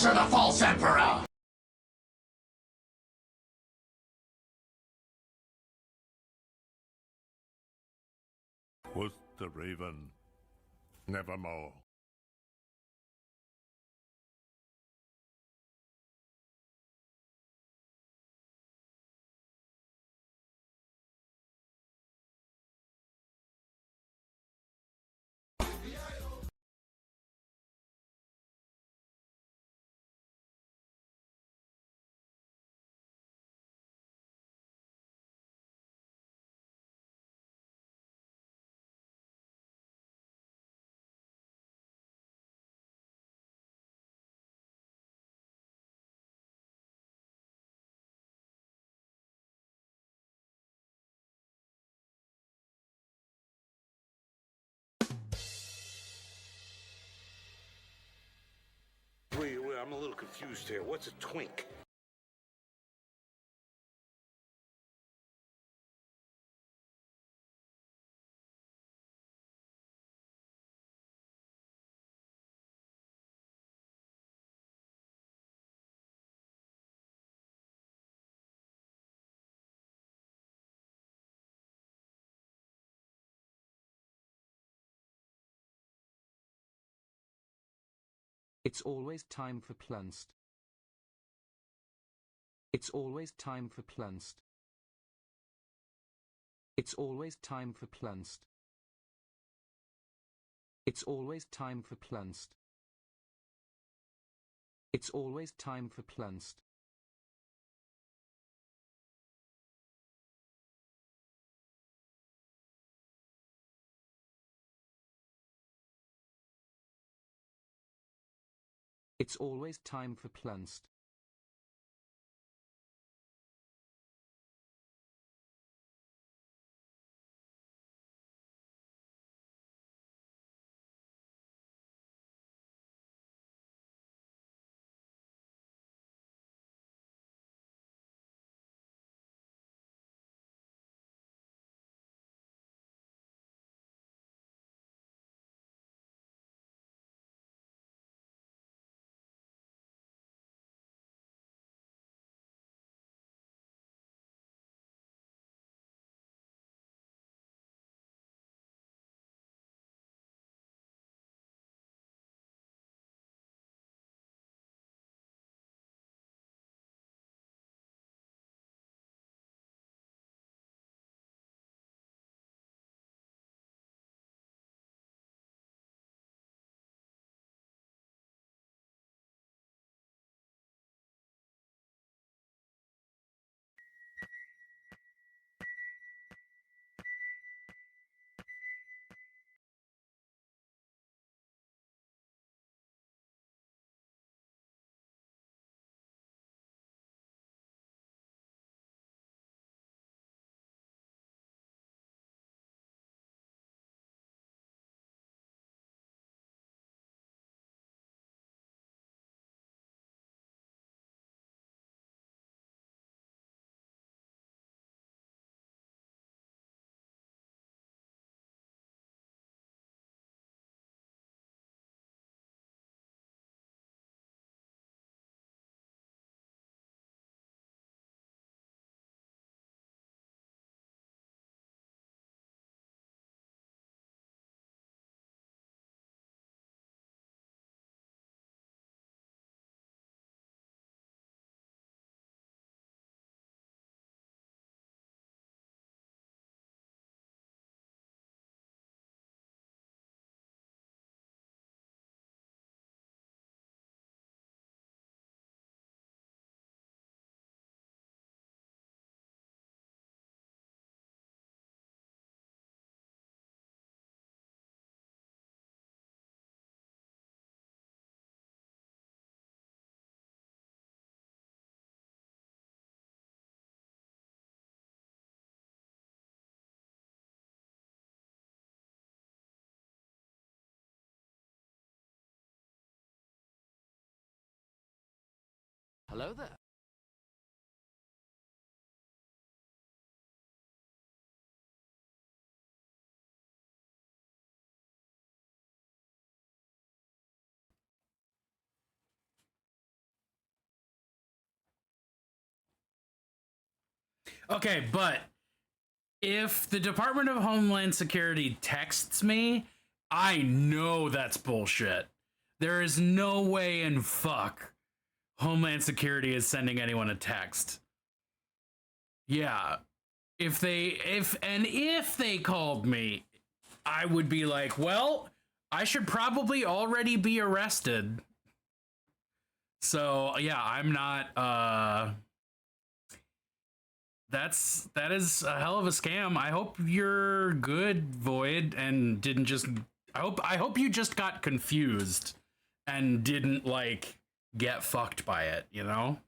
Capture the false emperor! Was the raven nevermore? Wait, I'm a little confused here. What's a twink? It's always time for plunst. It's always time for plunst. It's always time for plunst. It's always time for plunst. It's always time for plunst. It's always time for plunst. Hello there. Okay, but if the Department of Homeland Security texts me, I know that's bullshit. There is no way in fuck Homeland Security is sending anyone a text. Yeah. If they called me, I would be like, well, I should probably already be arrested. So yeah, I'm not that is a hell of a scam. I hope you're good, Void, and didn't just I hope you just got confused and didn't like get fucked by it, you know?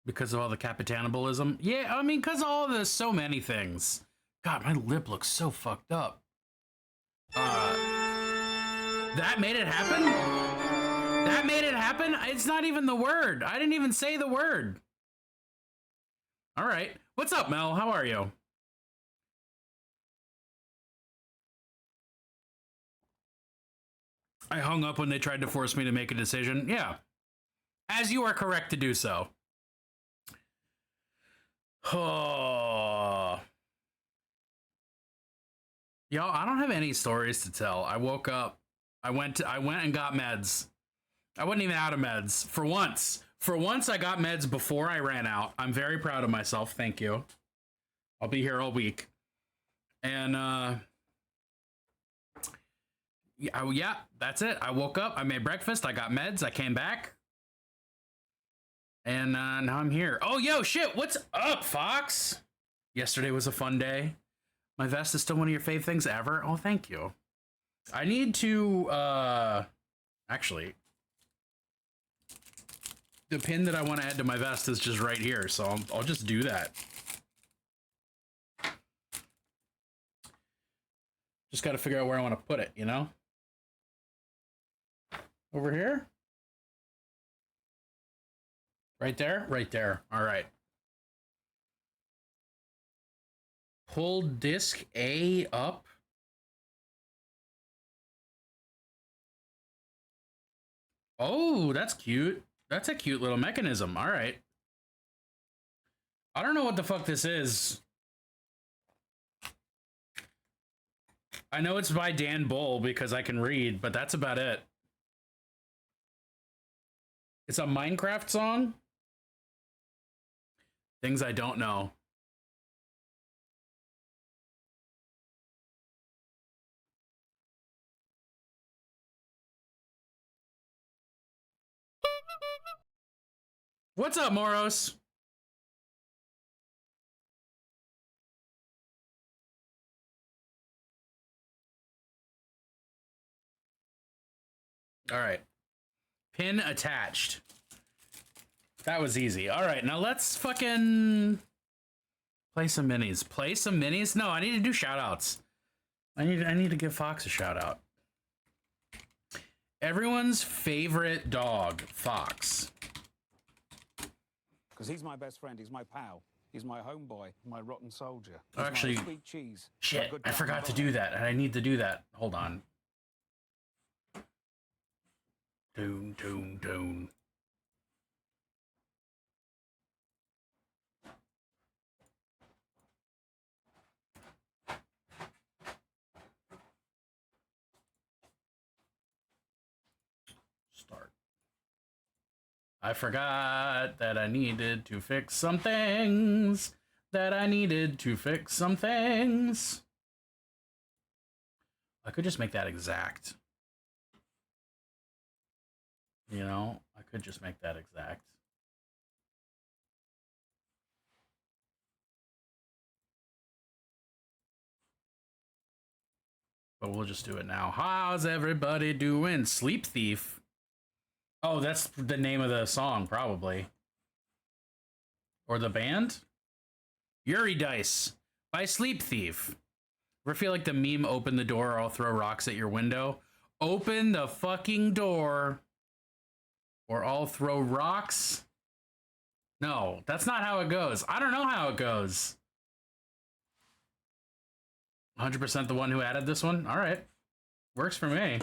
Because of all the capitannibalism? Yeah, I mean, because all the so many things. God, my lip looks so fucked up. That made it happen? That made it happen? It's not even the word. I didn't even say the word. All right. What's up, Mel? How are you? I hung up when they tried to force me to make a decision. Yeah. As you are correct to do so. Oh. Y'all, I don't have any stories to tell. I woke up. I went and got meds. I wasn't even out of meds. For once. For once, I got meds before I ran out. I'm very proud of myself. Thank you. I'll be here all week. And, yeah, that's it. I woke up. I made breakfast. I got meds. I came back. And now I'm here. Oh, yo, shit. What's up, Fox? Yesterday was a fun day. My vest is still one of your fave things ever. Oh, thank you. I need to, actually, the pin that I want to add to my vest is just right here, so I'll just do that. Just got to figure out where I want to put it, you know? Over here? Right there? Right there. All right. Pull disc A up. Oh, that's cute. That's a cute little mechanism. All right. I don't know what the fuck this is. I know it's by Dan Bull because I can read, but that's about it. It's a Minecraft song? Things I don't know. What's up, Moros? All right. Pin attached. That was easy. All right, now let's fucking play some minis. Play some minis? No, I need to do shout outs. I need to give Fox a shout out. Everyone's favorite dog, Fox. Because he's my best friend, he's my pal, he's my homeboy, my rotten soldier. Actually, sweet cheese. Shit, I forgot to do that, and I need to do that. Hold on. Doon, doon, doon. Start. I forgot that I needed to fix some things. I could just make that exact. You know, I could just make that exact. But we'll just do it now. How's everybody doing? Sleep Thief. Oh, that's the name of the song, probably. Or the band? Yuri Dice by Sleep Thief. Ever feel like the meme, open the door or I'll throw rocks at your window? Open the fucking door or I'll throw rocks? No, that's not how it goes. I don't know how it goes. 100% the one who added this one? All right. Works for me.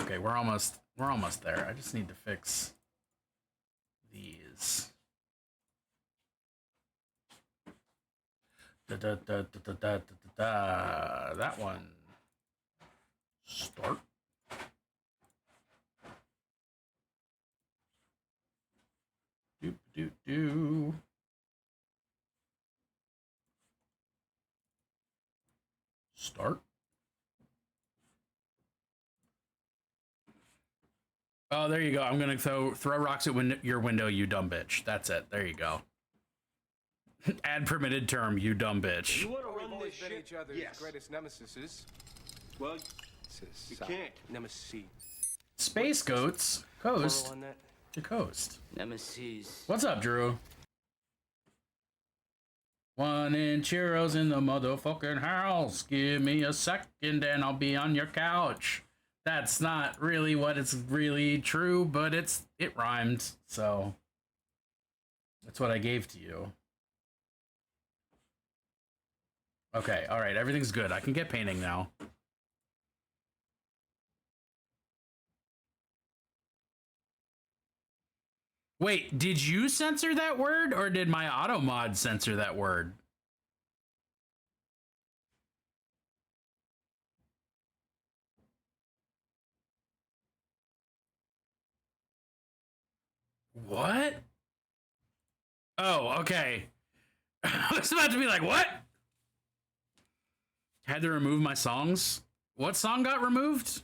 Okay, we're almost there. I just need to fix these. That one. Start. Do. Start. Oh, there you go. I'm gonna throw rocks at your window, you dumb bitch. That's it. There you go. Add permitted term, you dumb bitch. You want to We've run always this been shit? each other's Yes. greatest nemesis. Well, you can't. Nemesis. Space goats coast On that? to coast. Nemesis. What's up, Drew? 1-inch heroes in the motherfucking house. Give me a second and I'll be on your couch. That's not really what it's really true, but it rhymed, so that's what I gave to you. Okay, all right, everything's good. I can get painting now. Wait, did you censor that word or did my auto mod censor that word? What? Oh, okay. I was about to be like, what? Had to remove my songs? What song got removed?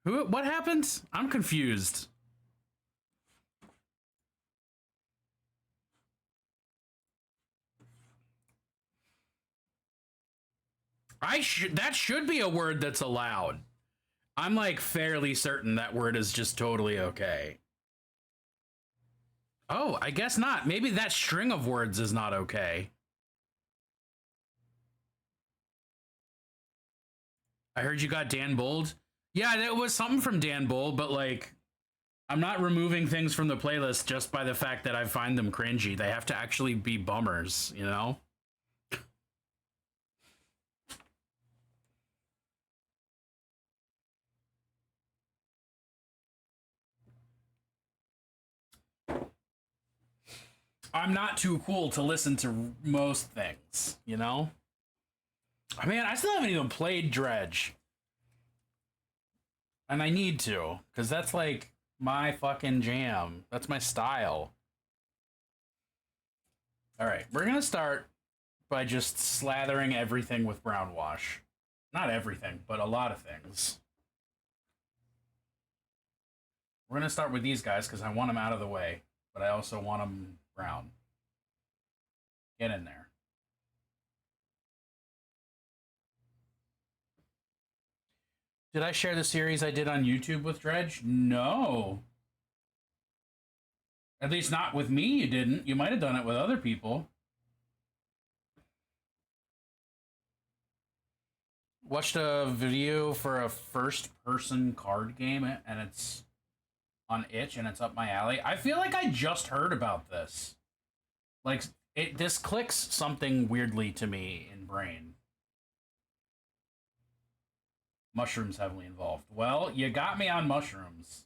What happened? I'm confused. That should be a word that's allowed. I'm like fairly certain that word is just totally okay. Oh, I guess not. Maybe that string of words is not okay. I heard you got Dan Bold. Yeah, that was something from Dan Bold, but like, I'm not removing things from the playlist just by the fact that I find them cringy. They have to actually be bummers, you know? I'm not too cool to listen to most things, you know? I mean, I still haven't even played Dredge. And I need to, because that's like my fucking jam. That's my style. All right, we're going to start by just slathering everything with brown wash. Not everything, but a lot of things. We're going to start with these guys because I want them out of the way, but I also want them brown. Get in there. Did I share the series I did on YouTube with Dredge? No. At least not with me, you didn't. You might have done it with other people. Watched a video for a first-person card game, and it's on Itch, and it's up my alley. I feel like I just heard about this. Like, this clicks something weirdly to me in brain. Mushrooms heavily involved. Well, you got me on mushrooms.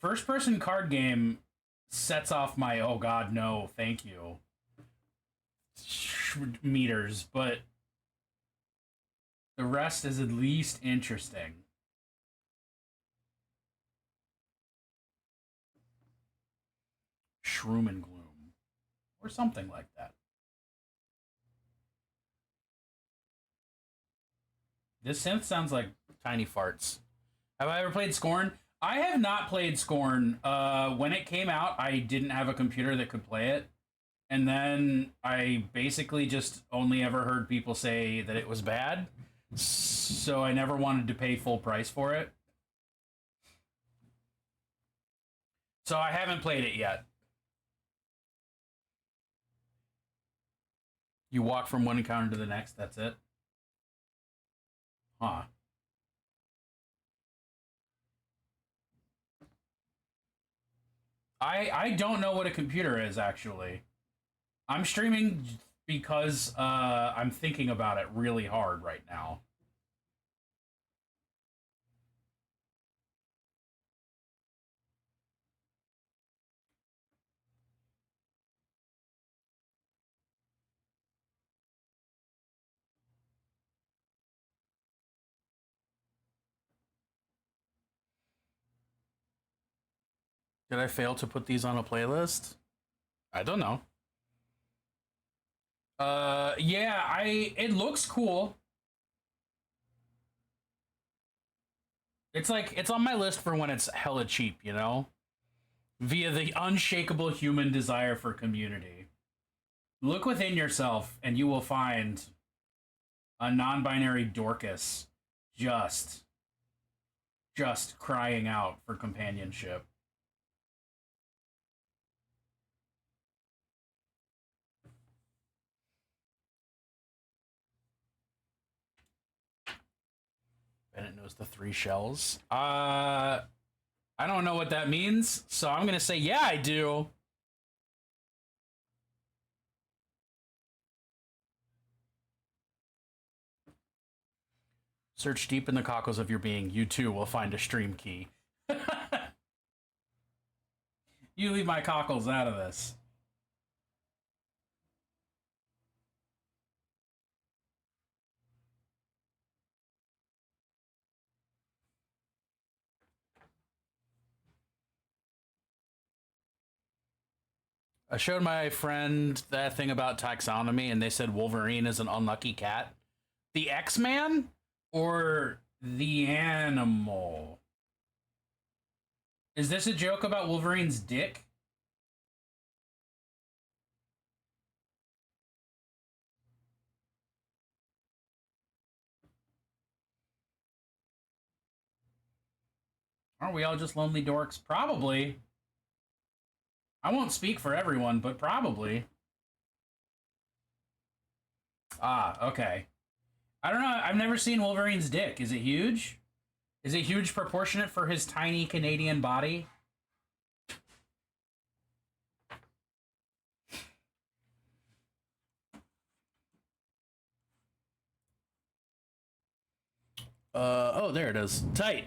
First-person card game sets off my, oh god, no, thank you, meters, but the rest is at least interesting. Shroom and Gloom. Or something like that. This synth sounds like tiny farts. Have I ever played Scorn? I have not played Scorn. When it came out, I didn't have a computer that could play it. And then I basically just only ever heard people say that it was bad. So I never wanted to pay full price for it. So I haven't played it yet. You walk from one encounter to the next, that's it? Huh. I don't know what a computer is, actually. I'm streaming because I'm thinking about it really hard right now. Did I fail to put these on a playlist? I don't know. Yeah, it looks cool. It's like, it's on my list for when it's hella cheap, you know? Via the unshakable human desire for community. Look within yourself and you will find a non-binary Dorcas just crying out for companionship. Bennett knows the 3 shells. I don't know what that means, so I'm gonna say, yeah, I do. Search deep in the cockles of your being. You too will find a stream key. You leave my cockles out of this. I showed my friend that thing about taxonomy, and they said Wolverine is an unlucky cat. The X-Man or the animal? Is this a joke about Wolverine's dick? Aren't we all just lonely dorks? Probably. I won't speak for everyone, but probably. Ah, okay. I don't know. I've never seen Wolverine's dick. Is it huge? Is it huge proportionate for his tiny Canadian body? Oh, there it is. Tight.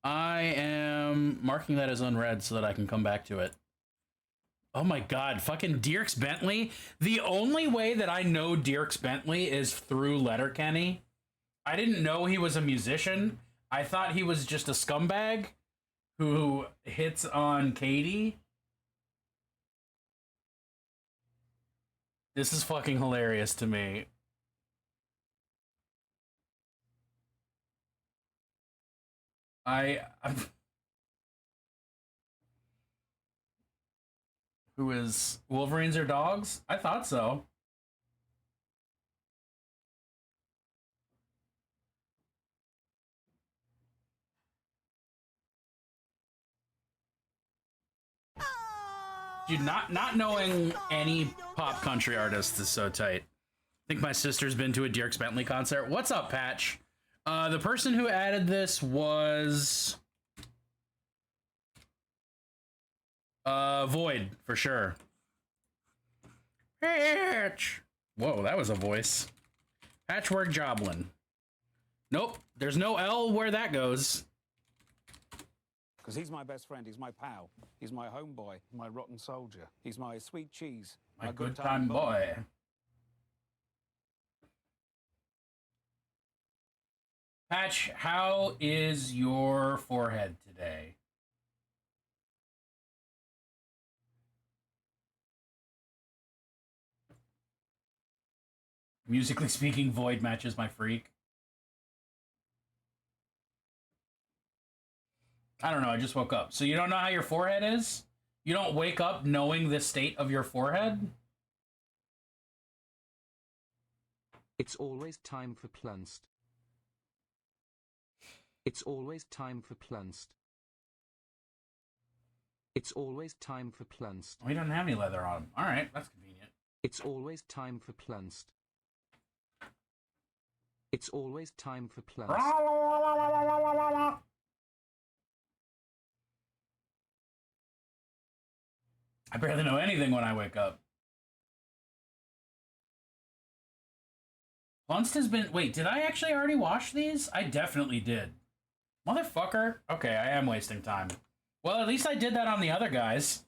I am marking that as unread so that I can come back to it. Oh my god, fucking Dierks Bentley. The only way that I know Dierks Bentley is through Letterkenny. I didn't know he was a musician. I thought he was just a scumbag who hits on Katie. This is fucking hilarious to me. Who is Wolverines or dogs? I thought so. Dude, not knowing any pop country artists is so tight. I think my sister's been to a Dierks Bentley concert. What's up, Patch? The person who added this was Void, for sure. Patch. Whoa, that was a voice. Patchwork Joblin. Nope, there's no L where that goes. Because he's my best friend, he's my pal, he's my homeboy, my rotten soldier, he's my sweet cheese, My good time boy. Patch, how is your forehead today? Musically speaking, Void matches my freak. I don't know, I just woke up. So you don't know how your forehead is? You don't wake up knowing the state of your forehead? It's always time for Plunst. It's always time for Plunst. It's always time for Plunst. We don't have any leather on him. Alright, that's convenient. It's always time for Plunst. It's always time for Plunst. I barely know anything when I wake up. Plunst has been... Wait, did I actually already wash these? I definitely did. Motherfucker. Okay, I am wasting time. Well, at least I did that on the other guys.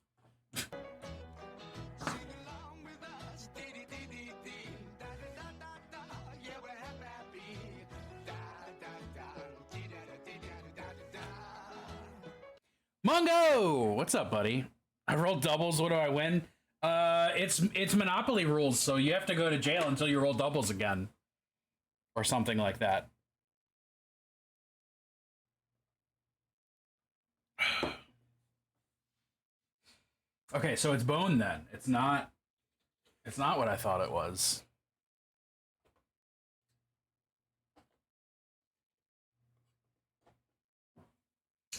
Mungo! What's up, buddy? I rolled doubles. What do I win? It's Monopoly rules, so you have to go to jail until you roll doubles again. Or something like that. Okay, so it's bone then. It's not what I thought it was.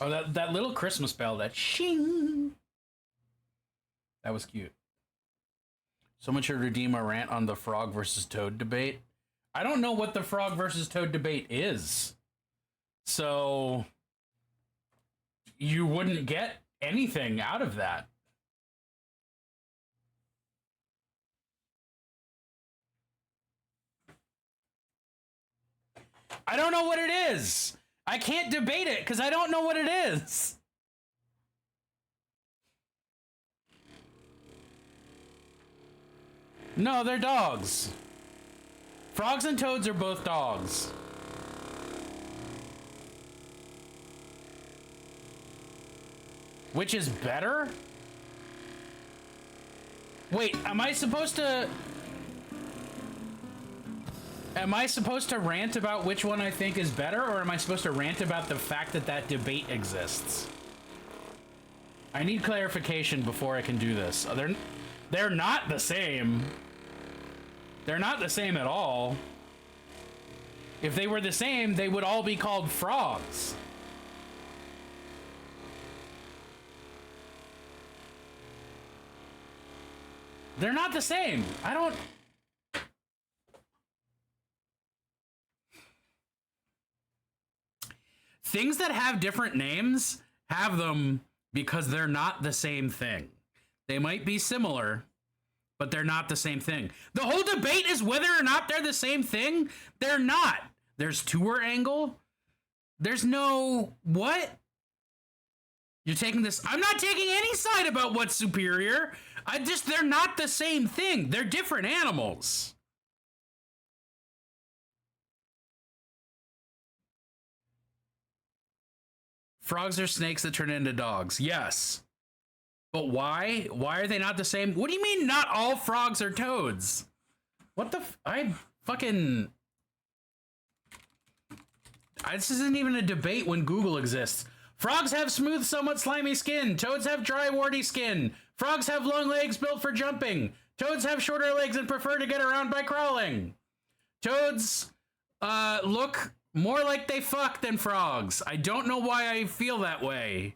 Oh, that little Christmas bell, that shing. That was cute. Someone should redeem a rant on the frog versus toad debate. I don't know what the frog versus toad debate is. So you wouldn't get anything out of that. I don't know what it is. I can't debate it because I don't know what it is. No, they're dogs. Frogs and toads are both dogs. Which is better? Wait, am I supposed to rant about which one I think is better, or am I supposed to rant about the fact that that debate exists? I need clarification before I can do this. They're not the same. They're not the same at all. If they were the same, they would all be called frogs. They're not the same. I don't... Things that have different names have them because they're not the same thing. They might be similar, but they're not the same thing. The whole debate is whether or not they're the same thing. They're not. There's tour angle. There's no... What? You're taking this... I'm not taking any side about what's superior. They're not the same thing. They're different animals. Frogs are snakes that turn into dogs. Yes. But why? Why are they not the same? What do you mean not all frogs are toads? What the this isn't even a debate when Google exists. Frogs have smooth, somewhat slimy skin. Toads have dry, warty skin. Frogs have long legs built for jumping. Toads have shorter legs and prefer to get around by crawling. Toads look more like they fuck than frogs. I don't know why I feel that way.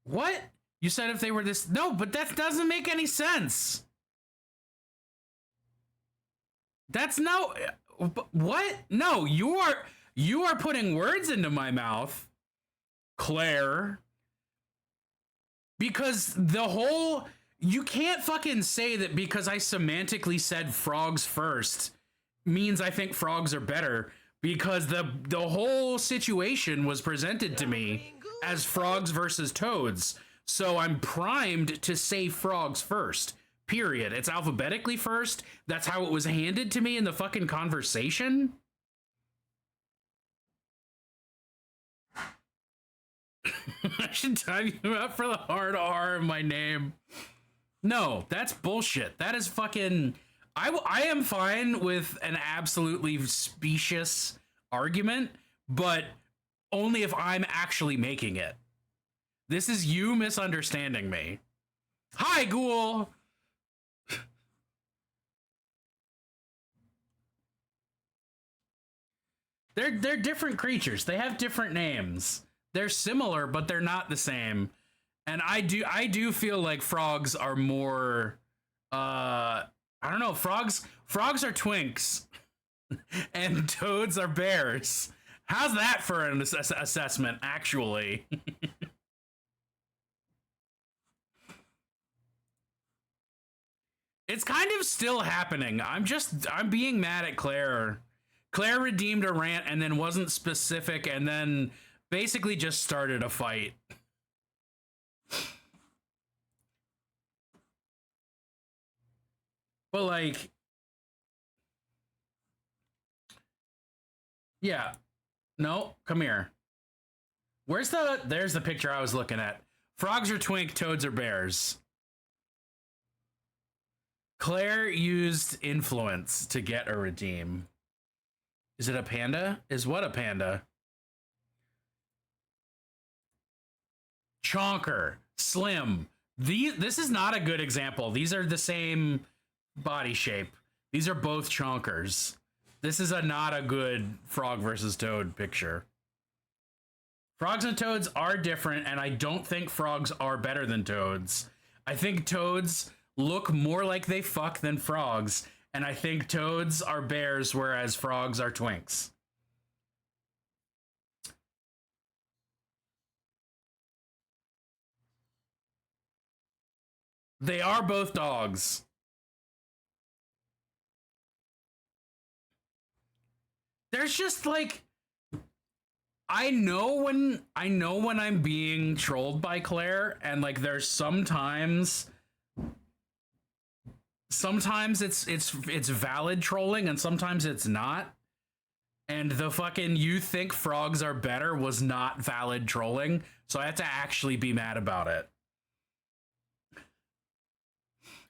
What? You said if they were this... No, but that doesn't make any sense. That's no... What? No, you are putting words into my mouth, Claire. Because the whole... You can't fucking say that because I semantically said frogs first means I think frogs are better, because the whole situation was presented to me as frogs versus toads. So I'm primed to say frogs first. Period. It's alphabetically first. That's how it was handed to me in the fucking conversation. I should time you out for the hard R in my name. No, that's bullshit. That is fucking... I am fine with an absolutely specious argument, but only if I'm actually making it. This is you misunderstanding me. Hi, Ghoul! They're different creatures. They have different names. They're similar, but they're not the same. And I do feel like frogs are more I don't know, frogs are twinks and toads are bears. How's that for an assessment, actually? It's kind of still happening. I'm being mad at Claire. Claire redeemed a rant and then wasn't specific and then basically just started a fight. But like, Yeah. No, come here. There's the picture I was looking at. Frogs are twink, toads are bears. Claire used influence to get a redeem. Is it a panda? Is what a panda? Chonker, slim. This is not a good example. These are the same body shape. These are both chonkers. This is not a good frog versus toad picture. Frogs and toads are different, and I don't think frogs are better than toads. I think toads look more like they fuck than frogs, and I think toads are bears, whereas frogs are twinks. They are both dogs. There's just like, I know when I'm being trolled by Claire, and like there's sometimes it's valid trolling and sometimes it's not. And the fucking "you think frogs are better" was not valid trolling, so I have to actually be mad about it.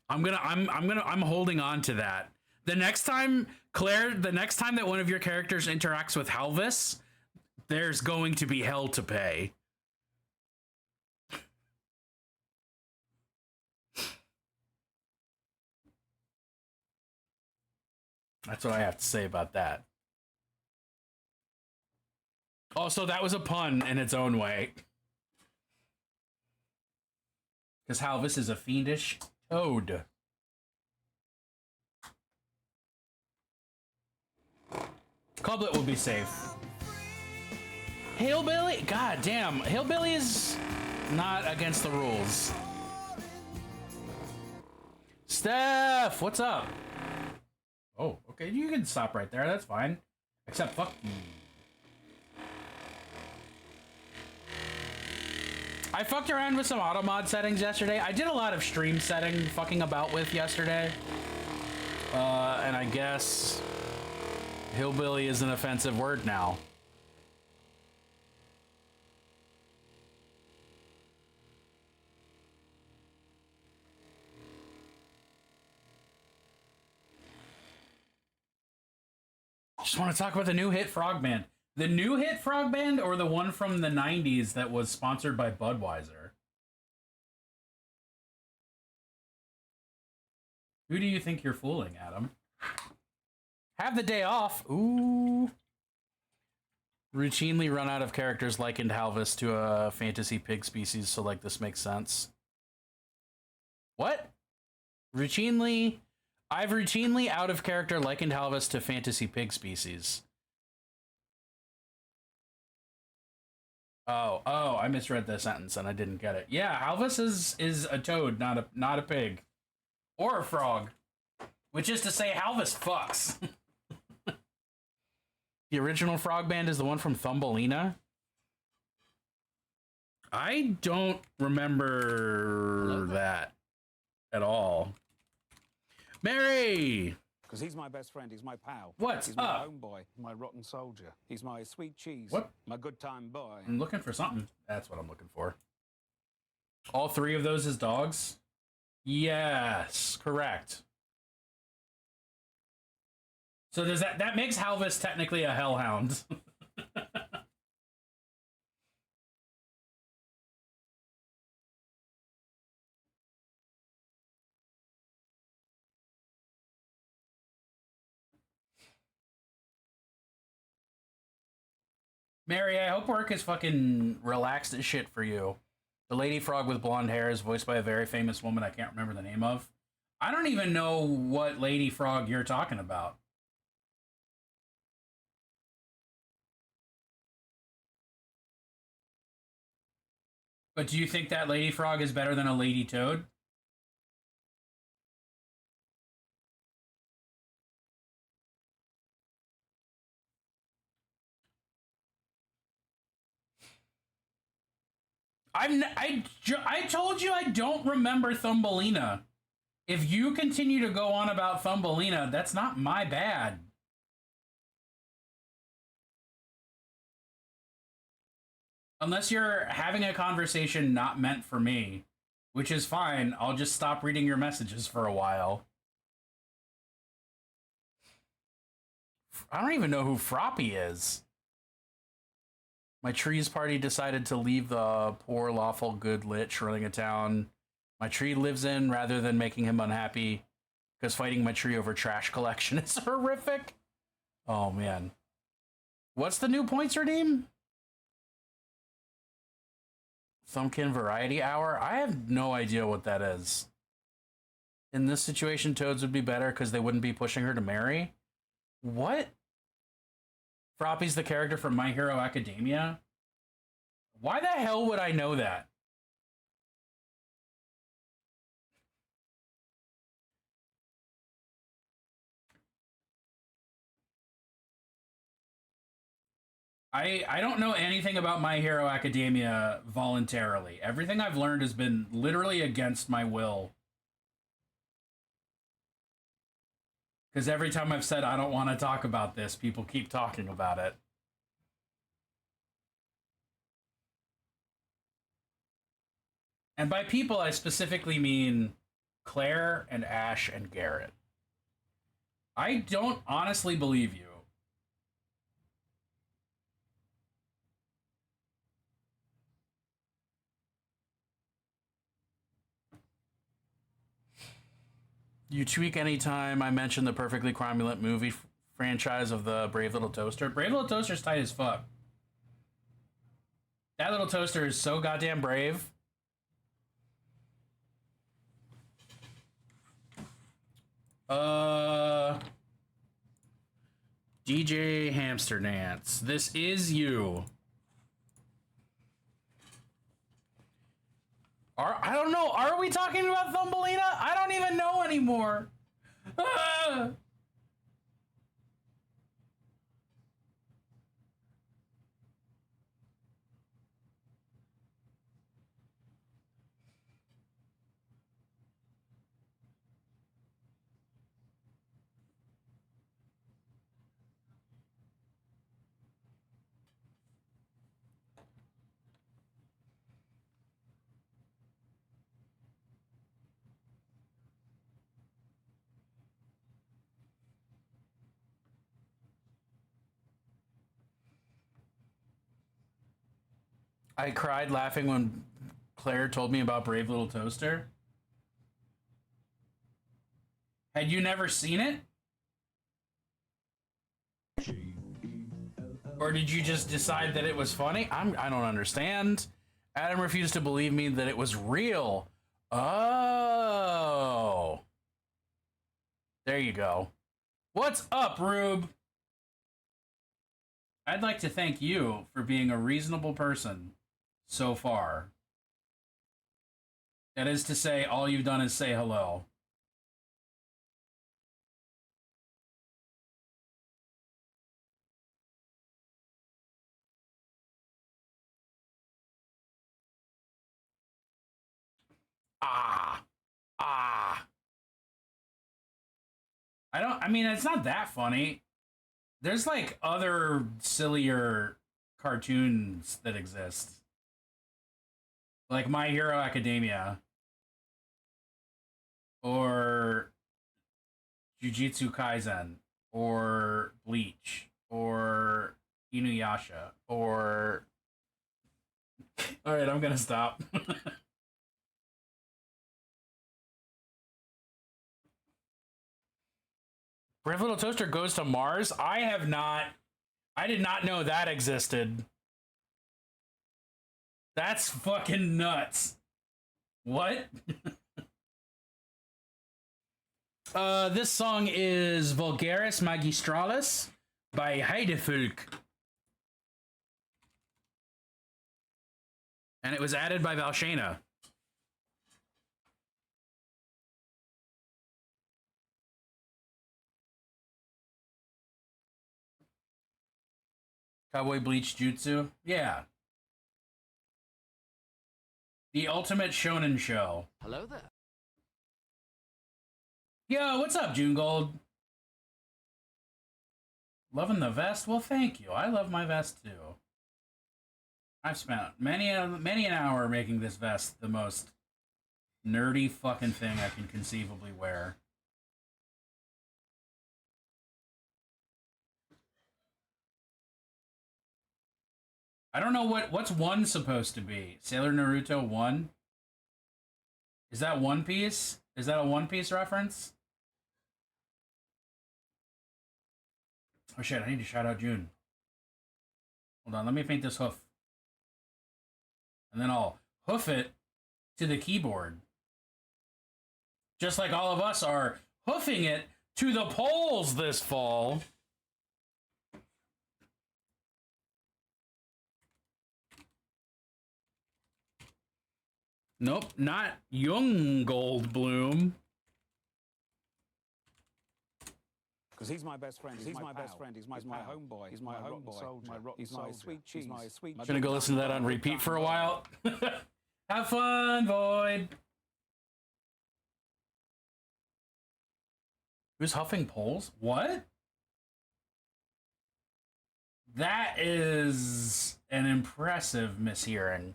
I'm holding on to that. The next time, Claire, that one of your characters interacts with Halvis, there's going to be hell to pay. That's what I have to say about that. Also, that was a pun in its own way. Because Halvis is a fiendish toad. Clublet will be safe. Hillbilly? God damn. Hillbilly is not against the rules. Steph, what's up? Oh, okay. You can stop right there. That's fine. Except fuck you. I fucked around with some auto mod settings yesterday. I did a lot of stream setting fucking about with yesterday. And I guess hillbilly is an offensive word now. Just want to talk about the new hit Frog Band. The new hit Frog Band or the one from the 90s that was sponsored by Budweiser? Who do you think you're fooling, Adam? Have the day off. Ooh. Routinely run out of characters likened Halvis to a fantasy pig species, so like this makes sense. What? Routinely... I've routinely out of character likened Halvis to fantasy pig species. Oh, I misread the sentence and I didn't get it. Yeah, Halvis is a toad, not a pig. Or a frog. Which is to say Halvis fucks. The original Frog Band is the one from Thumbelina? I don't remember that at all. Mary! Because he's my best friend, he's my pal. What's He's my up? homeboy, my rotten soldier. He's my sweet cheese. What? My good time boy. I'm looking for something. That's what I'm looking for. All three of those is dogs? Yes, correct. So does that makes Halvis technically a hellhound? Mary, I hope work is fucking relaxed as shit for you. The lady frog with blonde hair is voiced by a very famous woman I can't remember the name of. I don't even know what lady frog you're talking about. But do you think that lady frog is better than a lady toad? I told you I don't remember Thumbelina. If you continue to go on about Thumbelina, that's not my bad. Unless you're having a conversation not meant for me, which is fine, I'll just stop reading your messages for a while. I don't even know who Froppy is. My trees party decided to leave the poor, lawful, good lich running a town my tree lives in rather than making him unhappy, because fighting my tree over trash collection is horrific. Oh, man. What's the new points redeem? Thumbkin Variety Hour? I have no idea what that is. In this situation, Toads would be better because they wouldn't be pushing her to marry. What? Froppy's the character from My Hero Academia? Why the hell would I know that? I don't know anything about My Hero Academia voluntarily. Everything I've learned has been literally against my will. Because every time I've said I don't want to talk about this, people keep talking about it. And by people, I specifically mean Claire and Ash and Garrett. I don't honestly believe you. You tweak anytime I mention the perfectly cromulent movie franchise of the Brave Little Toaster. Brave Little Toaster's tight as fuck. That little toaster is so goddamn brave. DJ Hamster Dance. This is you. I don't know. Are we talking about Thumbelina? I don't even know anymore. Ah! I cried laughing when Claire told me about Brave Little Toaster. Had you never seen it? Or did you just decide that it was funny? I don't understand. Adam refused to believe me that it was real. Oh. There you go. What's up, Rube? I'd like to thank you for being a reasonable person so far. That is to say, all you've done is say hello. I mean, it's not that funny. There's like other sillier cartoons that exist. Like My Hero Academia. Or Jujutsu Kaisen. Or Bleach. Or Inuyasha. Or... Alright, I'm gonna stop. Brave Little Toaster goes to Mars? I did not know that existed. That's fucking nuts. What? This song is Vulgaris Magistralis by Heidefolk. And it was added by Valshana. Cowboy Bleach Jutsu? Yeah. The Ultimate Shonen Show. Hello there. Yo, what's up, June Gold? Loving the vest? Well, thank you. I love my vest, too. I've spent many an hour making this vest the most nerdy fucking thing I can conceivably wear. I don't know what's one supposed to be. Sailor Naruto 1? Is that One Piece? Is that a One Piece reference? Oh shit, I need to shout out June. Hold on, let me paint this hoof. And then I'll hoof it to the keyboard. Just like all of us are hoofing it to the polls this fall. Nope, not young Goldblum. Because he's my best friend. He's my best friend. He's my homeboy. He's my homeboy. He's my sweet cheese. He's my sweet. Gonna go listen to that on repeat for a while. Have fun, Void. Who's huffing poles? What? That is an impressive mishearing.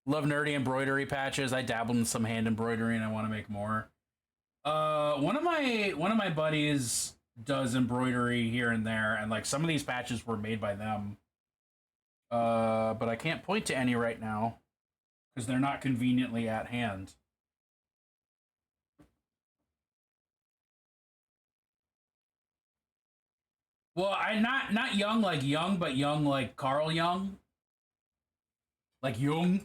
Love nerdy embroidery patches. I dabbled in some hand embroidery and I want to make more. One of my buddies does embroidery here and there, and like some of these patches were made by them. But I can't point to any right now because they're not conveniently at hand. Well, I'm not young like young, but young like Carl Jung. Like Jung.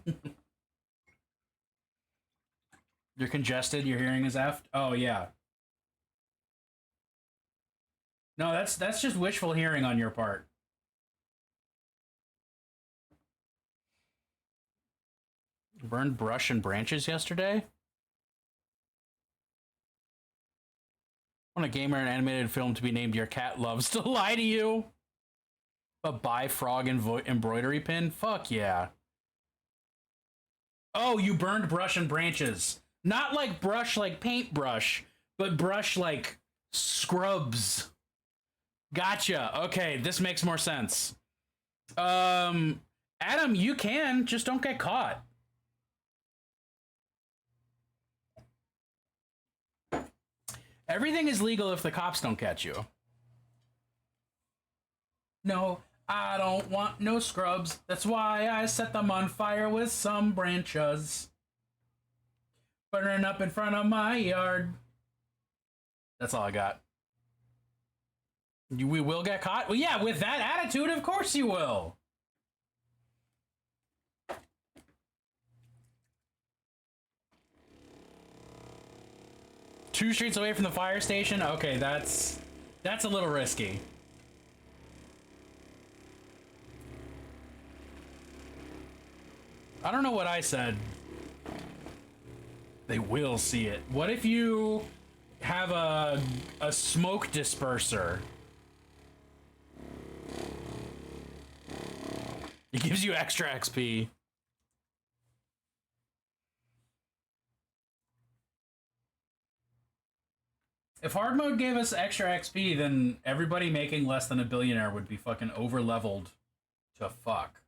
You're congested, your hearing is effed. Oh yeah. No, that's just wishful hearing on your part. Burned brush and branches yesterday? Want a gamer and animated film to be named Your Cat Loves to Lie to You? A buy frog embroidery pin? Fuck yeah. Oh, you burned brush and branches. Not like brush like paintbrush, but brush like scrubs. Gotcha. Okay, this makes more sense. Adam, you can, just don't get caught. Everything is legal if the cops don't catch you. No, I don't want no scrubs. That's why I set them on fire with some branches. Burning up in front of my yard. That's all I got. We will get caught? Well, yeah, with that attitude, of course you will. Two streets away from the fire station? Okay, that's a little risky. I don't know what I said. They will see it. What if you have a smoke disperser? It gives you extra XP. If hard mode gave us extra XP, then everybody making less than $1 billionaire would be fucking over leveled to fuck.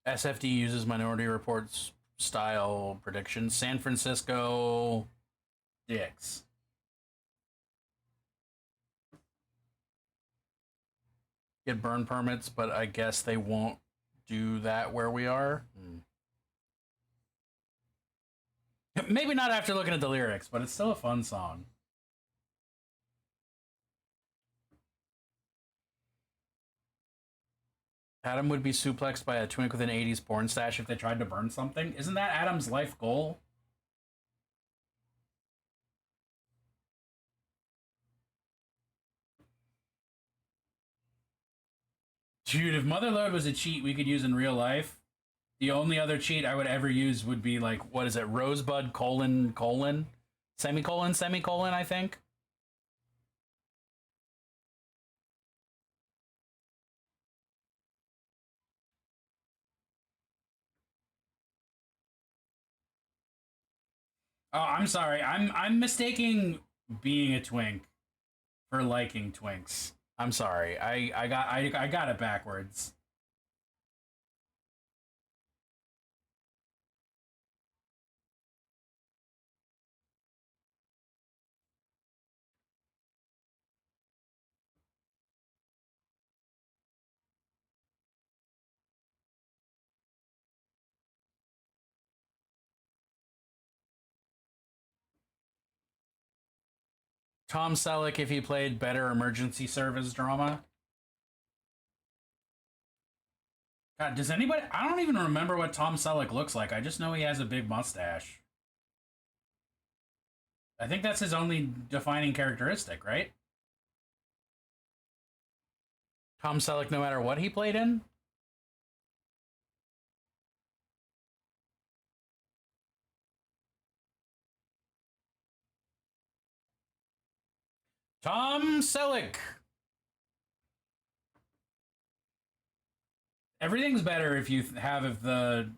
SFD uses Minority Report's style predictions. San Francisco dicks. Get burn permits, but I guess they won't do that where we are. Maybe not after looking at the lyrics, but it's still a fun song. Adam would be suplexed by a twink with an 80s porn stash if they tried to burn something. Isn't that Adam's life goal? Dude, if Motherload was a cheat we could use in real life, the only other cheat I would ever use would be like, what is it? Rosebud : semicolon, I think. Oh, I'm sorry. I'm mistaking being a twink for liking twinks. I'm sorry. I got it backwards. Tom Selleck if he played better emergency service drama. God, does anybody... I don't even remember what Tom Selleck looks like. I just know he has a big mustache. I think that's his only defining characteristic, right? Tom Selleck, no matter what he played in? Tom Selleck! Everything's better if you have the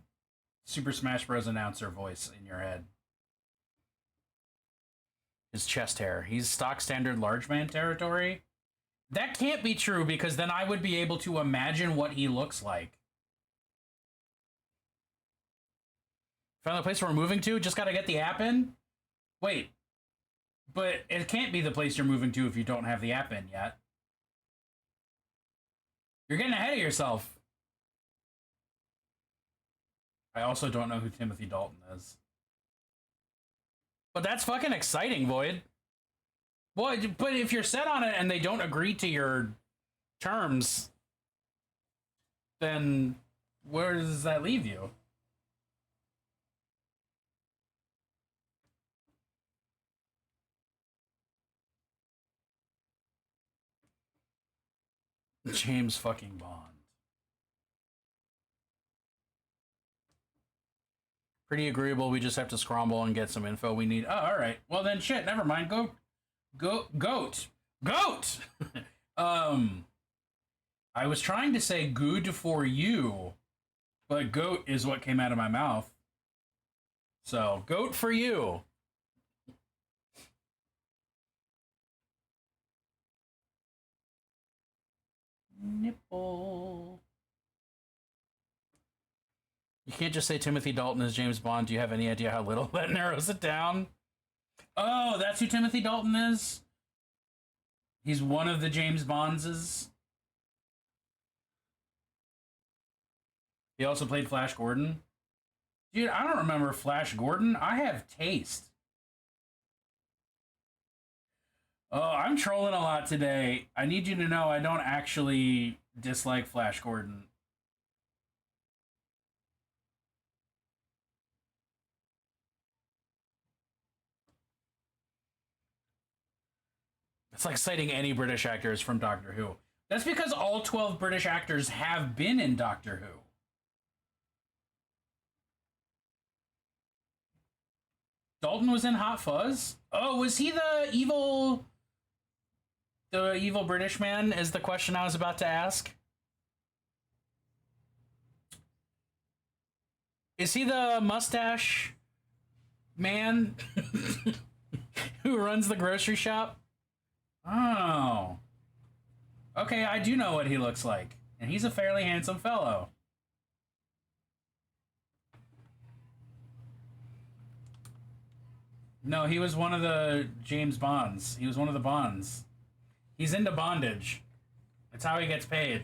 Super Smash Bros. Announcer voice in your head. His chest hair. He's stock standard large man territory. That can't be true because then I would be able to imagine what he looks like. Found the place we're moving to? Just gotta get the app in? Wait. But it can't be the place you're moving to if you don't have the app in yet. You're getting ahead of yourself. I also don't know who Timothy Dalton is. But that's fucking exciting, Void. Well, but if you're set on it and they don't agree to your terms, then where does that leave you? James fucking Bond. Pretty agreeable. We just have to scramble and get some info we need. Oh, all right. Well, then shit. Never mind. Goat. I was trying to say good for you, but goat is what came out of my mouth. So, goat for you. Nipple. You can't just say Timothy Dalton is James Bond. Do you have any idea how little that narrows it down? Oh, that's who Timothy Dalton is? He's one of the James Bondses. He also played Flash Gordon. Dude, I don't remember Flash Gordon. I have taste. Oh, I'm trolling a lot today. I need you to know I don't actually dislike Flash Gordon. It's like citing any British actors from Doctor Who. That's because all 12 British actors have been in Doctor Who. Dalton was in Hot Fuzz. Oh, was he the evil British man is the question I was about to ask. Is he the mustache man who runs the grocery shop? Oh. Okay, I do know what he looks like. And he's a fairly handsome fellow. No, he was one of the James Bonds. He was one of the Bonds. He's into bondage. That's how he gets paid.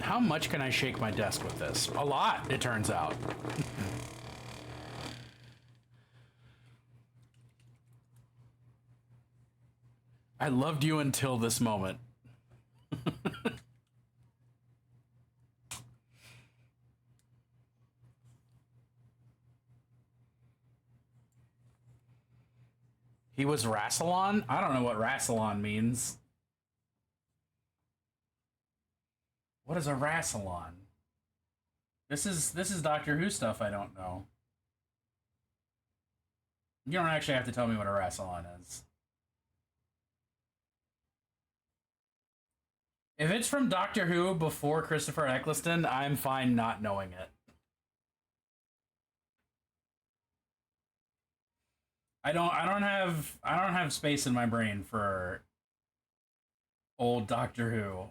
How much can I shake my desk with this? A lot, it turns out. I loved you until this moment. He is Rassilon? I don't know what Rassilon means. What is a Rassilon? This is Doctor Who stuff I don't know. You don't actually have to tell me what a Rassilon is. If it's from Doctor Who before Christopher Eccleston, I'm fine not knowing it. I don't have space in my brain for old Doctor Who.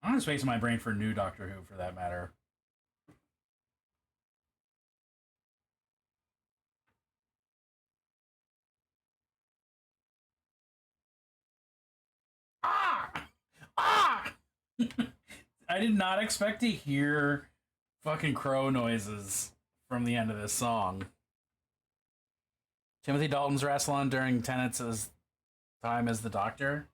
I don't have space in my brain for new Doctor Who, for that matter. Ah! Ah! I did not expect to hear fucking crow noises from the end of this song. Timothy Dalton's Rassilon during Tennant's time as the Doctor.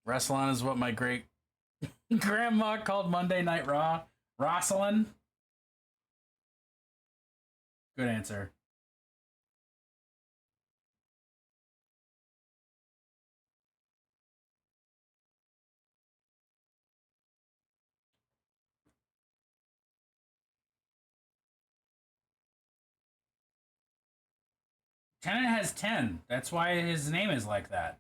Rassilon is what my great grandma called Monday Night Raw. Rosalind. Good answer. Tennant has 10. That's why his name is like that.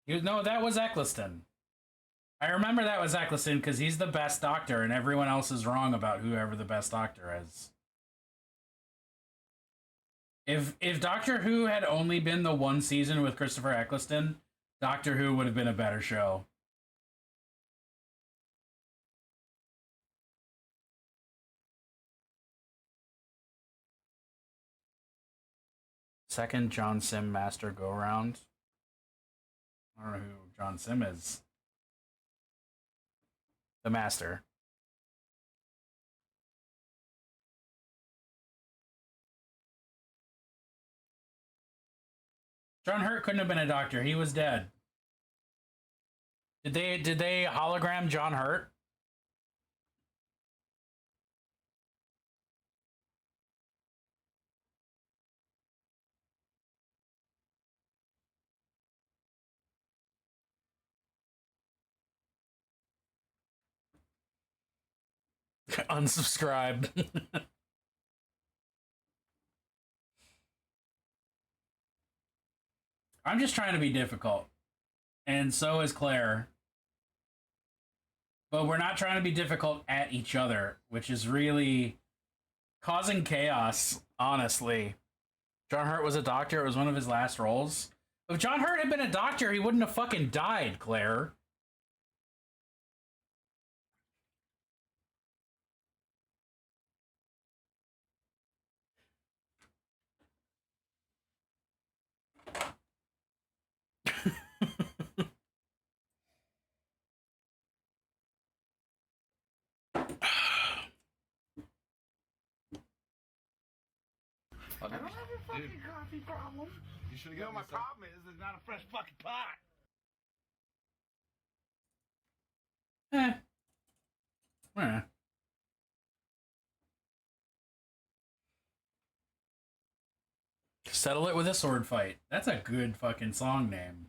No, that was Eccleston. I remember that was Eccleston because he's the best Doctor and everyone else is wrong about whoever the best Doctor is. If Doctor Who had only been the one season with Christopher Eccleston, Doctor Who would have been a better show. Second John Sim Master go round. I don't know who John Sim is. The Master. John Hurt couldn't have been a Doctor. He was dead. Did they hologram John Hurt? Unsubscribe. I'm just trying to be difficult. And so is Claire. But we're not trying to be difficult at each other, which is really causing chaos, honestly. John Hurt was a Doctor. It was one of his last roles. If John Hurt had been a Doctor, he wouldn't have fucking died, Claire. I don't have a fucking coffee problem. You should have my problem is there's not a fresh fucking pot. Settle it with a sword fight. That's a good fucking song name.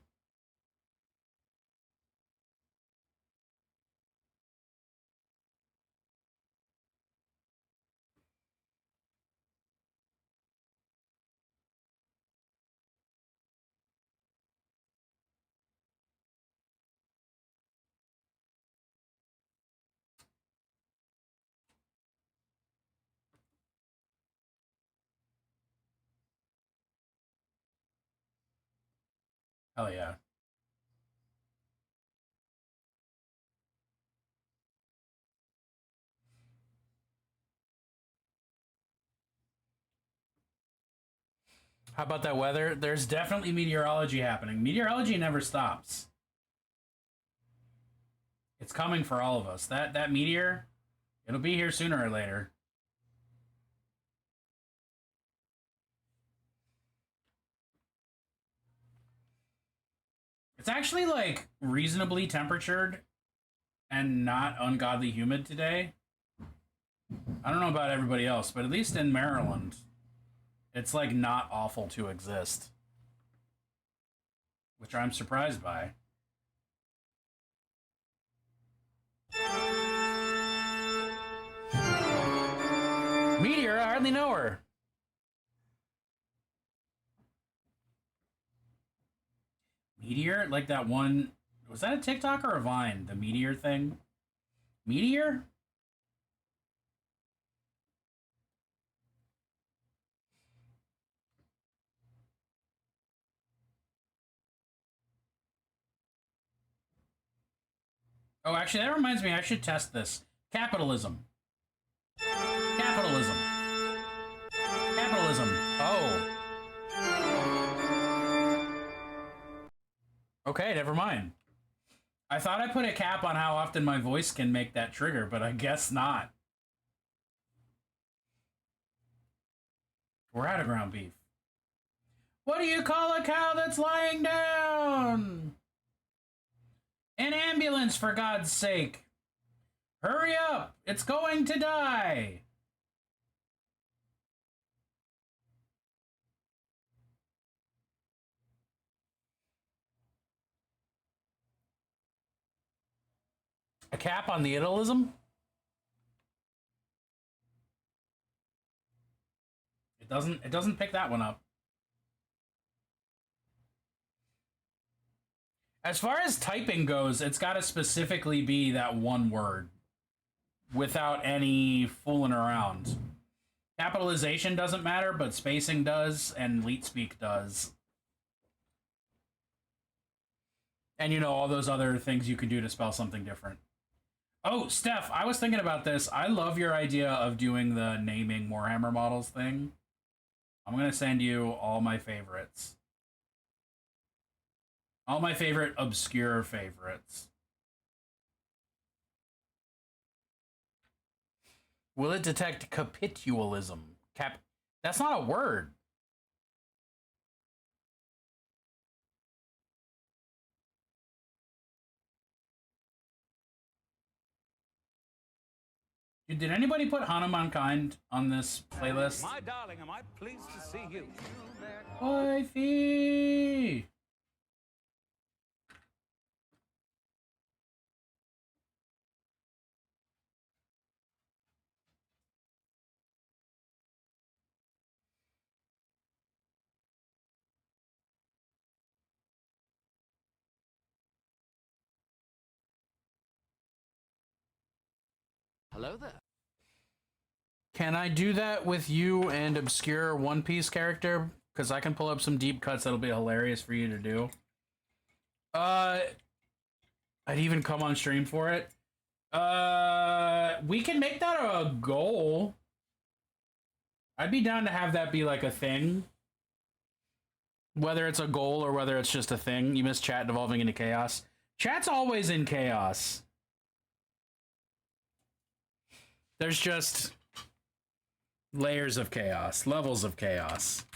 Hell yeah. How about that weather? There's definitely meteorology happening. Meteorology never stops. It's coming for all of us. That meteor, it'll be here sooner or later. It's actually like reasonably temperatured and not ungodly humid today. I don't know about everybody else, but at least in Maryland, it's like not awful to exist, which I'm surprised by. Meteor, I hardly know her. Meteor? Like that one... Was that a TikTok or a Vine? The Meteor thing? Meteor? Oh, actually, that reminds me, I should test this. Capitalism. Capitalism. Capitalism. Oh. Okay, never mind. I thought I put a cap on how often my voice can make that trigger, but I guess not. We're out of ground beef. What do you call a cow that's lying down? An ambulance, for God's sake. Hurry up, it's going to die. A cap on the idealism? It doesn't pick that one up. As far as typing goes, it's got to specifically be that one word without any fooling around. Capitalization doesn't matter, but spacing does, and leet speak does. And you know, all those other things you can do to spell something different. Oh, Steph, I was thinking about this. I love your idea of doing the naming Warhammer models thing. I'm going to send you all my favorites. All my favorite obscure favorites. Will it detect capitalism? That's not a word. Did anybody put Hanumankind on this playlist? My darling, am I pleased to see you? Wifey! Hello there. Can I do that with you and obscure One Piece character? Because I can pull up some deep cuts that'll be hilarious for you to do. I'd even come on stream for it. We can make that a goal. I'd be down to have that be like a thing. Whether it's a goal or whether it's just a thing. You miss chat devolving into chaos. Chat's always in chaos. There's just layers of chaos, levels of chaos.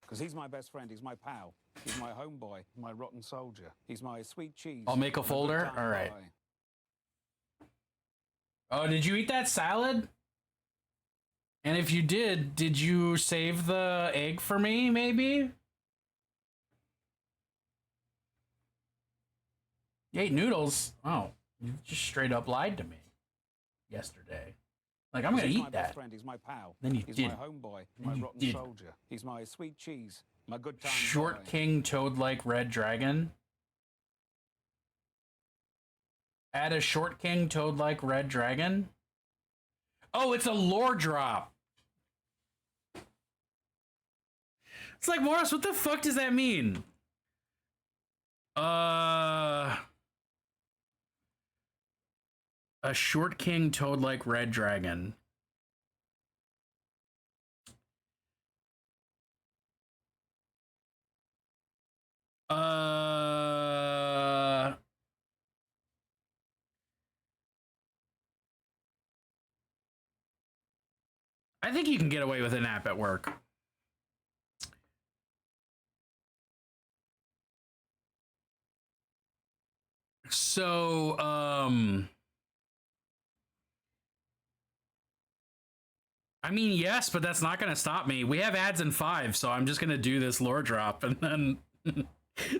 Because he's my best friend, he's my pal, he's my homeboy, my rotten soldier, he's my sweet cheese. I'll make a folder. All right. Oh, did you eat that salad? And if you did you save the egg for me, maybe? You ate noodles? Oh, you just straight up lied to me yesterday. Like, I'm gonna eat that. Best friend, he's my pal. Then you he's did. my homeboy, my rotten soldier. He's my sweet cheese, my good time. Short King Toad-like Red Dragon. Add a Short King Toad-like Red Dragon. Oh, it's a lore drop. It's like, Morris, what the fuck does that mean? A Short King Toad-like Red Dragon. think you can get away with a nap at work. So, I mean, yes, but that's not going to stop me. We have ads in 5, so I'm just going to do this lore drop and then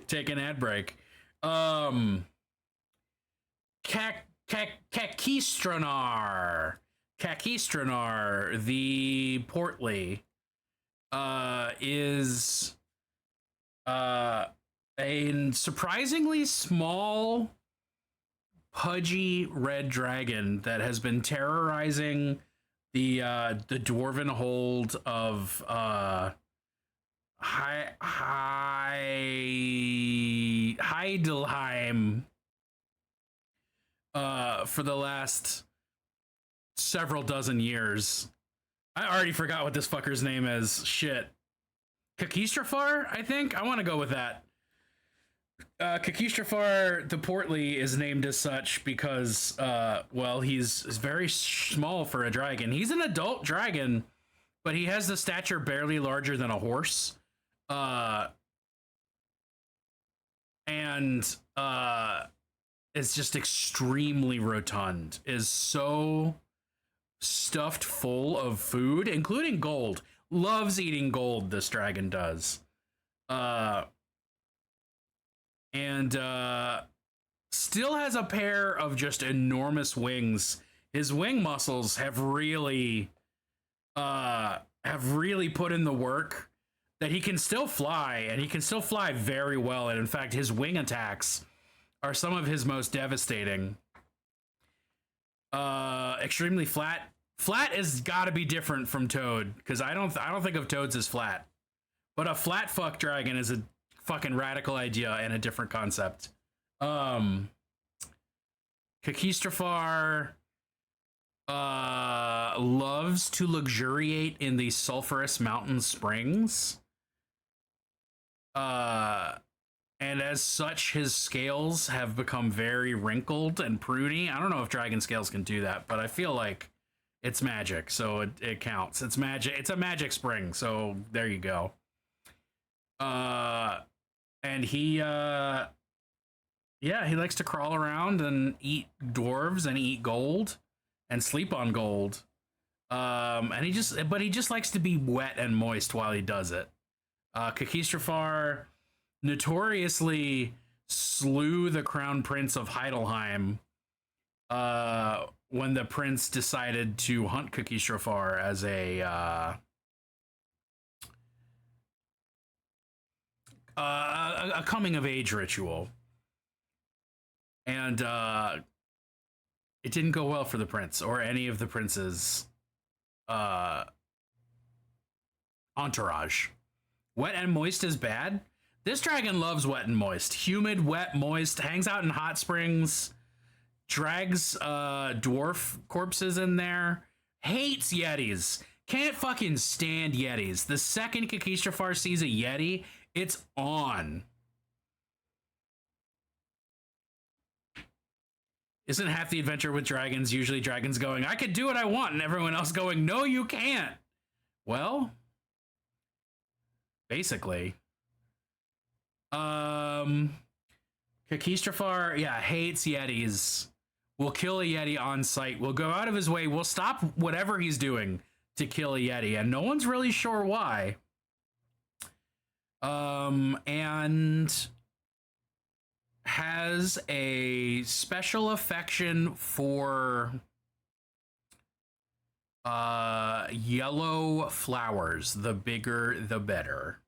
take an ad break. Kakistronar, the portly, is a surprisingly small, pudgy red dragon that has been terrorizing the dwarven hold of Heidelheim for the last several dozen years. I already forgot what this fucker's name is. Shit. Kakistrafar, I think? I want to go with that. Kakistrafar the Portly is named as such because, well, he's very small for a dragon. He's an adult dragon, but he has the stature barely larger than a horse. And is just extremely rotund, is so stuffed full of food, including gold. Loves eating gold, this dragon does. And still has a pair of just enormous wings. His wing muscles have really put in the work that he can still fly, and he can still fly very well. And in fact, his wing attacks are some of his most devastating. Extremely flat. Flat has got to be different from Toad, because I don't think of Toads as flat. But a flat fuck dragon is a fucking radical idea and a different concept. Kakistrafar loves to luxuriate in the sulfurous mountain springs. And as such, his scales have become very wrinkled and pruny. I don't know if dragon scales can do that, but I feel like it's magic, so it counts. It's magic. It's a magic spring, so there you go. And he likes to crawl around and eat dwarves and eat gold and sleep on gold. And he just likes to be wet and moist while he does it. Kakistrafar notoriously slew the crown prince of Heidelheim when the prince decided to hunt Kakistrafar as a coming of age ritual. And it didn't go well for the prince or any of the prince's entourage. Wet and moist is bad. This dragon loves wet and moist. Humid, wet, moist, hangs out in hot springs, drags dwarf corpses in there, hates yetis, can't fucking stand yetis. The second Kakistrafar sees a yeti, it's on. Isn't half the adventure with dragons usually dragons going, I could do what I want, and everyone else going, no, you can't? Well, basically. Kakistrafar, hates yetis. Will kill a yeti on sight. Will go out of his way. Will stop whatever he's doing to kill a yeti, and no one's really sure why. And has a special affection for yellow flowers. The bigger, the better.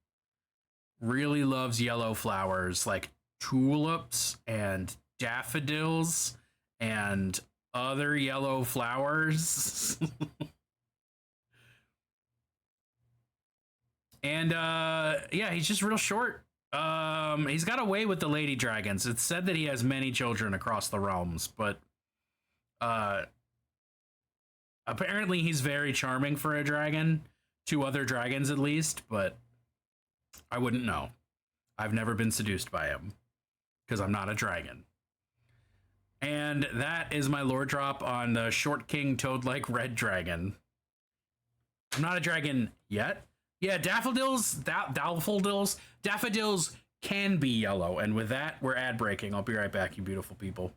Really loves yellow flowers like tulips and daffodils and other yellow flowers. And he's just real short. He's got away with the lady dragons. It's said that he has many children across the realms, but apparently he's very charming for a dragon, to other dragons at least, but I wouldn't know. I've never been seduced by him because I'm not a dragon. And that is my lore drop on the short king toad-like red dragon. I'm not a dragon yet. Yeah, daffodils can be yellow. And with that, we're ad breaking. I'll be right back, you beautiful people.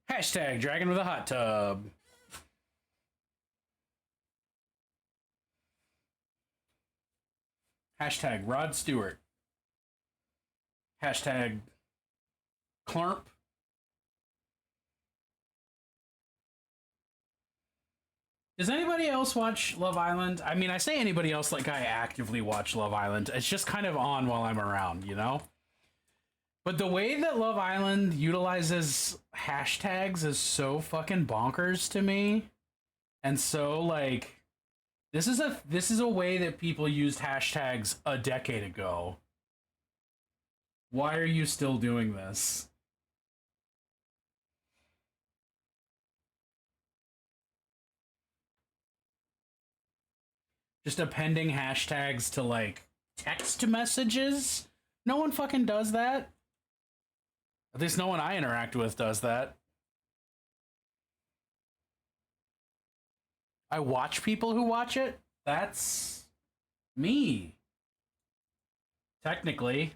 Hashtag dragon with a hot tub. Hashtag Rod Stewart. Hashtag Clump. Does anybody else watch Love Island? I mean, I say anybody else like I actively watch Love Island. It's just kind of on while I'm around, you know? But the way that Love Island utilizes hashtags is so fucking bonkers to me. And so, like, this is a way that people used hashtags a decade ago. Why are you still doing this? Just appending hashtags to, like, text messages? No one fucking does that. At least no one I interact with does that. I watch people who watch it. That's me. Technically.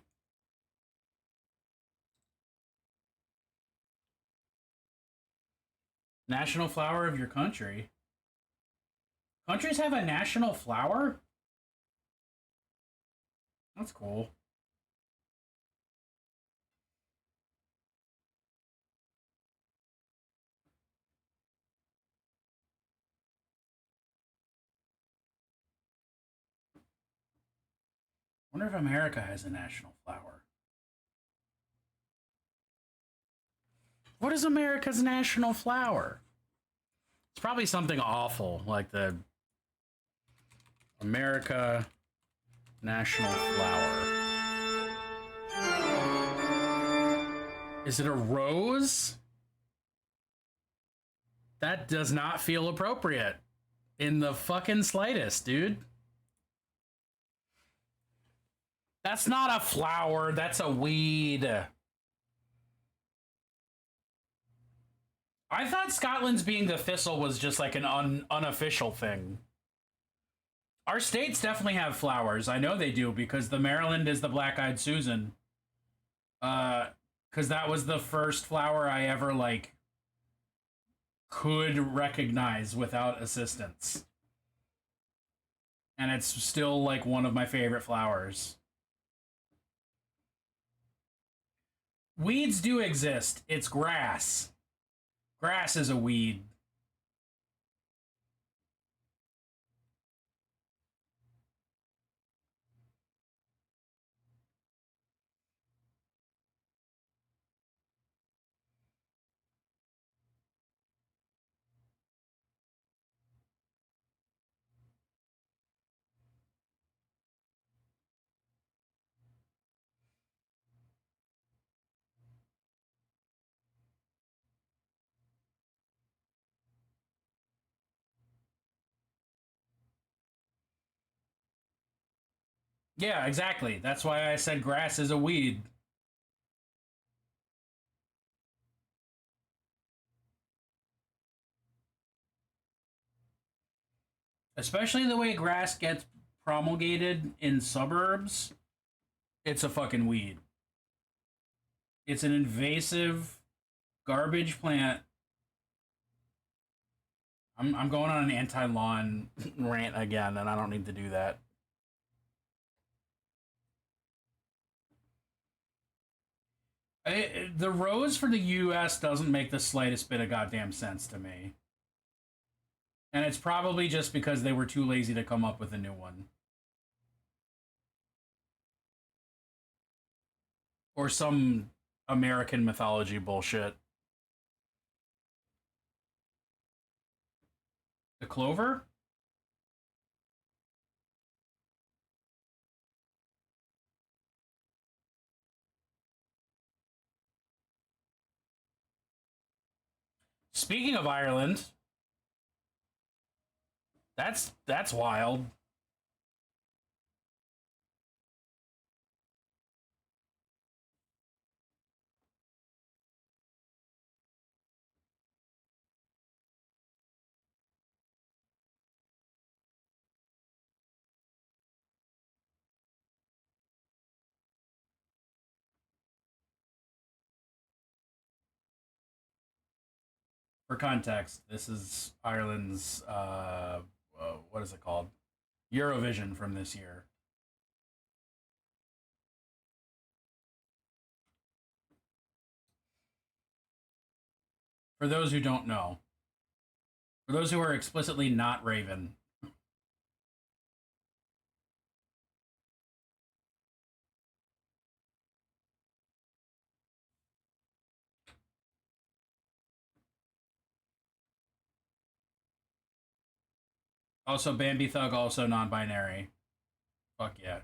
National flower of your country. Countries have a national flower? That's cool. I wonder if America has a national flower. What is America's national flower? It's probably something awful, like the America national flower. Is it a rose? That does not feel appropriate in the fucking slightest, dude. That's not a flower, that's a weed. I thought Scotland's being the thistle was just like an unofficial thing. Our states definitely have flowers. I know they do because the Maryland is the Black-Eyed Susan. Because that was the first flower I ever, like, could recognize without assistance. And it's still, like, one of my favorite flowers. Weeds do exist. It's grass. Grass is a weed. Yeah, exactly. That's why I said grass is a weed. Especially the way grass gets promulgated in suburbs, it's a fucking weed. It's an invasive garbage plant. I'm going on an anti-lawn rant again, and I don't need to do that. The rose for the U.S. doesn't make the slightest bit of goddamn sense to me. And it's probably just because they were too lazy to come up with a new one. Or some American mythology bullshit. The clover? Speaking of Ireland, that's wild. For context, this is Ireland's what is it called? Eurovision from this year. For those who don't know, for those who are explicitly not Raven, also Bambi Thug, also non-binary. Fuck yeah.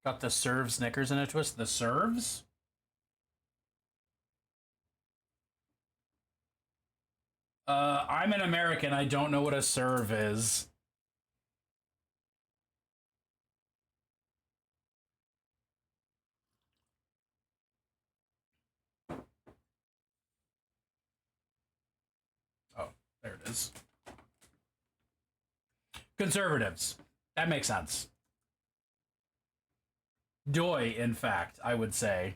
Got the serve Snickers in a twist. The serves? I'm an American. I don't know what a serve is. Oh, there it is. Conservatives. That makes sense. Doi, in fact, I would say.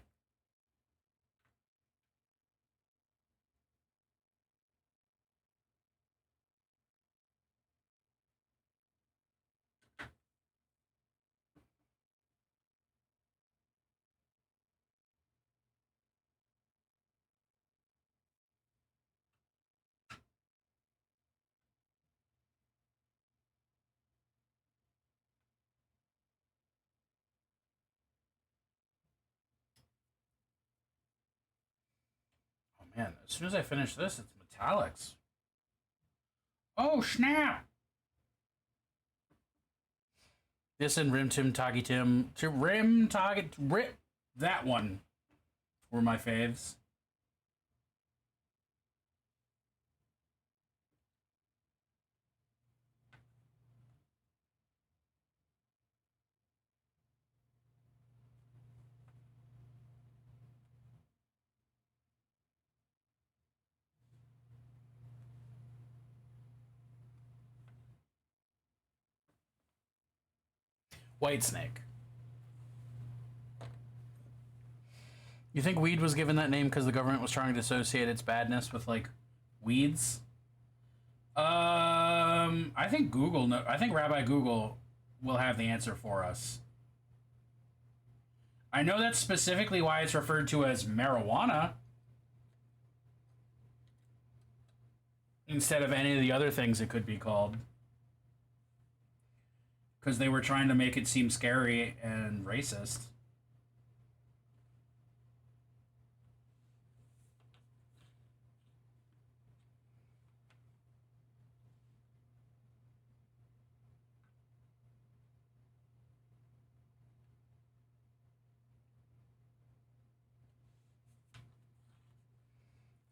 Oh man, as soon as I finish this, it's metallics. Oh snap! This and Rim Tim Toggy Tim to Rim Toggy Rip that one were my faves. Whitesnake. You think weed was given that name because the government was trying to associate its badness with like weeds? I think Google. I think Rabbi Google will have the answer for us. I know that's specifically why it's referred to as marijuana instead of any of the other things it could be called. Because they were trying to make it seem scary and racist.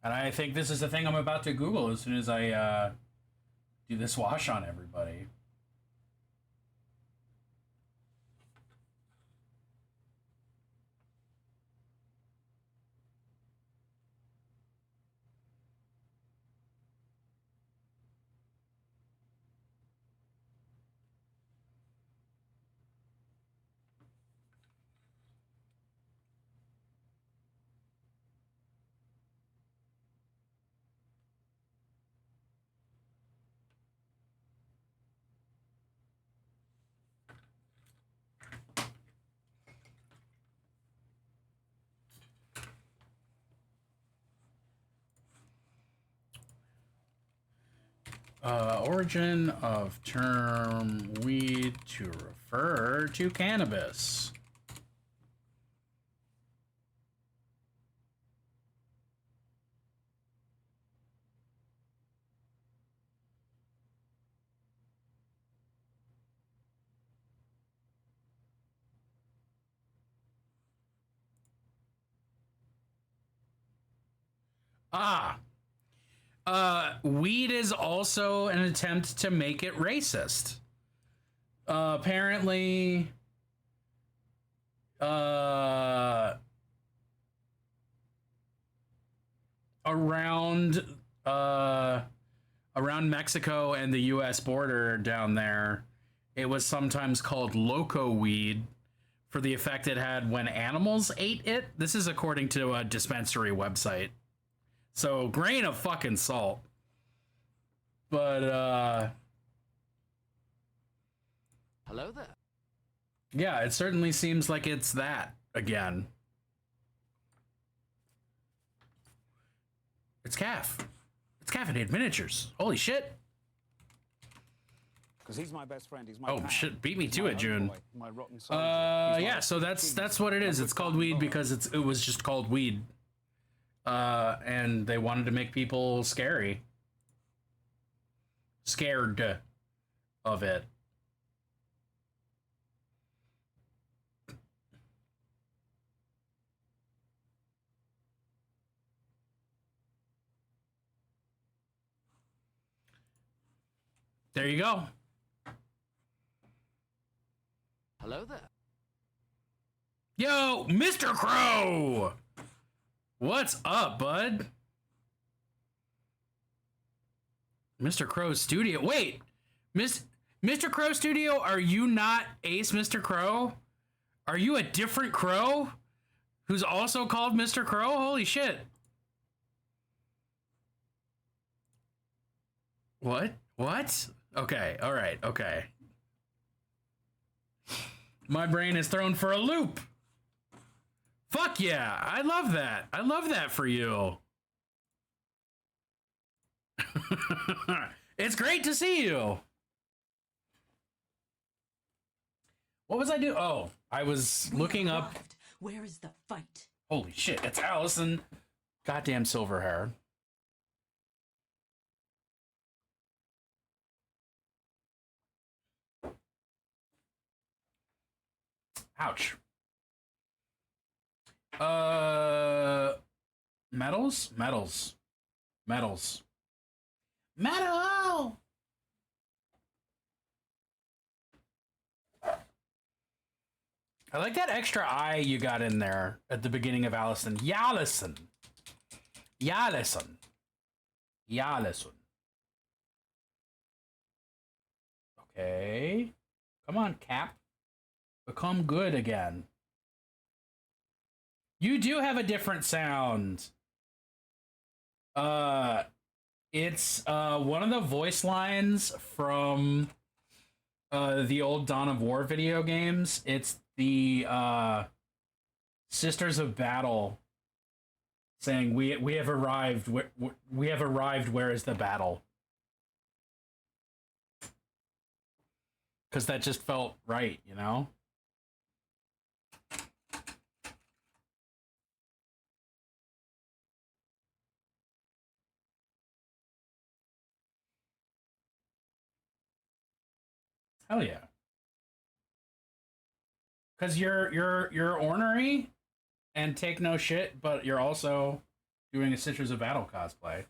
And I think this is the thing I'm about to Google as soon as I do this wash on everybody. Origin of term weed to refer to cannabis. Weed is also an attempt to make it racist. Apparently, around Mexico and the U.S. border down there, it was sometimes called loco weed for the effect it had when animals ate it. This is according to a dispensary website. So, grain of fucking salt. But, Hello there. yeah, it certainly seems like it's that again. It's calf. It's caffeinated miniatures. Holy shit. Because he's my best friend. He's my Oh pal. shit, beat me He's to my it, June. homeboy, my rotten soldier. He's my Yeah, so that's what it is. It's called weed because it was just called weed. And they wanted to make people scared of it. There you go. Hello there. Yo, Mr. Crow! What's up, bud? Mr. Crow Studio. Wait, Mr. Crow Studio, are you not Ace Mr. Crow? Are you a different Crow who's also called Mr. Crow? Holy shit. What? What? Okay, all right, okay. My brain is thrown for a loop. Fuck yeah, I love that. I love that for you. It's great to see you. What was I doing? Oh, I was looking up. Where is the fight? Holy shit, it's Allison. Goddamn silver hair. Ouch. Metals? Metals. Metals. Metal! I like that extra I you got in there at the beginning of Allison. Yallison. Yallison. Yallison. Okay. Come on, Cap. Become good again. You do have a different sound. It's one of the voice lines from the old Dawn of War video games. It's the Sisters of Battle saying, "We have arrived. We have arrived. Where is the battle?" Because that just felt right, you know. Hell yeah. Cause you're ornery and take no shit, but you're also doing a Sisters of Battle cosplay.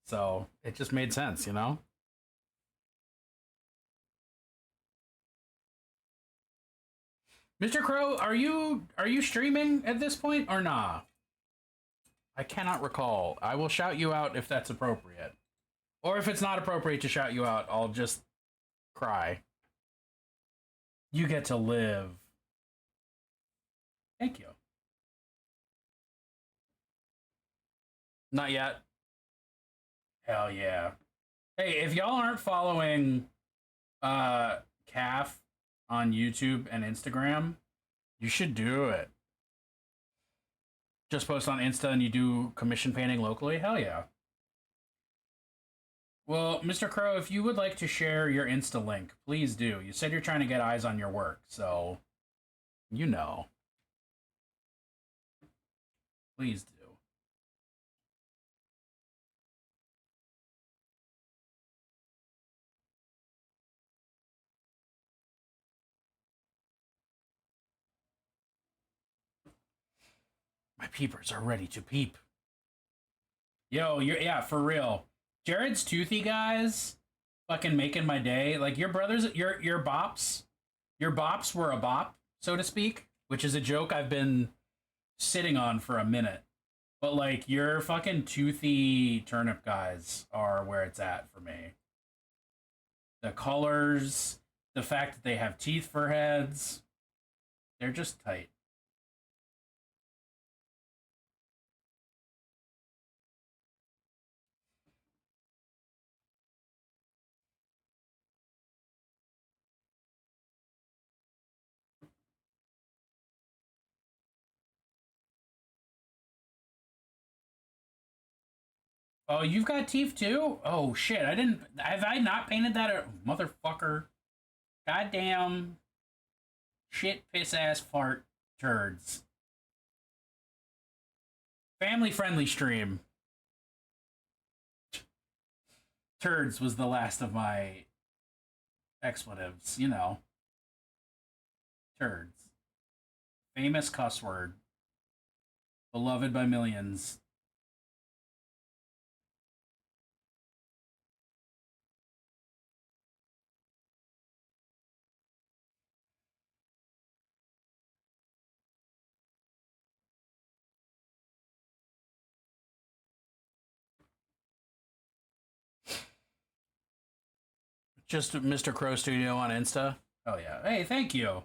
So it just made sense, you know? Mr. Crow, are you streaming at this point or nah? I cannot recall. I will shout you out if that's appropriate. Or if it's not appropriate to shout you out, I'll just cry. You get to live. Thank you. Not yet. Hell yeah. Hey, if y'all aren't following Calf on YouTube and Instagram, you should do it. Just post on Insta and you do commission painting locally? Hell yeah. Well, Mr. Crow, if you would like to share your Insta link, please do. You said you're trying to get eyes on your work, so you know. Please do. My peepers are ready to peep. Yo, yeah, for real. Jared's toothy guys fucking making my day. Like your brothers, your bops were a bop, so to speak, which is a joke I've been sitting on for a minute. But like your fucking toothy turnip guys are where it's at for me. The colors, the fact that they have teeth for heads, they're just tight. Oh, you've got teeth too? Oh shit! I didn't. Have I not painted that? Motherfucker! Goddamn! Shit! Piss ass fart turds. Family friendly stream. Turds was the last of my expletives. You know. Turds. Famous cuss word. Beloved by millions. Just Mr. Crow Studio on Insta. Oh yeah. Hey, thank you.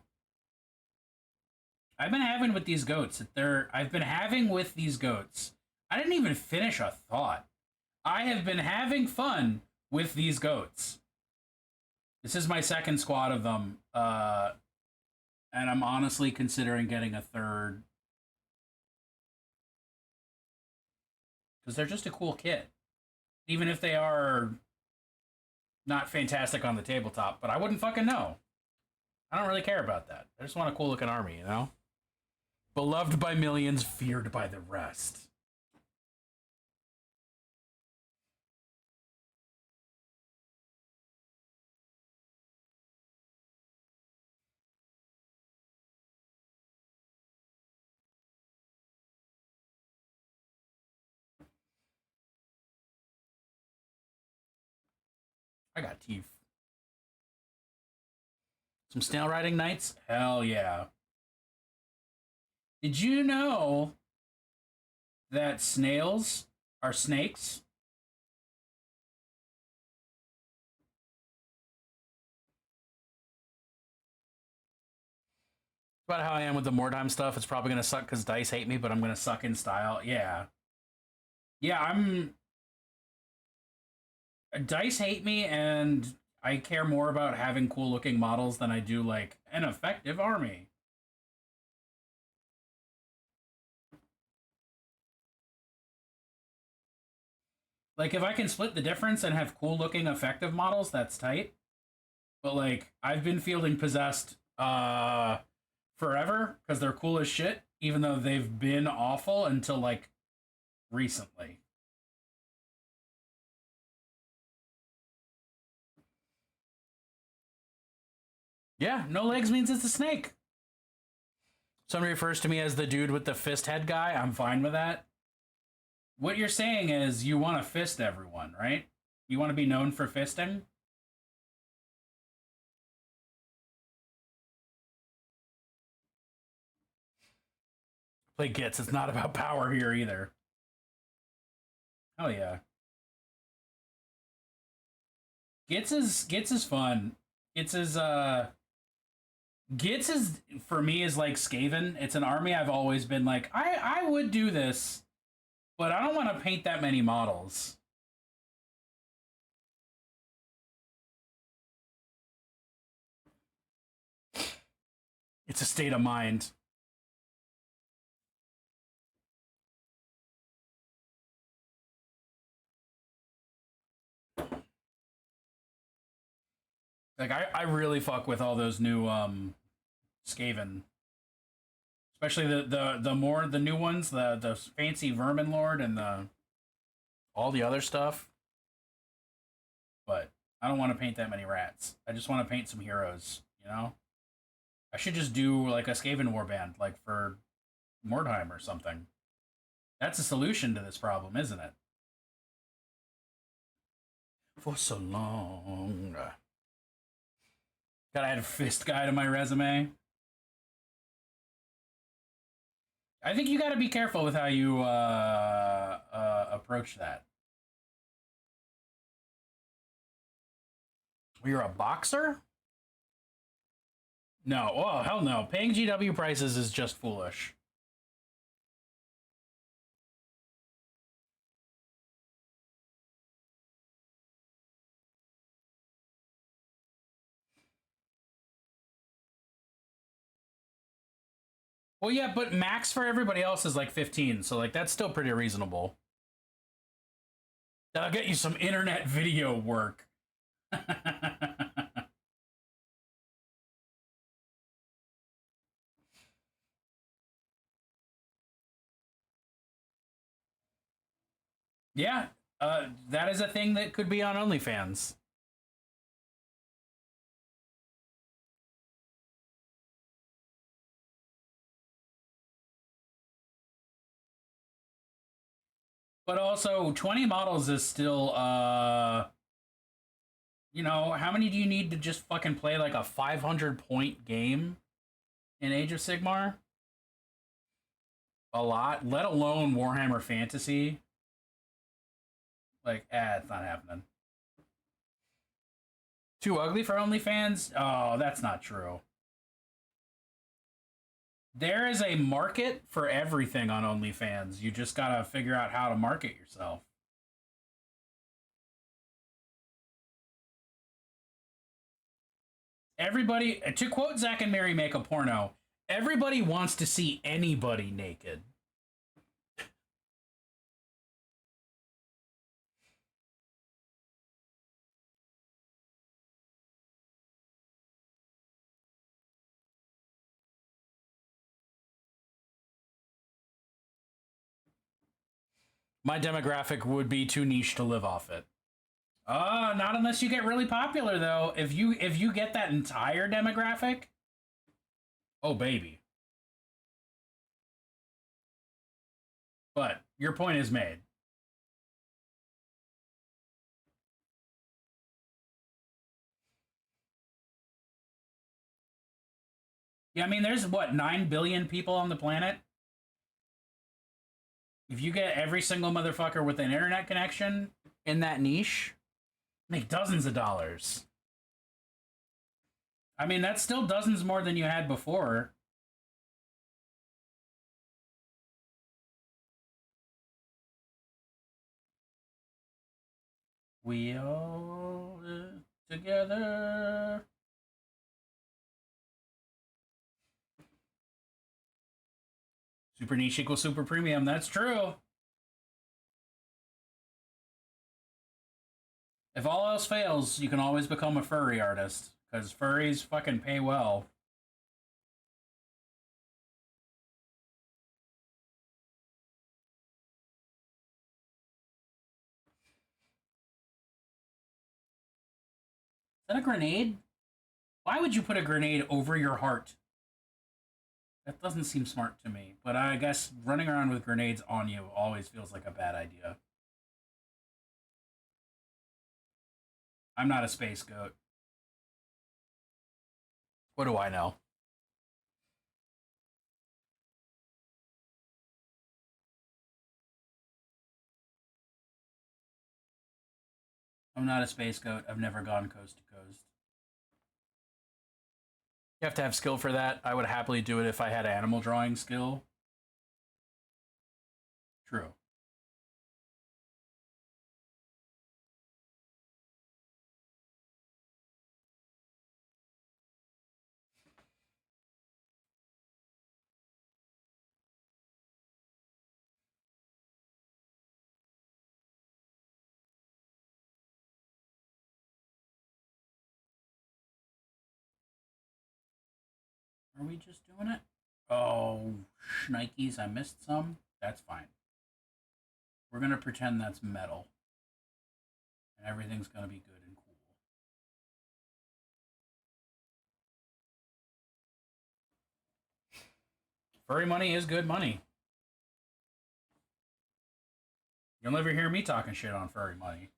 I've been having with these goats. I've been having with these goats. I didn't even finish a thought. I have been having fun with these goats. This is my second squad of them. And I'm honestly considering getting a third. Because they're just a cool kit. Even if they are not fantastic on the tabletop, but I wouldn't fucking know. I don't really care about that. I just want a cool looking army, you know? Beloved by millions, feared by the rest. I got teeth. Some snail riding knights? Hell yeah. Did you know that snails are snakes? About how I am with the Mordheim stuff. It's probably going to suck because dice hate me, but I'm going to suck in style. Yeah. Yeah, dice hate me, and I care more about having cool looking models than I do, like, an effective army. Like, if I can split the difference and have cool looking effective models, that's tight. But, like, I've been fielding Possessed forever because they're cool as shit, even though they've been awful until, like, recently. Yeah, no legs means it's a snake. Somebody refers to me as the dude with the fist head guy. I'm fine with that. What you're saying is you want to fist everyone, right? You want to be known for fisting? Play Gits. It's not about power here either. Oh yeah. Gits is fun. Gits is for me is like Skaven. It's an army I've always been like, I would do this, but I don't want to paint that many models. It's a state of mind. Like I really fuck with all those new Skaven. Especially the new ones, the fancy Vermin Lord and the all the other stuff. But I don't want to paint that many rats. I just want to paint some heroes, you know? I should just do like a Skaven warband, like for Mordheim or something. That's a solution to this problem, isn't it? For so long. Gotta add a fist guy to my resume. I think you gotta be careful with how you approach that. You're a boxer? No. Oh, hell no. Paying GW prices is just foolish. Well, yeah, but max for everybody else is like 15, so like that's still pretty reasonable. I'll get you some internet video work. Yeah, that is a thing that could be on OnlyFans. But also, 20 models is still, you know, how many do you need to just fucking play like a 500-point game in Age of Sigmar? A lot, let alone Warhammer Fantasy. Like, it's not happening. Too ugly for OnlyFans? Oh, that's not true. There is a market for everything on OnlyFans. You just gotta figure out how to market yourself. Everybody, to quote Zack and Mary Make a Porno, everybody wants to see anybody naked. My demographic would be too niche to live off it. Not unless you get really popular though. If you get that entire demographic, oh baby. But your point is made. Yeah, I mean, there's what, 9 billion people on the planet? If you get every single motherfucker with an internet connection in that niche, make dozens of dollars. I mean, that's still dozens more than you had before. We all live together. Super niche equals super premium. That's true. If all else fails, you can always become a furry artist. Because furries fucking pay well. Is that a grenade? Why would you put a grenade over your heart? That doesn't seem smart to me. But I guess running around with grenades on you always feels like a bad idea. I'm not a space goat. What do I know? I'm not a space goat. I've never gone coast to coast. You have to have skill for that. I would happily do it if I had animal drawing skill. True. Are we just doing it? Oh, shnikes, I missed some. That's fine. We're going to pretend that's metal. And everything's going to be good and cool. Furry money is good money. You'll never hear me talking shit on furry money.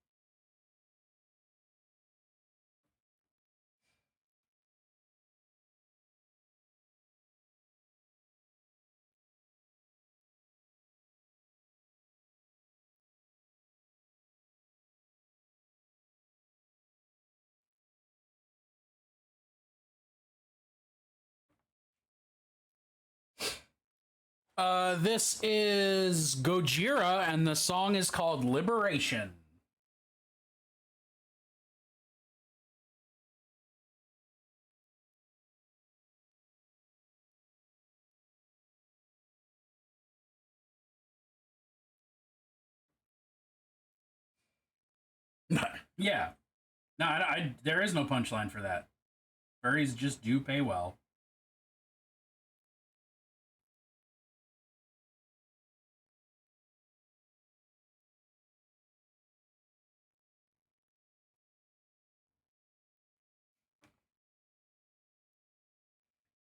This is Gojira, and the song is called Liberation. Yeah. No, there is no punchline for that. Furries just do pay well.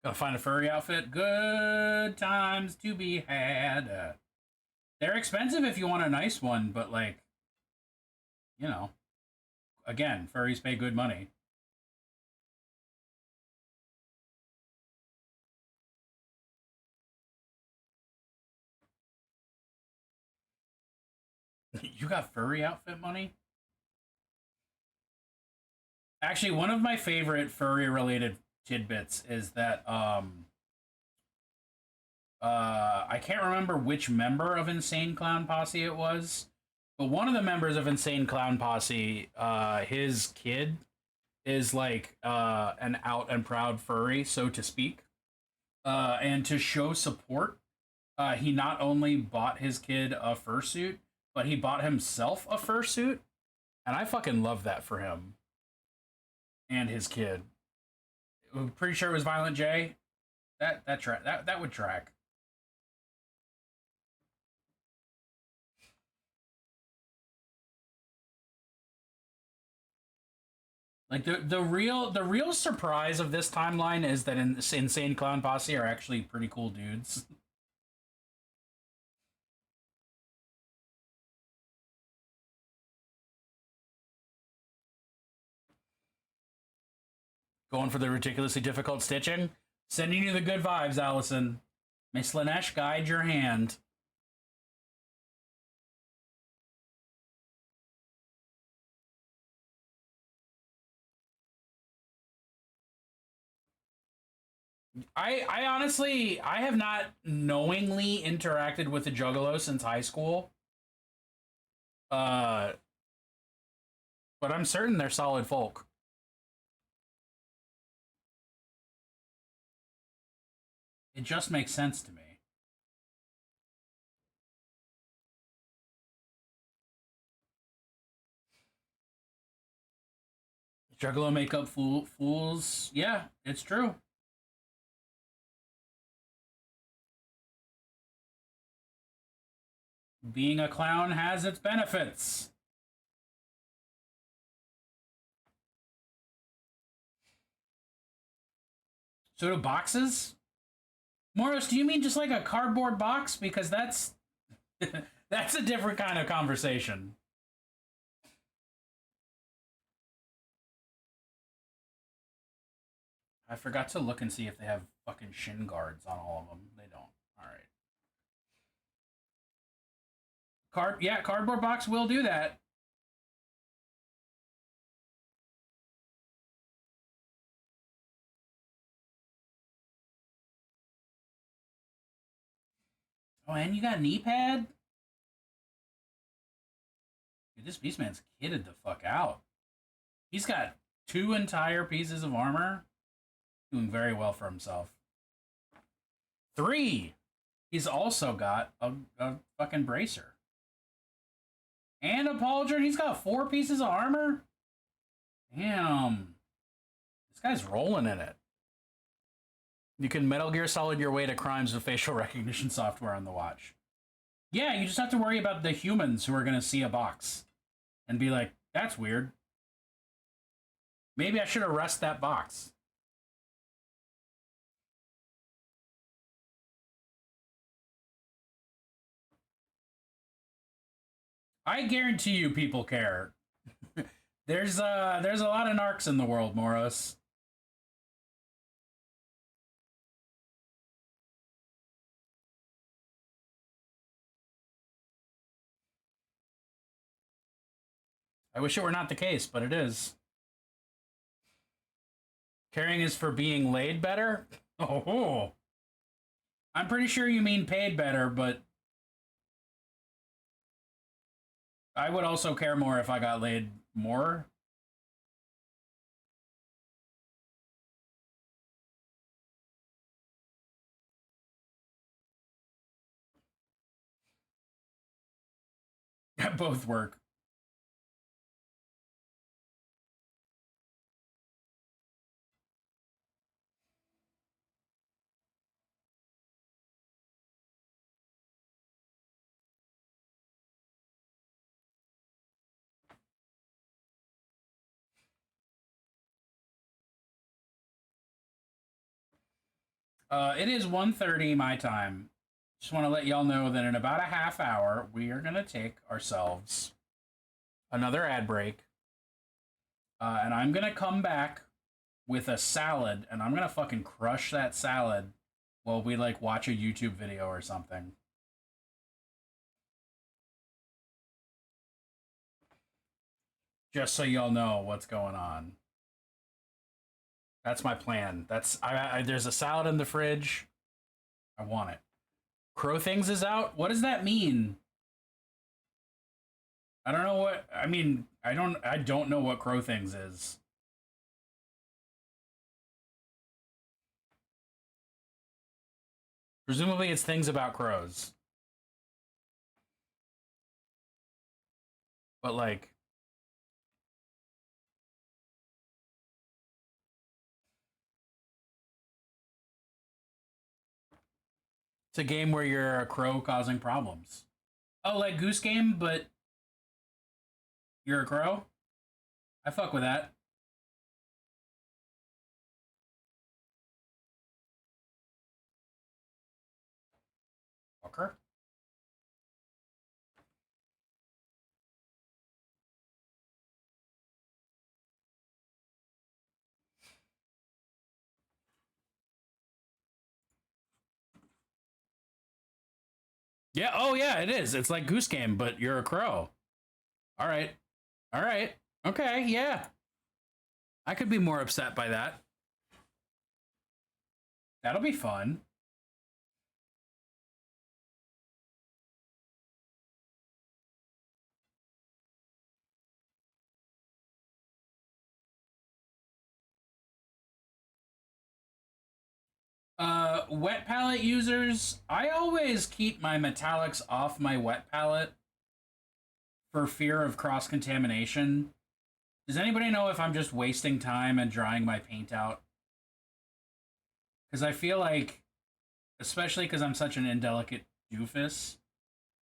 Gotta find a furry outfit. Good times to be had. They're expensive if you want a nice one, but like, you know, again, furries pay good money. You got furry outfit money? Actually, one of my favorite furry related tidbits is that I can't remember which member of Insane Clown Posse it was, but one of the members of Insane Clown Posse, his kid is like an out and proud furry, so to speak. And to show support, he not only bought his kid a fursuit, but he bought himself a fursuit, and I fucking love that for him and his kid. I'm pretty sure it was Violent J. That would track. Like the real surprise of this timeline is that Insane Clown Posse are actually pretty cool dudes. Going for the ridiculously difficult stitching? Sending you the good vibes, Allison. May Slanesh guide your hand. I honestly, I have not knowingly interacted with the Juggalo since high school. But I'm certain they're solid folk. It just makes sense to me. Juggalo makeup fools. Yeah, it's true. Being a clown has its benefits. So do boxes? Morris, do you mean just like a cardboard box? Because that's that's a different kind of conversation. I forgot to look and see if they have fucking shin guards on all of them. They don't. All right. Cardboard box will do that. Oh, and you got a knee pad? Dude, this Beastman's kitted the fuck out. He's got 2 entire pieces of armor. Doing very well for himself. 3! He's also got a fucking bracer. And a pauldron. He's got 4 pieces of armor? Damn. This guy's rolling in it. You can Metal Gear Solid your way to crimes with facial recognition software on the watch. Yeah, you just have to worry about the humans who are going to see a box and be like, that's weird. Maybe I should arrest that box. I guarantee you people care. There's a lot of narcs in the world, Moros. I wish it were not the case, but it is. Caring is for being laid better? Oh. I'm pretty sure you mean paid better, but I would also care more if I got laid more. Both work. It is 1:30 my time. Just want to let y'all know that in about a half hour, we are going to take ourselves another ad break. And I'm going to come back with a salad, and I'm going to fucking crush that salad while we, like, watch a YouTube video or something. Just so y'all know what's going on. That's my plan. There's a salad in the fridge. I want it. Crow Things is out? What does that mean? I don't know what... I mean, I don't know what Crow Things is. Presumably it's things about crows. But, like... It's a game where you're a crow causing problems. Oh, like Goose Game, but you're a crow? I fuck with that. Fucker. Yeah, oh yeah, it is. It's like Goose Game, but you're a crow. All right. All right. Okay, yeah. I could be more upset by that. That'll be fun. Wet palette users, I always keep my metallics off my wet palette for fear of cross-contamination. Does anybody know if I'm just wasting time and drying my paint out? Because I feel like, especially because I'm such an indelicate doofus,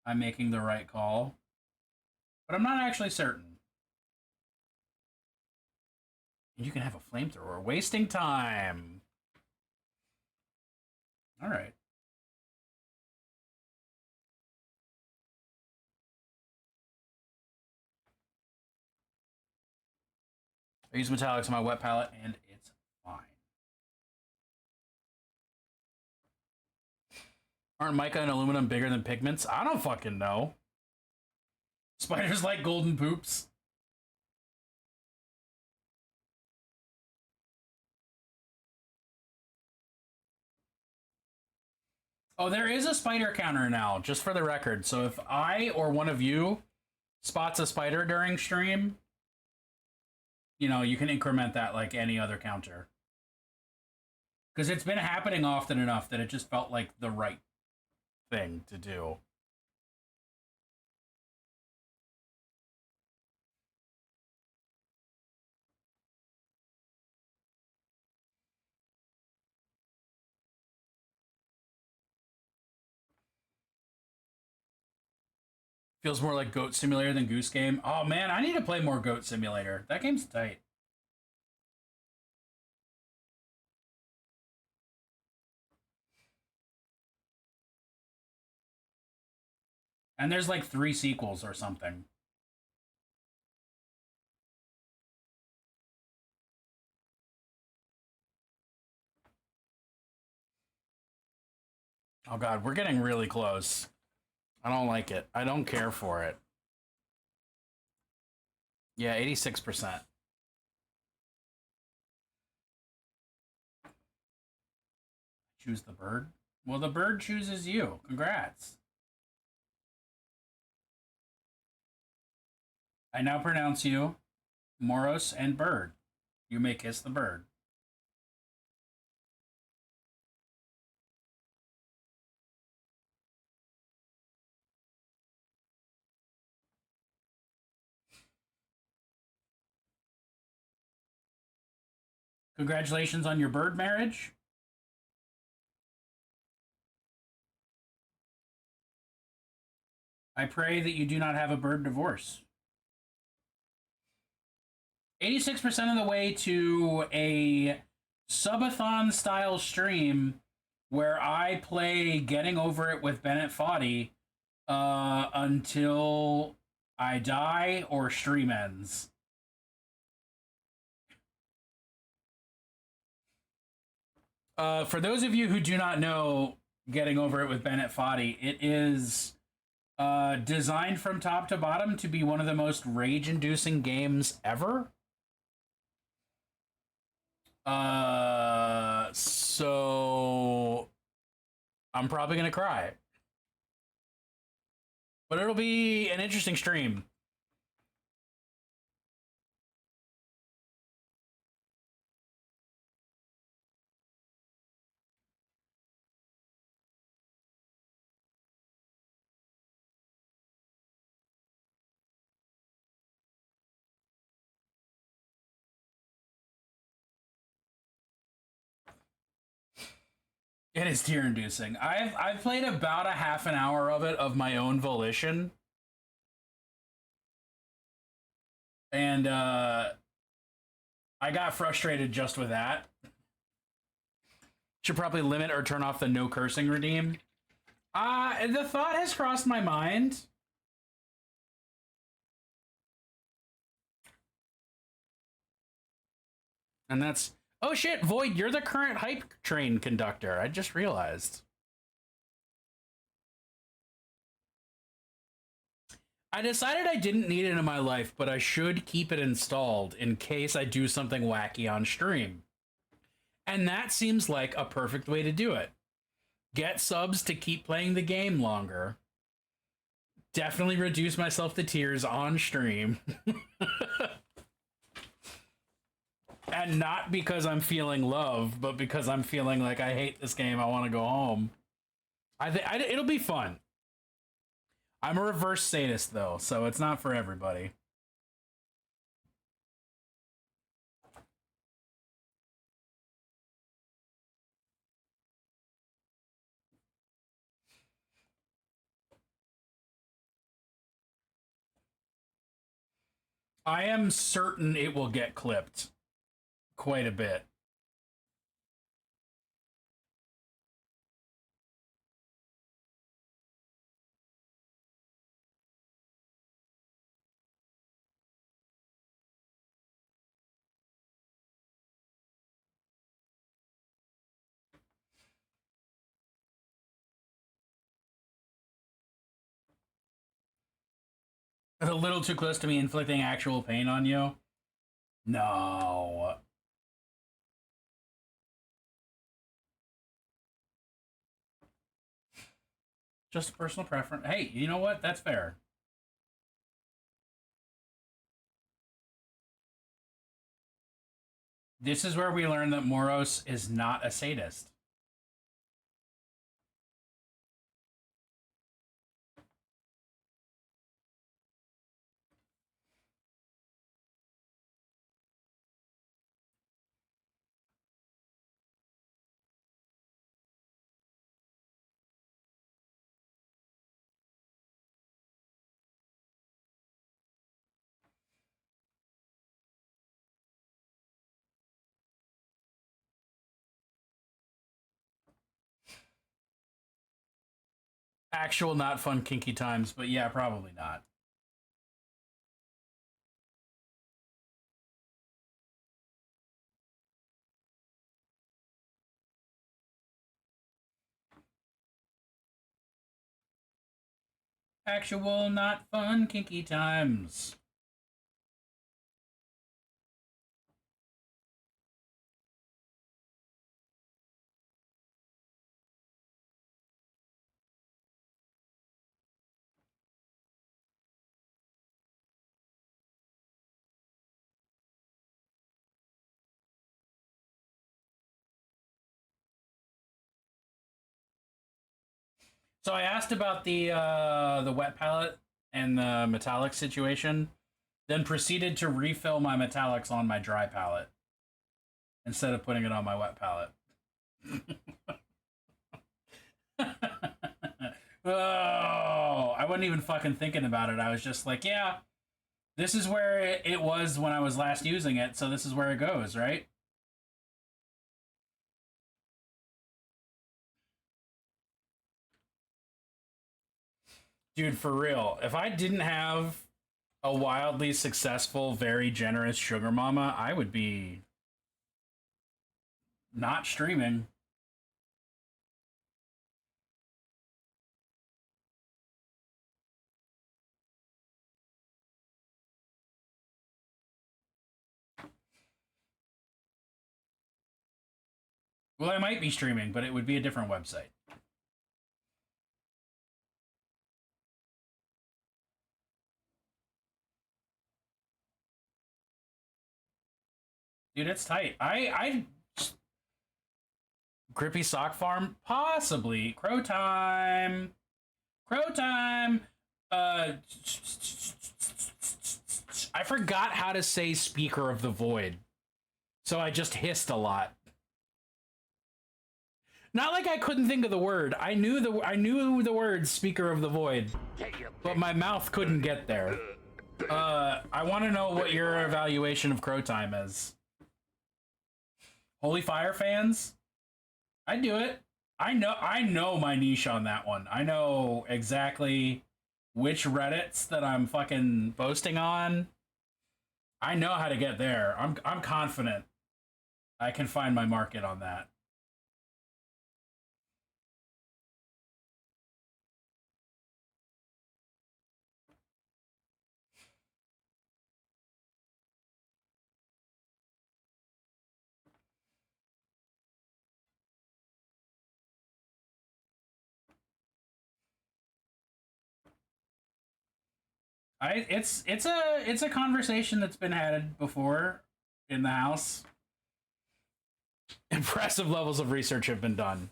I'm making the right call. But I'm not actually certain. You can have a flamethrower. Wasting time. All right. I use metallics on my wet palette, and it's fine. Aren't mica and aluminum bigger than pigments? I don't fucking know. Spiders like golden poops. Oh, there is a spider counter now, just for the record. So if I or one of you spots a spider during stream, you know, you can increment that like any other counter. Because it's been happening often enough that it just felt like the right thing to do. Feels more like Goat Simulator than Goose Game. Oh man, I need to play more Goat Simulator. That game's tight. And there's like 3 sequels or something. Oh god, we're getting really close. I don't like it. I don't care for it. Yeah, 86%. Choose the bird? Well, the bird chooses you. Congrats. I now pronounce you Moros and bird. You may kiss the bird. Congratulations on your bird marriage. I pray that you do not have a bird divorce. 86% of the way to a subathon style stream where I play Getting Over It with Bennett Foddy until I die or stream ends. For those of you who do not know Getting Over It with Bennett Foddy, it is designed from top to bottom to be one of the most rage-inducing games ever. So I'm probably gonna cry, but it'll be an interesting stream. It is tear-inducing. I've played about a half an hour of it of my own volition, and I got frustrated just with that. Should probably limit or turn off the no cursing redeem. The thought has crossed my mind. And that's... Oh shit, Void, you're the current hype train conductor. I just realized. I decided I didn't need it in my life, but I should keep it installed in case I do something wacky on stream. And that seems like a perfect way to do it. Get subs to keep playing the game longer. Definitely reduce myself to tears on stream. And not because I'm feeling love, but because I'm feeling like I hate this game. I want to go home. It'll be fun. I'm a reverse sadist, though, so it's not for everybody. I am certain it will get clipped quite a bit. A little too close to me inflicting actual pain on you? No. Just a personal preference. Hey, you know what? That's fair. This is where we learn that Moros is not a sadist. Actual not fun kinky times, but yeah, probably not. Actual not fun kinky times. So I asked about the wet palette and the metallic situation, then proceeded to refill my metallics on my dry palette instead of putting it on my wet palette. Oh, I wasn't even fucking thinking about it. I was just like, yeah, this is where it was when I was last using it, so this is where it goes, right? Dude, for real, if I didn't have a wildly successful, very generous sugar mama, I would be not streaming. Well, I might be streaming, but it would be a different website. Dude, it's tight. Grippy Sock Farm? Possibly. Crow time. Crow time. I forgot how to say Speaker of the Void. So I just hissed a lot. Not like I couldn't think of the word. I knew the word Speaker of the Void. But my mouth couldn't get there. I want to know what your evaluation of Crow time is. Holy Fire fans? I do it. I know my niche on that one. I know exactly which Reddits that I'm fucking posting on. I know how to get there. I'm confident I can find my market on that. It's a conversation that's been had before in the house. Impressive levels of research have been done.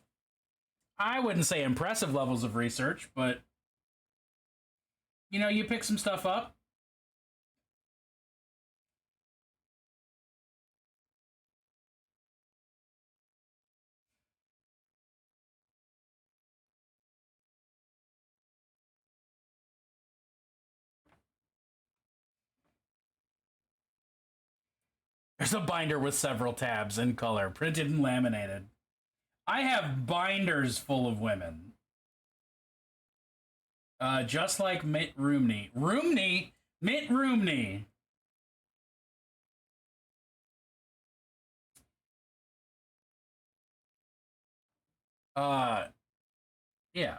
I wouldn't say impressive levels of research, but you know, you pick some stuff up. There's a binder with several tabs in color, printed and laminated. I have binders full of women. Just like Mitt Romney. Mitt Romney. Yeah.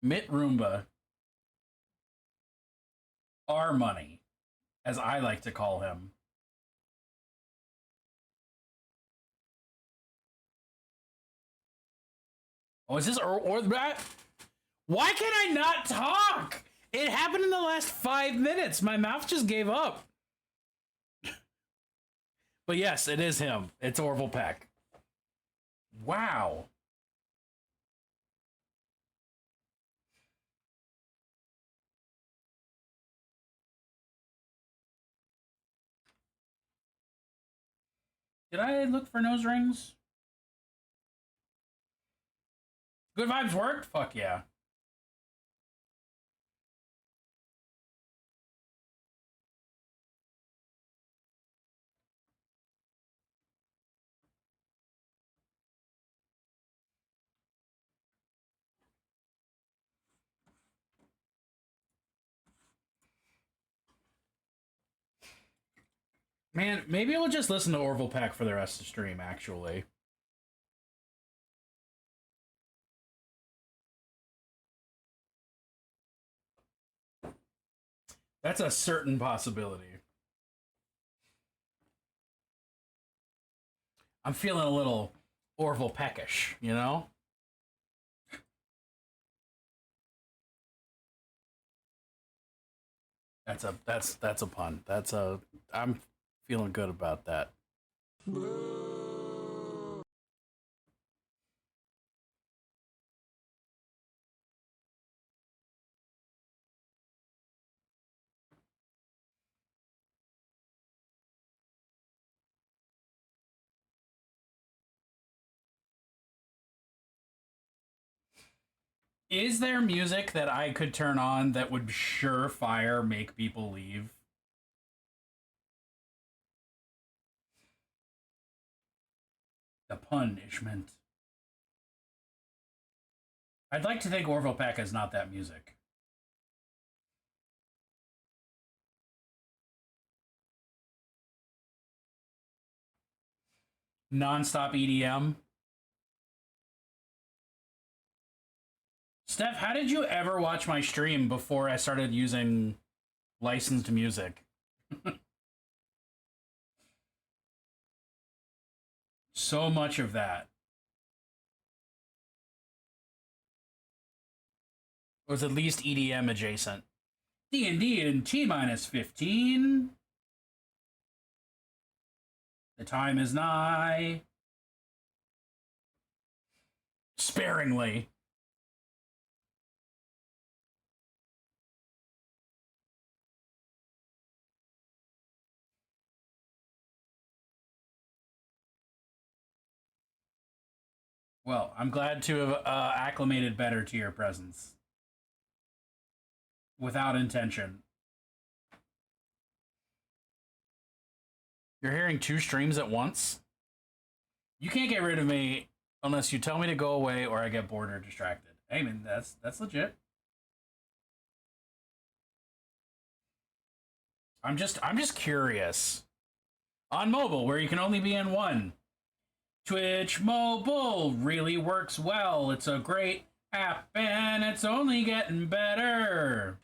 Mitt Roomba. Our money, as I like to call him. Oh, is this or that? Why can I not talk? It happened in the last 5 minutes. My mouth just gave up. But yes, it is him. It's Orville Peck. Wow. Did I look for nose rings? Good vibes worked? Fuck yeah. Man, maybe we'll just listen to Orville Peck for the rest of the stream, actually. That's a certain possibility. I'm feeling a little Orville Peckish, you know? That's a pun. I'm feeling good about that. Is there music that I could turn on that would surefire make people leave? The punishment. I'd like to think Orville Peck is not that music. Non-stop EDM. Steph, how did you ever watch my stream before I started using licensed music? So much of that was at least EDM adjacent. D&D in T-minus 15. The time is nigh. Sparingly. Well, I'm glad to have acclimated better to your presence. Without intention. You're hearing 2 streams at once? You can't get rid of me unless you tell me to go away or I get bored or distracted. Hey man, that's legit. I'm just curious. On mobile, where you can only be in one. Twitch Mobile really works well. It's a great app and it's only getting better.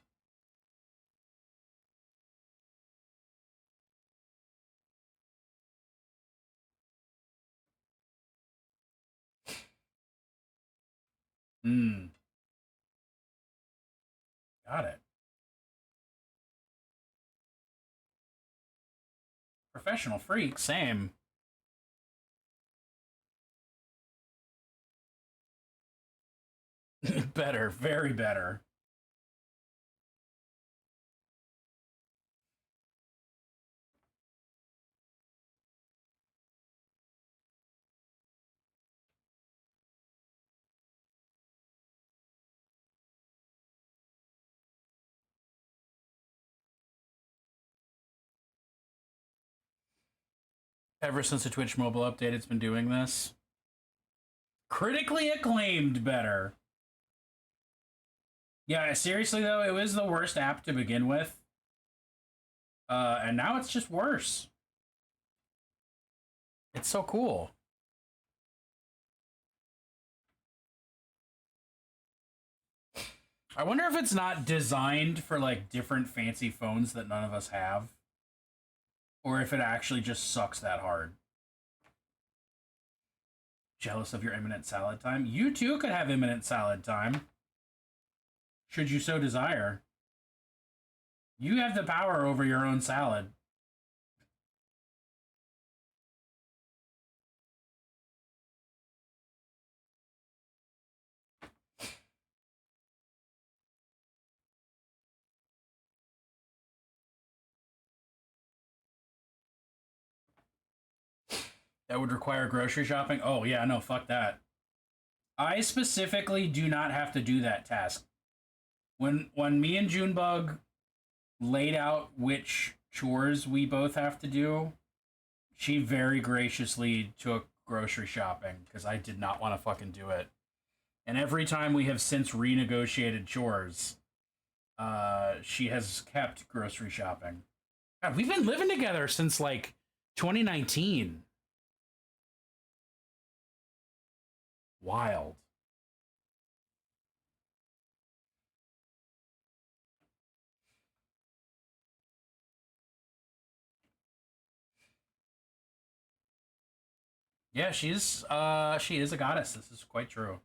Got it. Professional freak, same. Better, very better. Ever since the Twitch mobile update, it's been doing this. Critically acclaimed better. Yeah, seriously though, it was the worst app to begin with. And now it's just worse. It's so cool. I wonder if it's not designed for like different fancy phones that none of us have. Or if it actually just sucks that hard. Jealous of your imminent salad time? You too could have imminent salad time. Should you so desire. You have the power over your own salad. That would require grocery shopping? Oh, yeah, no, fuck that. I specifically do not have to do that task. When me and Junebug laid out which chores we both have to do, she very graciously took grocery shopping because I did not want to fucking do it. And every time we have since renegotiated chores, she has kept grocery shopping. God, we've been living together since like 2019. Wild. Yeah, she is a goddess. This is quite true.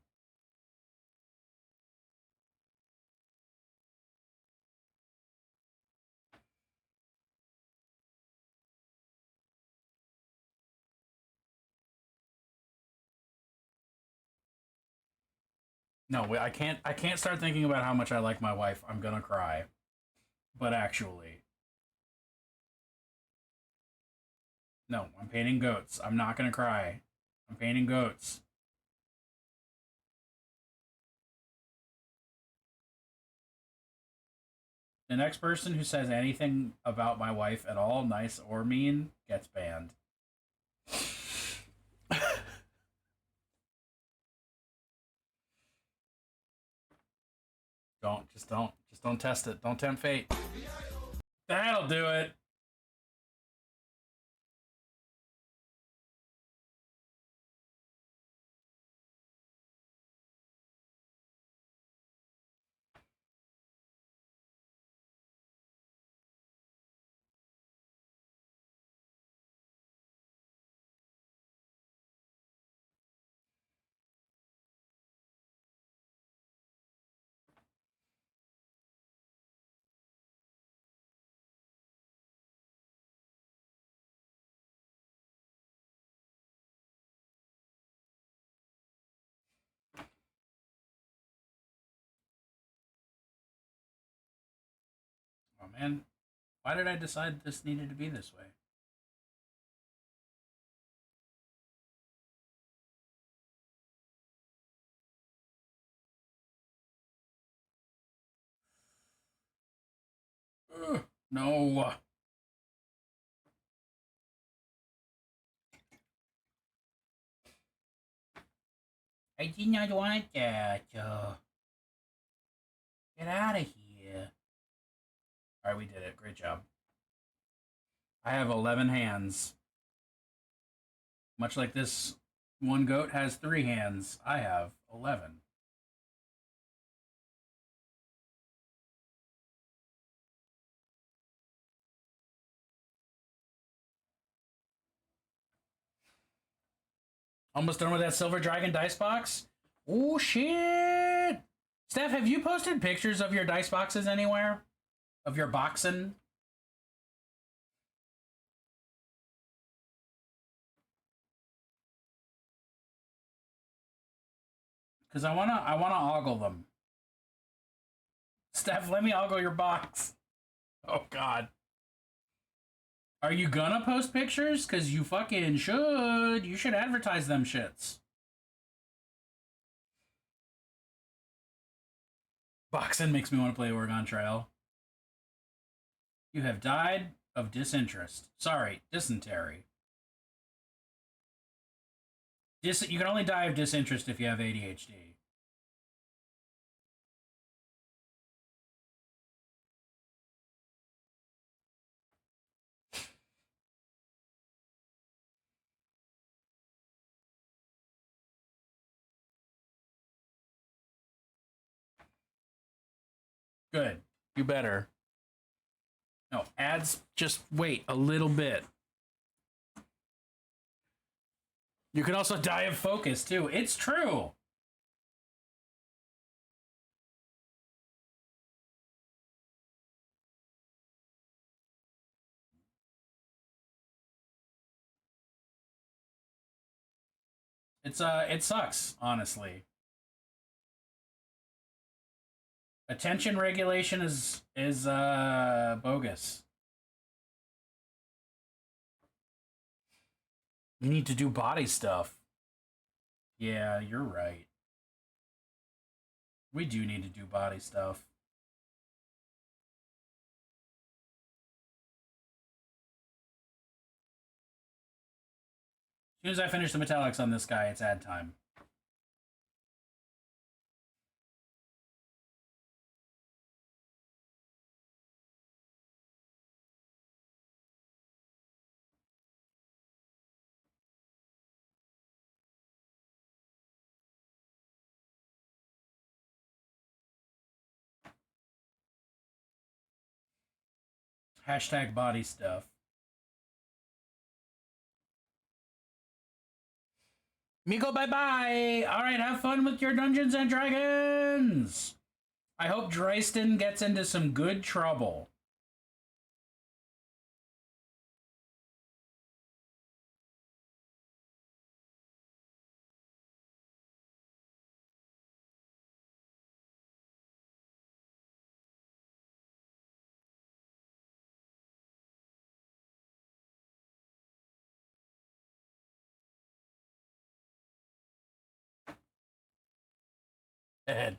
No, I can't start thinking about how much I like my wife. I'm gonna cry. But actually, no, I'm painting goats. I'm not gonna cry. I'm painting goats. The next person who says anything about my wife at all, nice or mean, gets banned. Just don't test it. Don't tempt fate. That'll do it. Oh man, why did I decide this needed to be this way? Ugh, no. I did not want that. Get out of here. Alright, we did it. Great job. I have 11 hands. Much like this one goat has 3 hands, I have 11. Almost done with that silver dragon dice box? Oh, shit! Steph, have you posted pictures of your dice boxes anywhere? Of your boxing? Because I wanna ogle them. Steph, let me ogle your box. Oh god. Are you gonna post pictures? Because you fucking should. You should advertise them shits. Boxing makes me want to play Oregon Trail. You have died of disinterest. Sorry, dysentery. You can only die of disinterest if you have ADHD. Good. You better. No, ads, just wait a little bit. You can also die of focus, too. It's true. It sucks, honestly. Attention regulation is bogus. You need to do body stuff. Yeah, you're right. We do need to do body stuff. As soon as I finish the metallics on this guy, it's ad time. Hashtag body stuff. Miko, bye-bye! Alright, have fun with your Dungeons and Dragons! I hope Dreisten gets into some good trouble.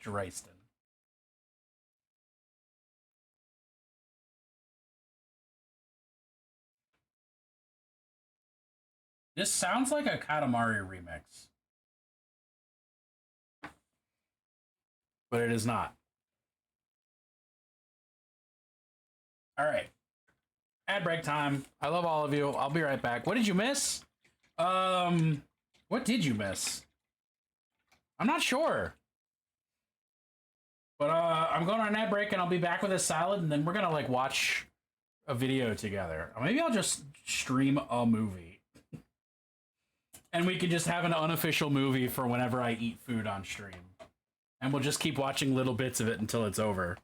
Dreisten. This sounds like a Katamari remix. But it is not. All right. Ad break time. I love all of you. I'll be right back. What did you miss? What did you miss? I'm not sure. But I'm going on an ad break and I'll be back with a salad and then we're gonna like watch a video together. Or maybe I'll just stream a movie. And we can just have an unofficial movie for whenever I eat food on stream. And we'll just keep watching little bits of it until it's over.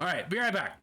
All right, be right back.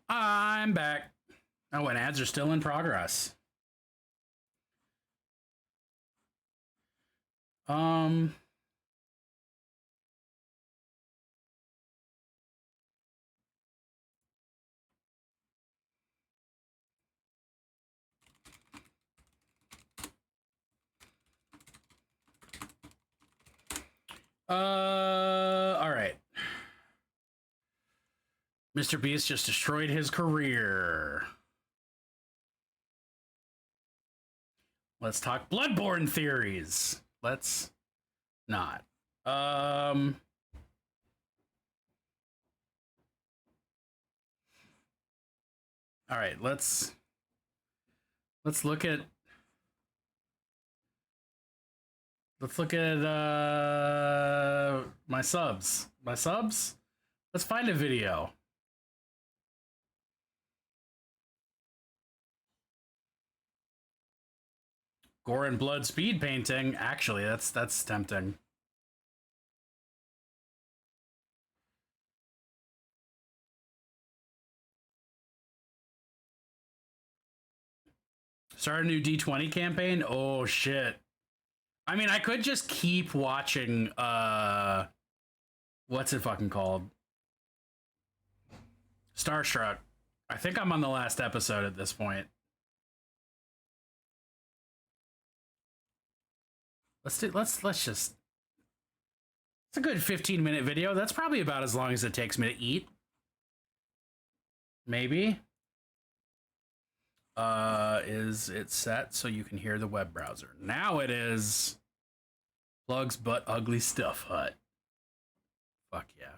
I'm back. Oh, and ads are still in progress. All right. Mr. Beast just destroyed his career. Let's talk Bloodborne theories. Let's not. All right, let's look at my subs. My subs? Let's find a video. Gore and blood speed painting. Actually, that's tempting. Start a new D20 campaign? Oh shit. I mean, I could just keep watching what's it fucking called? Starstruck. I think I'm on the last episode at this point. Let's just. It's a good 15-minute video. That's probably about as long as it takes me to eat. Maybe. Is it set so you can hear the web browser? Now it is. Plugs butt ugly stuff hut. Fuck yeah.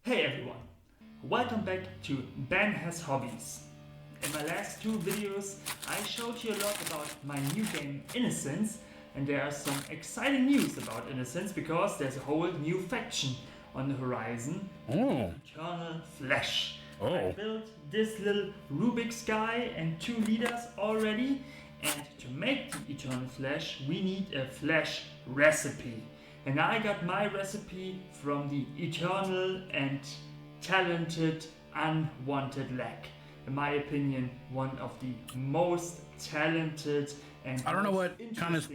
Hey everyone, welcome back to Ben Has Hobbies. In my last two videos I showed you a lot about my new game Innocence, and there are some exciting news about Innocence because there's a whole new faction on the horizon. Oh. Eternal Flesh. Oh. I built this little Rubik's guy and 2 leaders already, and to make the Eternal Flesh we need a flesh recipe. And I got my recipe from the eternal and talented Unwanted Leg. In my opinion, one of the most talented and I don't know what kind of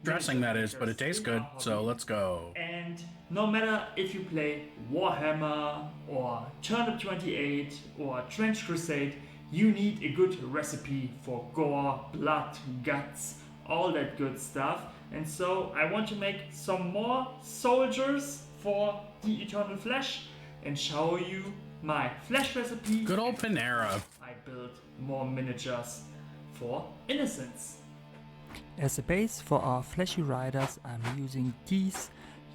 dressing that is, but it tastes good, so let's go. And no matter if you play Warhammer or Turnip 28 or Trench Crusade, you need a good recipe for gore, blood, guts, all that good stuff. And so I want to make some more soldiers for the Eternal Flesh and show you my flesh recipe. Good old Panera. I built more miniatures for Innocence. As a base for our fleshy riders, I'm using these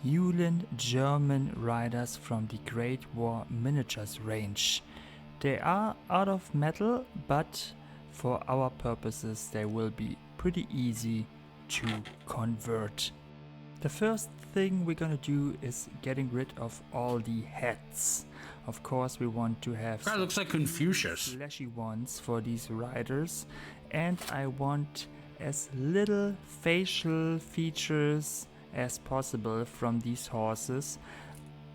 Yulin German riders from the Great War Miniatures range. They are out of metal, but for our purposes they will be pretty easy to convert. The first thing we're gonna do is getting rid of all the heads. Of course we want to have That looks like Confucius. fleshy ones for these riders, and I want as little facial features as possible from these horses.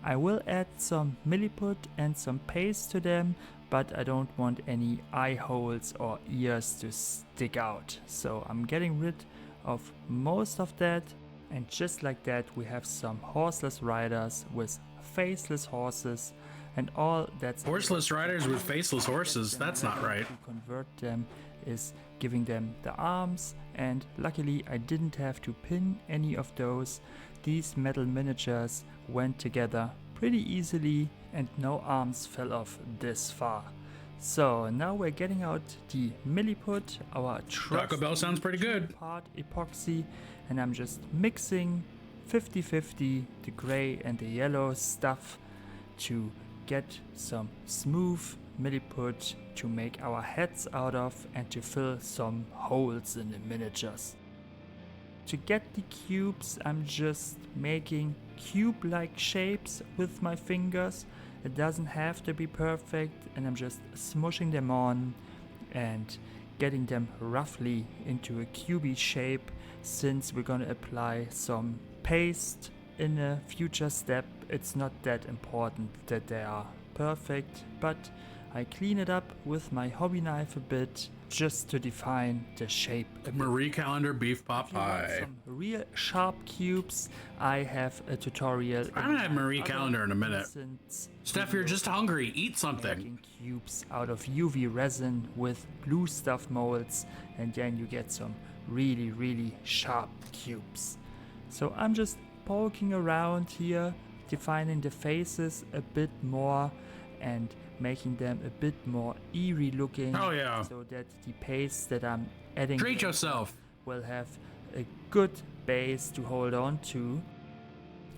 I will add some milliput and some paste to them, but I don't want any eye holes or ears to stick out. So I'm getting rid of most of that, and just like that we have some horseless riders with faceless horses, and all that's Horseless riders with faceless horses. That's not right. to convert them is giving them the arms, and luckily I didn't have to pin any of those. These metal miniatures went together pretty easily and no arms fell off this far. So now we're getting out the milliput, our Taco Bell sounds pretty good. part epoxy, and I'm just mixing 50-50 the gray and the yellow stuff to get some smooth milliput to make our heads out of and to fill some holes in the miniatures. To get the cubes, I'm just making cube-like shapes with my fingers. It doesn't have to be perfect, and I'm just smushing them on and getting them roughly into a cubey shape, since we're gonna apply some paste in a future step. It's not that important that they are perfect, but I clean it up with my hobby knife a bit just to define the shape a bit. Marie Calendar beef pot If you want pie. some real sharp cubes, I have a tutorial. I haven't had Marie Calendar in a minute. recent Steph, you're just hungry. Eat something. making cubes out of UV resin with blue stuff molds, and then you get some really sharp cubes. So I'm just poking around here, defining the faces a bit more and making them a bit more eerie looking. Oh, yeah. So that the paste that I'm adding Treat later yourself. will have a good base to hold on to.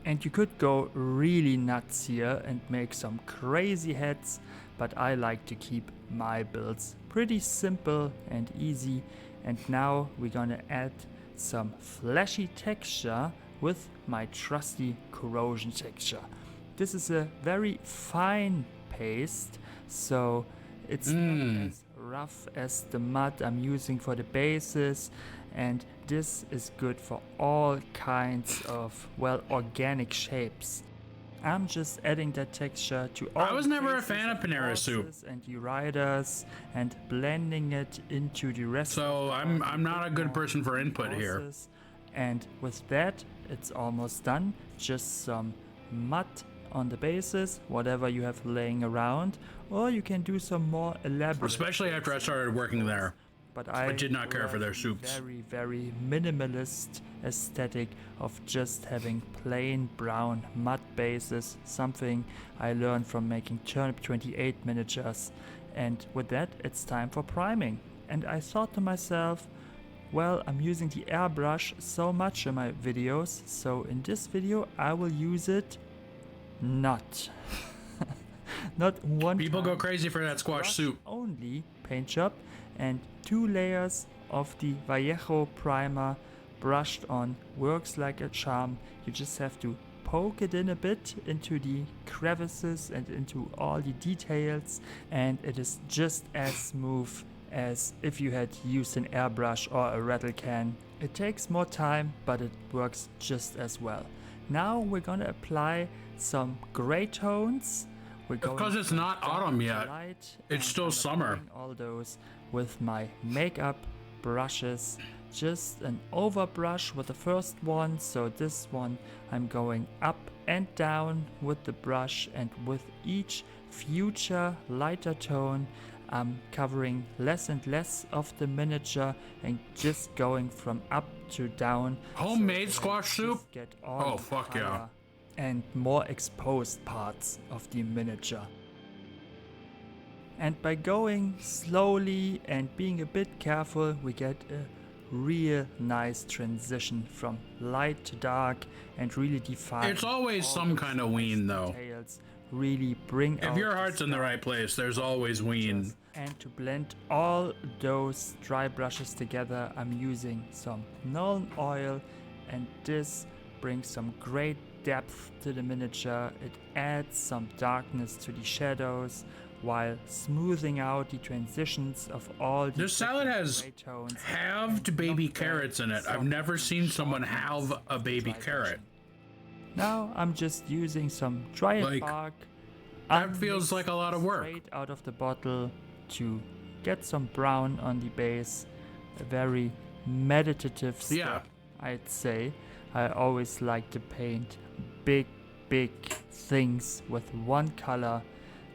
And you could go really nuts here and make some crazy heads, but I like to keep my builds pretty simple and easy. And now we're gonna add some flashy texture with my trusty corrosion texture. This is a very fine paste, so it's not as rough as the mud I'm using for the bases, and this is good for all kinds of, well, organic shapes. I'm just adding that texture to all I was never a faces fan of Panera soup. horses and the riders and blending it into the rest So of the I'm not a good person for input here. horses. And with that, it's almost done. Just some mud on the bases, whatever you have laying around, or you can do some more elaborate. Especially after I started working there. But I did not care for love their the soups. Very minimalist aesthetic of just having plain brown mud bases, something I learned from making Turnip 28 miniatures. And with that, it's time for priming. And I thought to myself, well, I'm using the airbrush so much in my videos, so in this video I will use it not. Not one People time. go crazy for that squash Brush soup. only paint job, and 2 layers of the Vallejo primer brushed on works like a charm. You just have to poke it in a bit into the crevices and into all the details, and it is just as smooth as if you had used an airbrush or a rattle can. It takes more time, but it works just as well. Now we're gonna apply some gray tones. We're going Because it's from not dark autumn to yet. light, It's and still I'm summer. applying all those with my makeup brushes. Just an overbrush with the first one, so this one I'm going up and down with the brush, and with each future lighter tone I'm covering less and less of the miniature and just going from up to down. Homemade that I squash just soup? get all Oh, the fuck yeah. color and more exposed parts of the miniature. And by going slowly and being a bit careful, we get a real nice transition from light to dark and really define. It's always all some those kind of nice ween, though. details, really bring If out your the heart's in the style right place, there's of the always ween. miniatures. And to blend all those dry brushes together, I'm using some Nuln oil, and this brings some great depth to the miniature. It adds some darkness to the shadows while smoothing out the transitions of all the This salad different has gray tones halved and baby not bad carrots in it. I've some never seen someone sharpness halve a of the baby dry carrot. brushing. Now I'm just using some dry Like, bark. that feels like a lot of work. Straight out of the bottle to get some brown on the base. A very meditative step, Yeah. I'd say. I always like to paint big things with one color,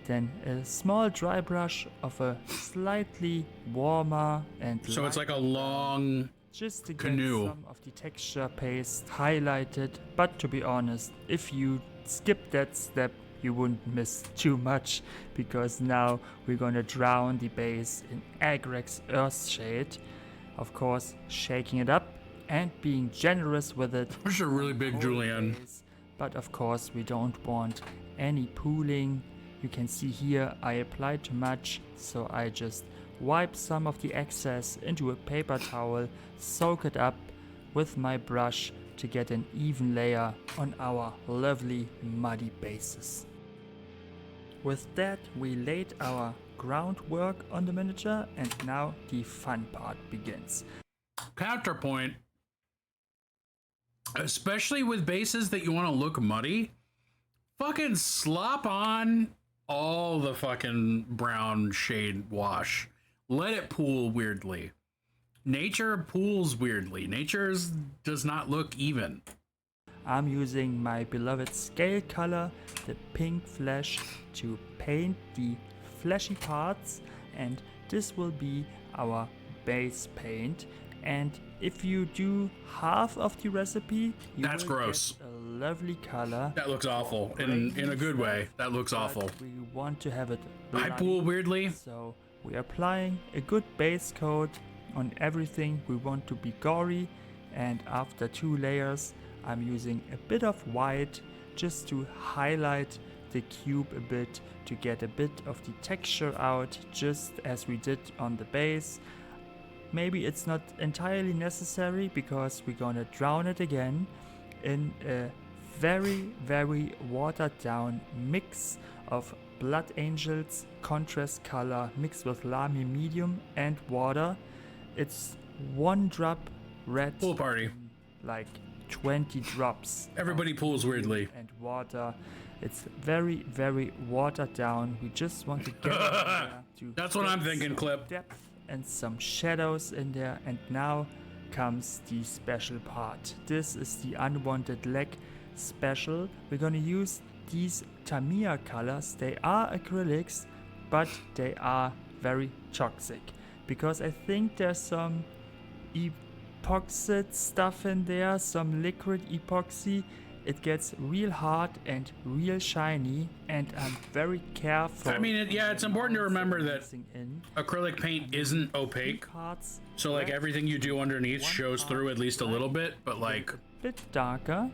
then a small dry brush of a slightly warmer and So it's like a lighter long just to canoe. get some of the texture paste highlighted. But to be honest, if you skip that step, you wouldn't miss too much, because now we're gonna drown the base in Agrex Earth Shade. Of course, shaking it up and being generous with it. This is a really big whole julienne. base. But of course, we don't want any pooling. You can see here I applied too much, so I just wipe some of the excess into a paper towel, soak it up with my brush to get an even layer on our lovely muddy bases. With that, we laid our groundwork on the miniature, and now the fun part begins. Counterpoint, especially with bases that you want to look muddy, fucking slop on all the fucking brown shade wash. Let it pool weirdly. Nature pools weirdly. Nature does not look even. I'm using my beloved scale color, the pink flesh, to paint the fleshy parts, and this will be our base paint. And if you do half of the recipe, you That's will gross. get a lovely color. That looks awful in a good way. That looks But awful. we want to have it I bloody, pool weirdly. so we're applying a good base coat on everything we want to be gory, and after 2 layers I'm using a bit of white just to highlight the cube a bit, to get a bit of the texture out, just as we did on the base. Maybe it's not entirely necessary because we're gonna drown it again in a very watered down mix of Blood Angels contrast color mixed with Lamy medium and water. It's 1 drop red, Pool party. like 20 drops. Everybody of pools weirdly. and water. It's very watered down. We just want to get it in there to That's what get I'm thinking, some Clip. depth and some shadows in there. And now comes the special part. This is the unwanted leg special. We're gonna use these Tamiya colors. They are acrylics, but they are very toxic, because I think there's some epoxy stuff in there, some liquid epoxy. It gets real hard and real shiny, and I'm very careful. I mean, it's important to remember that in acrylic paint isn't opaque. parts, So like red, everything you do underneath shows through at least a little bit, but like, a bit darker.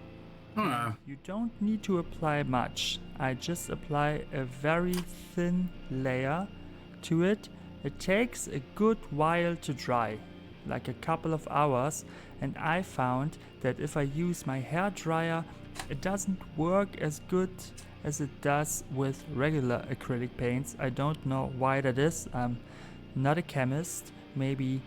You don't need to apply much. I just apply a very thin layer to it. It takes a good while to dry, like a couple of hours, and I found that if I use my hair dryer, it doesn't work as good as it does with regular acrylic paints. I don't know why that is. I'm not a chemist. Maybe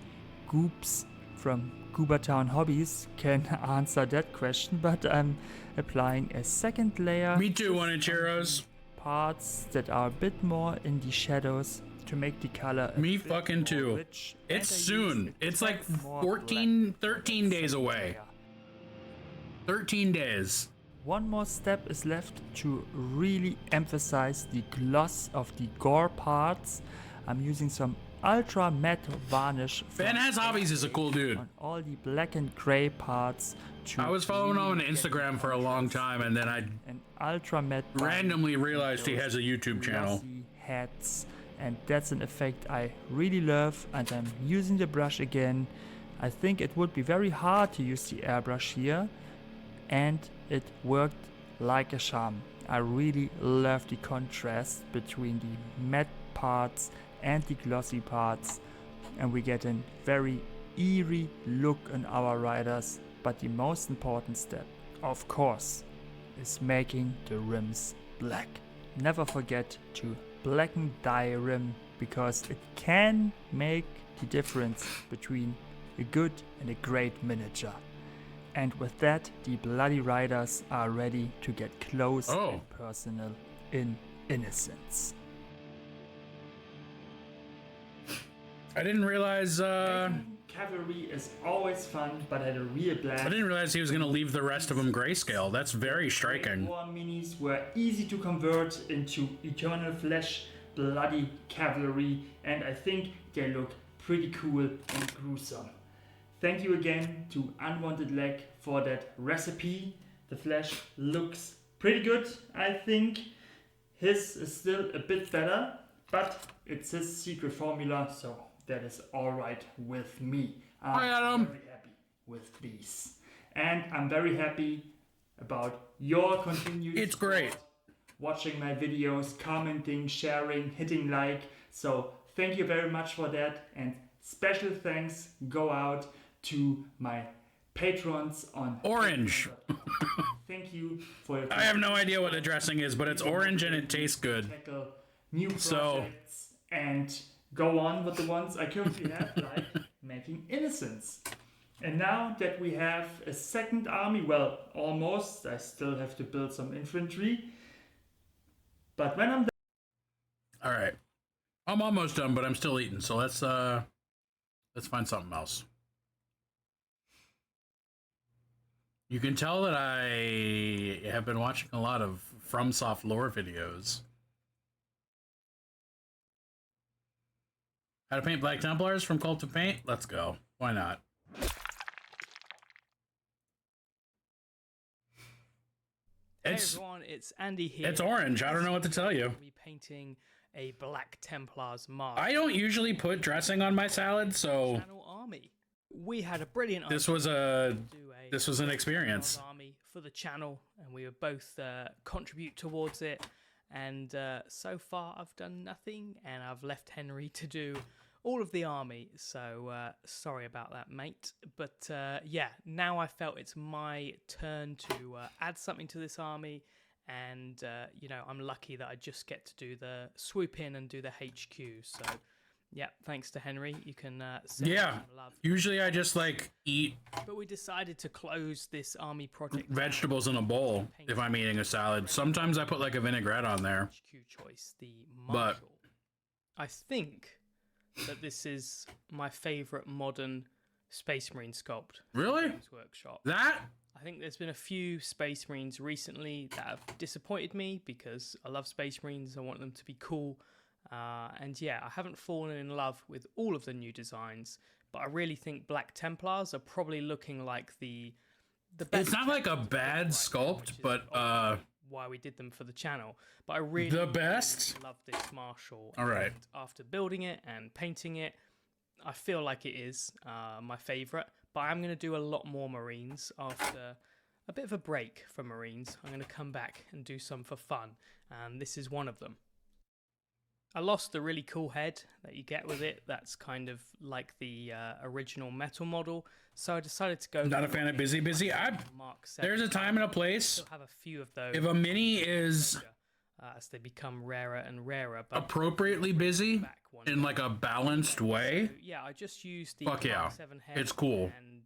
Goops from Goobertown Hobbies can answer that question, but I'm applying a second layer. me too, 1-inch heroes. Parts that are a bit more in the shadows to make the color Me fucking too. rich. It's And I soon. use a It's like tad more 14, black 13 for that days second away. layer. 13 days. One more step is left to really emphasize the gloss of the gore parts. I'm using some ultra matte varnish. Ben from Has Hobbies is a cool dude. on all the black and gray parts. To I was following him on really get Instagram for a long time, and then I an ultra matte randomly realized he has a YouTube channel. glossy heads, and that's an effect I really love, and I'm using the brush again. I think it would be very hard to use the airbrush here, and it worked like a charm. I really love the contrast between the matte parts and the glossy parts, and we get a very eerie look on our riders. But the most important step, of course, is making the rims black. Never forget to blacken dye rim, because it can make the difference between a good and a great miniature. And with that, the Bloody Riders are ready to get close and personal in Innocence. I didn't realize, Cavalry is always fun, but at a real blast. I didn't realize he was going to leave the rest of them grayscale. That's very striking. War minis were easy to convert into Eternal Flesh Bloody Cavalry, and I think they look pretty cool and gruesome. Thank you again to Unwanted Leg for that recipe. The flesh looks pretty good, I think. His is still a bit better, but it's his secret formula, so that is alright with me. I'm very happy with these. And I'm very happy about your continued It's support, great. watching my videos, commenting, sharing, hitting like. So thank you very much for that, and special thanks go out to my patrons on Orange. Thank you for your I have no idea what the dressing is, but it's orange and it tastes good. tackle new So- projects and go on with the ones I currently have, like making Innocence. And now that we have a second army, well, almost, I still have to build some infantry. But when I'm All right. I'm almost done, but I'm still eating. So let's find something else. You can tell that I have been watching a lot of FromSoft lore videos. How to paint Black Templars from Cult of Paint? Let's go. Why not? Hey everyone, it's Andy here. It's orange. I don't know what to tell you. I'll be painting a Black Templars mask. I don't usually put dressing on my salad, so Channel Army. We had a brilliant this idea was to do this was an experience. Army for the channel, and we were both contribute towards it. And so far, I've done nothing, and I've left Henry to do all of the army. So sorry about that, mate. But yeah, now I felt it's my turn to add something to this army. And, you know, I'm lucky that I just get to do the swoop in and do the HQ. So, yeah, thanks to Henry. You can send some love. Usually I just, like, eat But we decided to close this army project vegetables in a bowl if I'm eating a salad. Sometimes I put, like, a vinaigrette on there. HQ choice, the Marshall. I think that this is my favorite modern Space Marine sculpt. Really? Workshop. That? I think there's been a few Space Marines recently that have disappointed me because I love Space Marines. I want them to be cool. And yeah, I haven't fallen in love with all of the new designs, but I really think Black Templars are probably looking like the best. It's not like a bad sculpt, but why we did them for the channel. But I really the best. love this Marshall. All right. And after building it and painting it, I feel like it is my favorite. But I'm going to do a lot more Marines after a bit of a break from Marines. I'm going to come back and do some for fun, and this is one of them. I lost the really cool head that you get with it. That's kind of like the original metal model. So I decided to go... Not a fan of busy. There's a time and a place. Still have a few of those. If a mini is... as they become rarer and rarer. But appropriately busy in like a balanced way. So, yeah, I just used the Fuck yeah. 7 head It's cool. And,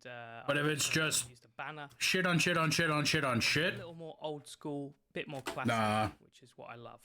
but if it's just used a banner, shit on shit on shit on shit on shit. A little more old school, bit more classic, which is what I love.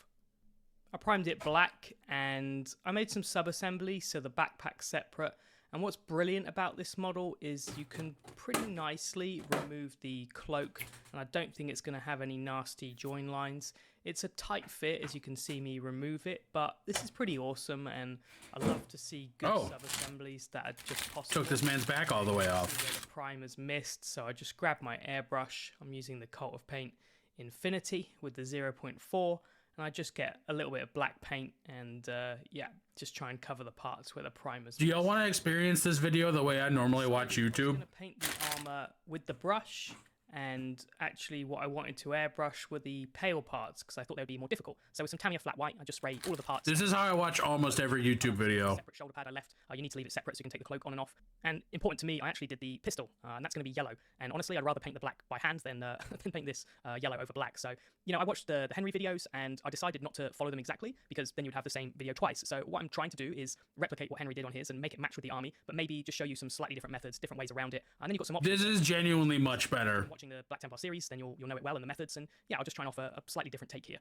I primed it black and I made some sub-assembly, so the backpack's separate. And what's brilliant about this model is you can pretty nicely remove the cloak, and I don't think it's going to have any nasty join lines. It's a tight fit, as you can see me remove it, but this is pretty awesome, and I love to see good sub-assemblies that are just possible. Took this man's back all the way off. The primer's missed, so I just grabbed my airbrush. I'm using the Cult of Paint Infinity with the 0.4, and I just get a little bit of black paint and, yeah, just try and cover the parts where the primer's Do y'all want to experience this video the way I normally watch YouTube? I'm going to paint the armor with the brush, and actually what I wanted to airbrush were the pale parts because I thought they would be more difficult. So with some Tamiya flat white, I just spray all of the parts. This is how I watch almost every YouTube video. Separate shoulder pad I left. You need to leave it separate so you can take the cloak on and off. And important to me, I actually did the pistol, and that's going to be yellow. And honestly, I'd rather paint the black by hand than paint this yellow over black. So, you know, I watched the Henry videos and I decided not to follow them exactly because then you'd have the same video twice. So what I'm trying to do is replicate what Henry did on his and make it match with the army, but maybe just show you some slightly different methods, different ways around it. And then you've got some options. This is genuinely much better. Watching the Black Templar series, then you'll know it well and the methods. And yeah, I'll just try and offer a slightly different take here.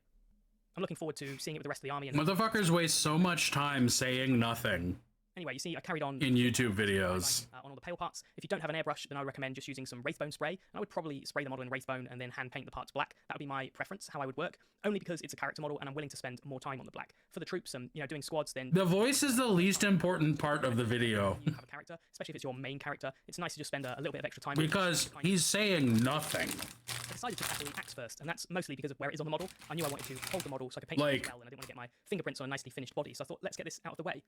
I'm looking forward to seeing it with the rest of the army. And motherfuckers waste so much time saying nothing. Anyway, you see, I carried on in YouTube videos on all the pale parts. If you don't have an airbrush, then I would recommend just using some Wraithbone spray. And I would probably spray the model in Wraithbone and then hand paint the parts black. That would be my preference, how I would work. Only because it's a character model and I'm willing to spend more time on the black. For the troops and, you know, doing squads, then... The voice is the least important part of the video. You have a character, especially if it's your main character. It's nice to just spend a little bit of extra time. Because he's saying nothing. I decided to tackle the axe first, and that's mostly because of where it is on the model. I knew I wanted to hold the model so I could paint it well, and I didn't want to get my fingerprints on a nicely finished body. So I thought, let's get this out of the way.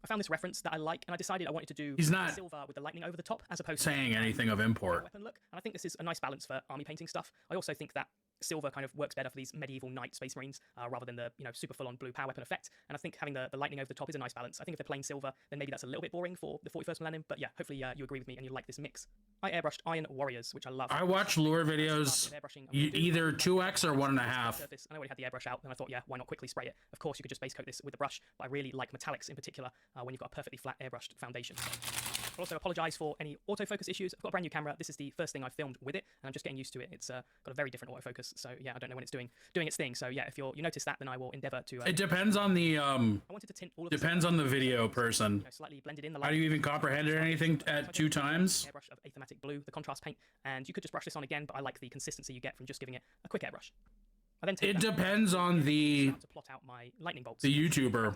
I found this reference that I like, and I decided I wanted to do silver with the lightning over the top, as opposed to saying anything of import. Weapon look, and I think this is a nice balance for army painting stuff. I also think that silver kind of works better for these medieval knight space marines rather than the super full-on blue power weapon effect. And I think having the lightning over the top is a nice balance. I think if they're plain silver, then maybe that's a little bit boring for the 41st millennium. But yeah, hopefully you agree with me and you like this mix. I airbrushed Iron Warriors, which I love. I watch lure videos either 2x or 1.5. And I already had the airbrush out, and I thought, yeah, why not quickly spray it? Of course, you could just base coat this with the brush, but I really like metallics in particular when you've got a perfectly flat airbrushed foundation. I'll also apologize for any autofocus issues. I've got a brand new camera. This is the first thing I've filmed with it, and I'm just getting used to it. It's got a very different autofocus, so yeah, I don't know when it's doing its thing. So yeah, if you notice that, then I will endeavor to... it depends on the, I wanted to tint all of depends on the video person. You know, slightly blended in the light. How do you even comprehend anything at 2 times? Airbrush of Athematic Blue, the contrast paint, and you could just brush this on again, but I like the consistency you get from just giving it a quick airbrush. I then take it depends on the to plot out my lightning bolts. The YouTuber.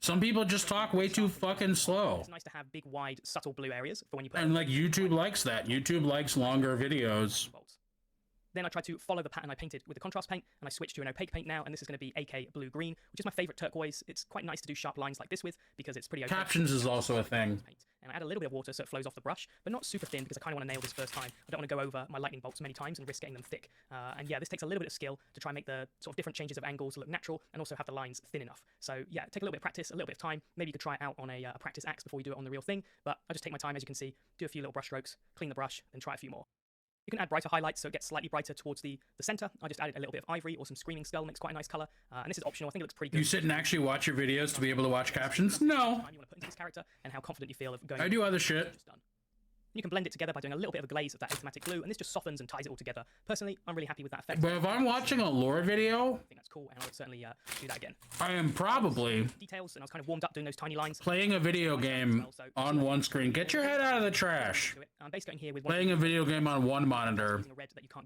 Some people just talk way too fucking slow. It's nice to have big, wide, subtle blue areas for when you play. And like YouTube likes that. YouTube likes longer videos. Then I try to follow the pattern I painted with the contrast paint, and I switch to an opaque paint now, and this is going to be AK Blue Green, which is my favorite turquoise. It's quite nice to do sharp lines like this with, because it's pretty opaque. Captions is also a thing. And I add a little bit of water so it flows off the brush, but not super thin, because I kind of want to nail this first time. I don't want to go over my lightning bolts many times and risk getting them thick. And yeah, this takes a little bit of skill to try and make the sort of different changes of angles look natural, and also have the lines thin enough. So yeah, take a little bit of practice, a little bit of time. Maybe you could try it out on a practice axe before you do it on the real thing, but I just take my time, as you can see, do a few little brush strokes, clean the brush, then try a few more. You can add brighter highlights so it gets slightly brighter towards the center. I just added a little bit of ivory or some screaming skull, makes quite a nice color. And this is optional. I think it looks pretty good. You sit and actually watch your videos to be able to watch captions? No. You want to put into this character and how confident you feel of going. I do other shit. You can blend it together by doing a little bit of a glaze of that Athematic Blue, and this just softens and ties it all together. Personally, I'm really happy with that effect. But if I'm watching a lore video, I think that's cool, and I would certainly do that again. I am probably details, and I was kind of warmed up doing those tiny lines. Playing a video game on one screen. Get your head out of the trash. I'm basically here with playing a video game on one monitor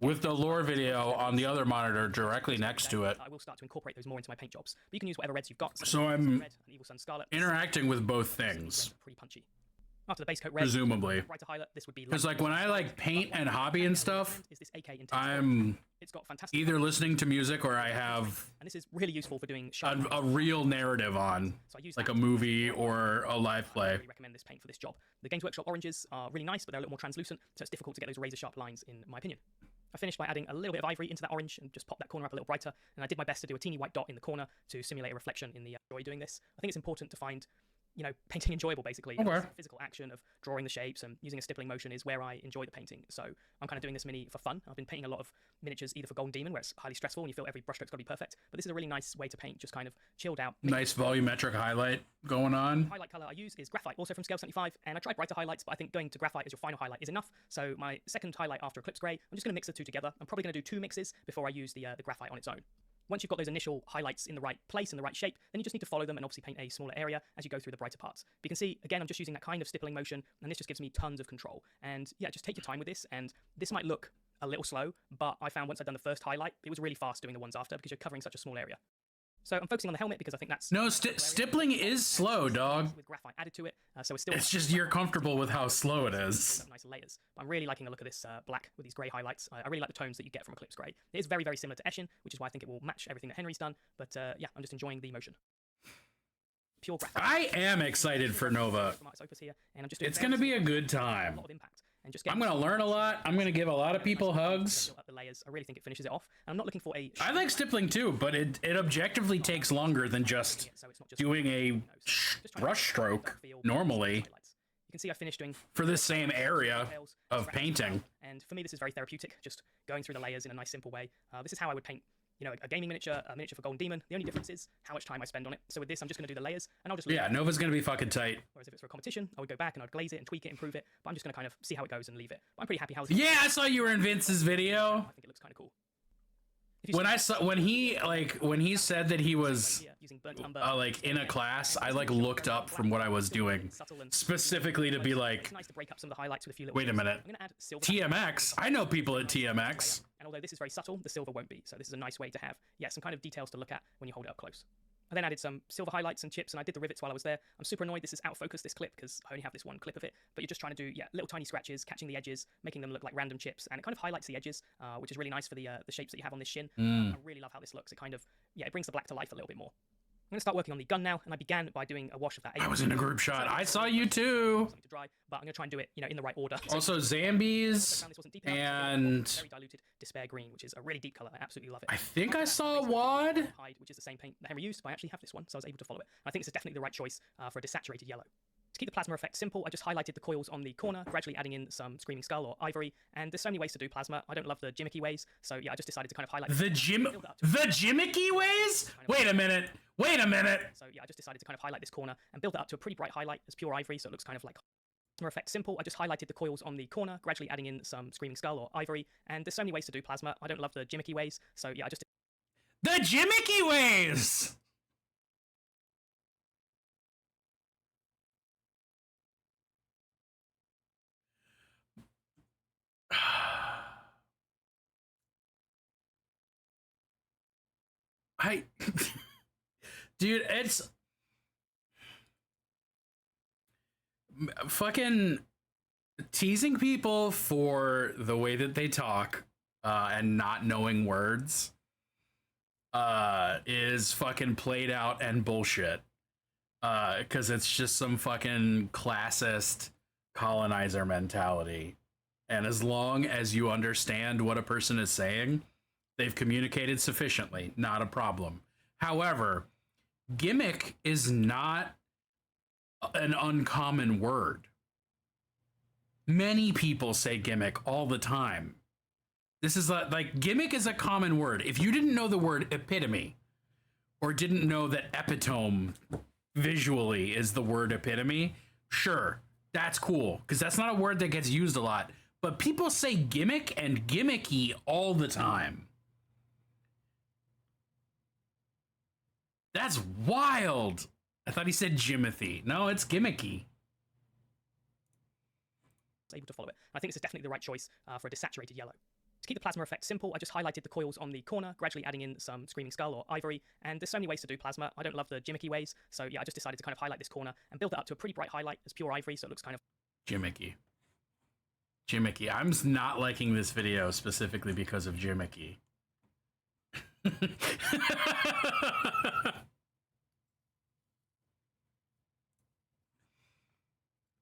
with the lore video on the other monitor directly next to it. I will start to incorporate those more into my paint jobs. But you can use whatever reds you've got. So I'm interacting with both things. Pretty punchy. After the base coat red, presumably. Brighter highlight, this would be because like when I like paint and hobby and stuff, I'm either listening to music or I have and this is really useful for doing a real narrative on, like a movie or a live play. I really recommend this paint for this job. The Games Workshop oranges are really nice, but they're a little more translucent, so it's difficult to get those razor sharp lines, in my opinion. I finished by adding a little bit of ivory into that orange and just pop that corner up a little brighter, and I did my best to do a teeny white dot in the corner to simulate a reflection in the joy doing this. I think it's important to find, you know, painting enjoyable, basically. Okay. Physical action of drawing the shapes and using a stippling motion is where I enjoy the painting. So I'm kind of doing this mini for fun. I've been painting a lot of miniatures either for Golden Demon, where it's highly stressful and you feel every brushstroke's got to be perfect, but this is a really nice way to paint, just kind of chilled out. Nice volumetric highlight going on. The highlight color I use is graphite, also from Scale 75, and I tried brighter highlights, but I think going to graphite as your final highlight is enough. So my second highlight after Eclipse Grey, I'm just going to mix the two together. I'm probably going to do 2 mixes before I use the graphite on its own. Once you've got those initial highlights in the right place and the right shape, then you just need to follow them and obviously paint a smaller area as you go through the brighter parts. But you can see, again, I'm just using that kind of stippling motion, and this just gives me tons of control. And yeah, just take your time with this, and this might look a little slow, but I found once I'd done the first highlight, it was really fast doing the ones after because you're covering such a small area. So I'm focusing on the helmet because I think that's... No, stippling is slow, dog. With graphite added to it, so it's still... It's just you're comfortable with how slow it is. Nice layers. But I'm really liking the look of this black with these grey highlights. I really like the tones that you get from Eclipse Grey. It is very, very similar to Eshin, which is why I think it will match everything that Henry's done. But yeah, I'm just enjoying the motion. Pure graphite. I am excited for Nova. It's going to be a good time. And just I'm going to learn a lot. I'm going to give a lot of people hugs. The layers. I really think it finishes it off. And I'm not looking for a... I like stippling too, but it objectively takes longer than just doing a brush stroke normally. You can see I finished doing... For this same area of painting. And for me, this is very therapeutic, just going through the layers in a nice, simple way. This is how I would paint, you know, a gaming miniature, a miniature for Golden Demon. The only difference is how much time I spend on it. So with this, I'm just going to do the layers, and I'll just... Yeah, Nova's going to be fucking tight. Whereas if it's for a competition, I would go back and I'd glaze it and tweak it, improve it. But I'm just going to kind of see how it goes and leave it. But I'm pretty happy how... Yeah, I saw you were in Vince's video. I think it looks kind of cool. When he said that he was like in a class, I like looked up from what I was doing specifically to be like, wait a minute, TMX? I know people at TMX. And although this is very subtle, the silver won't be. So this is a nice way to have, yeah, some kind of details to look at when you hold it up close. I then added some silver highlights and chips, and I did the rivets while I was there. I'm super annoyed this is out of focus, this clip, because I only have this one clip of it. But you're just trying to do, yeah, little tiny scratches, catching the edges, making them look like random chips, and it kind of highlights the edges, which is really nice for the shapes that you have on this shin. I really love how this looks. It kind of, yeah, it brings the black to life a little bit more. I'm going to start working on the gun now, and I began by doing a wash of that. I was in a group shot. I saw you too. To dry, but I'm going to try and do it, you know, in the right order. Also, Zambies and very diluted Despair Green, which is a really deep color. I absolutely love it. I think I saw a wad, which is the same paint that Henry used, but I actually have this one, so I was able to follow it. I think this is definitely the right choice for a desaturated yellow. To keep the plasma effect simple, I just highlighted the coils on the corner, gradually adding in some Screaming Skull or Ivory, and there's so many ways to do plasma. I don't love the gimmicky ways, so yeah, I just decided to kind of highlight... The gimmicky ways? Wait a minute! Wait a minute! So yeah, I just decided to kind of highlight this corner and build it up to a pretty bright highlight as pure ivory, so it looks kind of like effect simple. I just highlighted the coils on the corner, gradually adding in some Screaming Skull or Ivory, and there's so many ways to do plasma. I don't love the gimmicky ways, so yeah, I just... The gimmicky ways! Dude, it's fucking teasing people for the way that they talk and not knowing words is fucking played out and bullshit. Because it's just some fucking classist colonizer mentality. And as long as you understand what a person is saying, they've communicated sufficiently, not a problem. However, gimmick is not an uncommon word. Many people say gimmick all the time. This is like gimmick is a common word. If you didn't know the word epitome or didn't know that epitome visually is the word epitome, sure, that's cool, because that's not a word that gets used a lot. But people say gimmick and gimmicky all the time. That's wild. I thought he said Jimothy. No, it's gimmicky. Able to follow it. I think this is definitely the right choice for a desaturated yellow. To keep the plasma effect simple, I just highlighted the coils on the corner, gradually adding in some Screaming Skull or Ivory, and there's so many ways to do plasma. I don't love the gimmicky ways, so yeah, I just decided to kind of highlight this corner and build it up to a pretty bright highlight as pure Ivory, so it looks kind of... Gimmicky. Gimmicky. I'm not liking this video specifically because of gimmicky.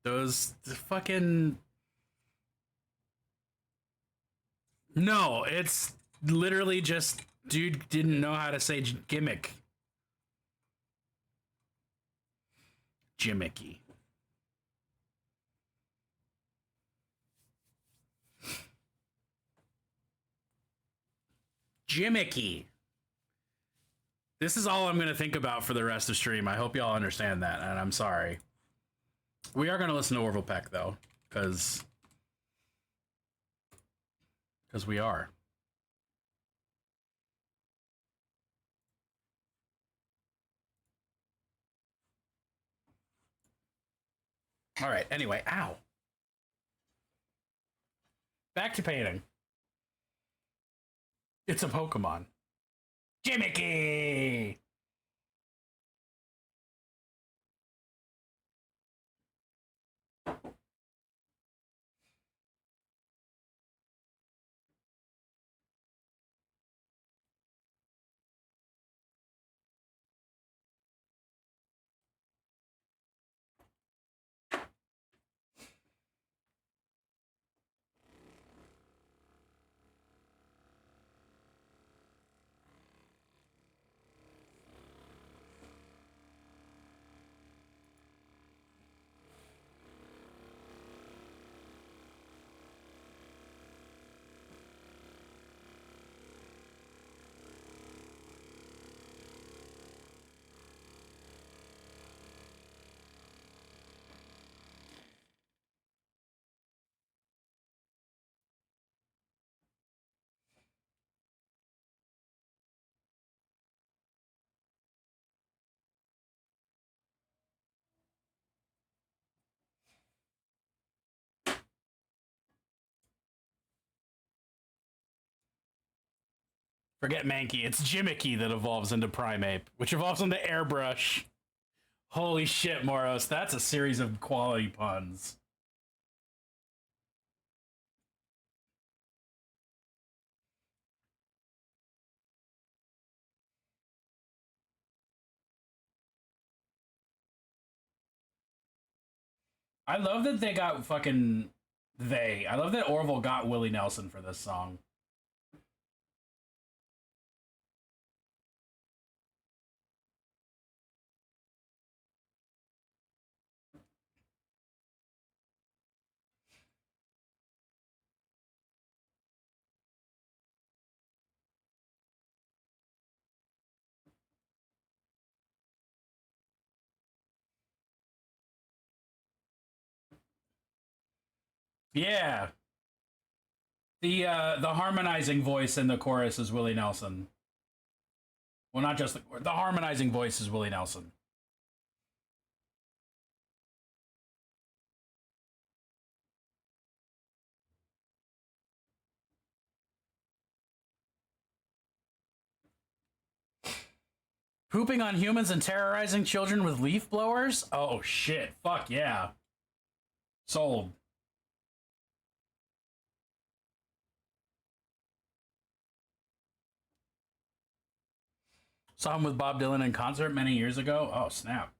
Those fucking... No, it's literally just dude didn't know how to say gimmick. Gimmicky. Gimmicky. This is all I'm going to think about for the rest of stream. I hope y'all understand that, and I'm sorry. We are going to listen to Orville Peck, though, because we are. All right, anyway, ow. Back to painting. It's a Pokemon. Gimmicky! Forget Mankey, it's Gimmicky that evolves into Primeape, which evolves into Airbrush. Holy shit, Moros, that's a series of quality puns. I love that they got fucking... I love that Orville got Willie Nelson for this song. Yeah. The harmonizing voice in the chorus is Willie Nelson. Well, not just the harmonizing voice is Willie Nelson. Pooping on humans and terrorizing children with leaf blowers? Oh shit. Fuck yeah. Sold. Saw him with Bob Dylan in concert many years ago. Oh, snap.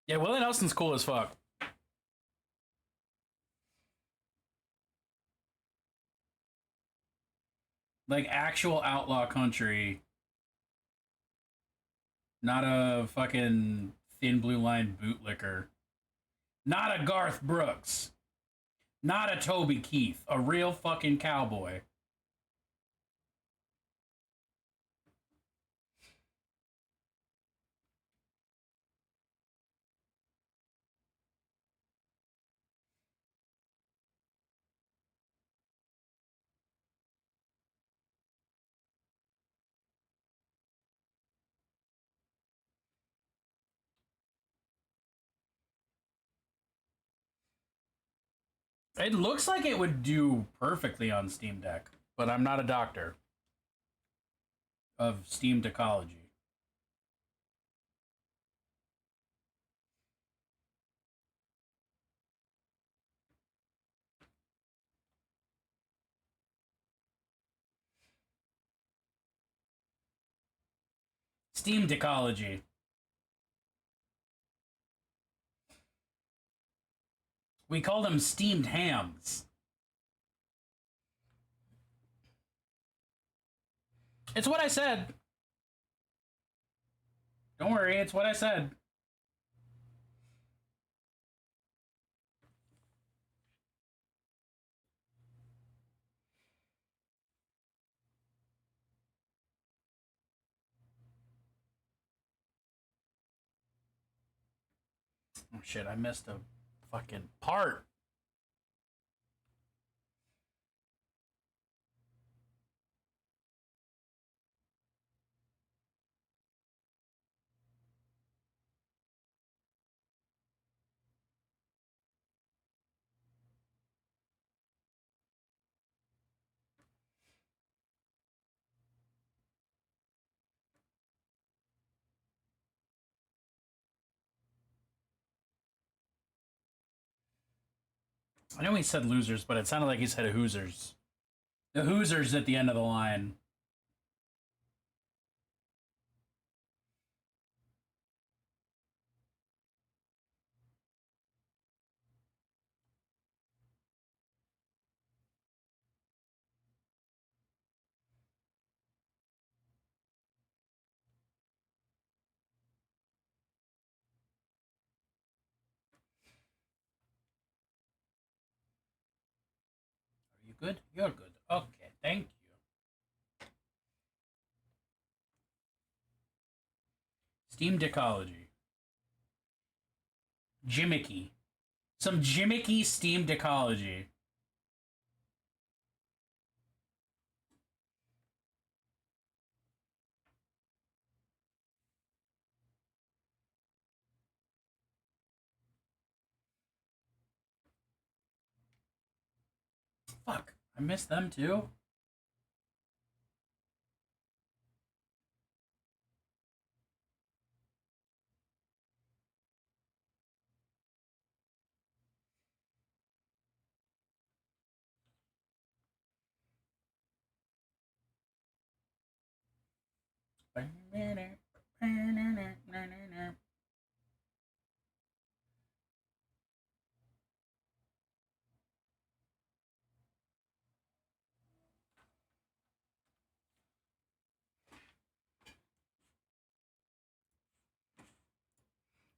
Yeah, Willie Nelson's cool as fuck. Like actual outlaw country. Not a fucking thin blue line bootlicker. Not a Garth Brooks. Not a Toby Keith. A real fucking cowboy. It looks like it would do perfectly on Steam Deck, but I'm not a doctor of Steam Deckology. Steam Deckology. We call them steamed hams. It's what I said. Don't worry, it's what I said. Oh shit, I missed a fucking part. I know he said losers, but it sounded like he said Hoosers. The Hoosers at the end of the line. Are you good? You're good. Okay, thank you. Steam Deckology. Gimmicky. Some gimmicky Steam Deckology. Fuck, I missed them too?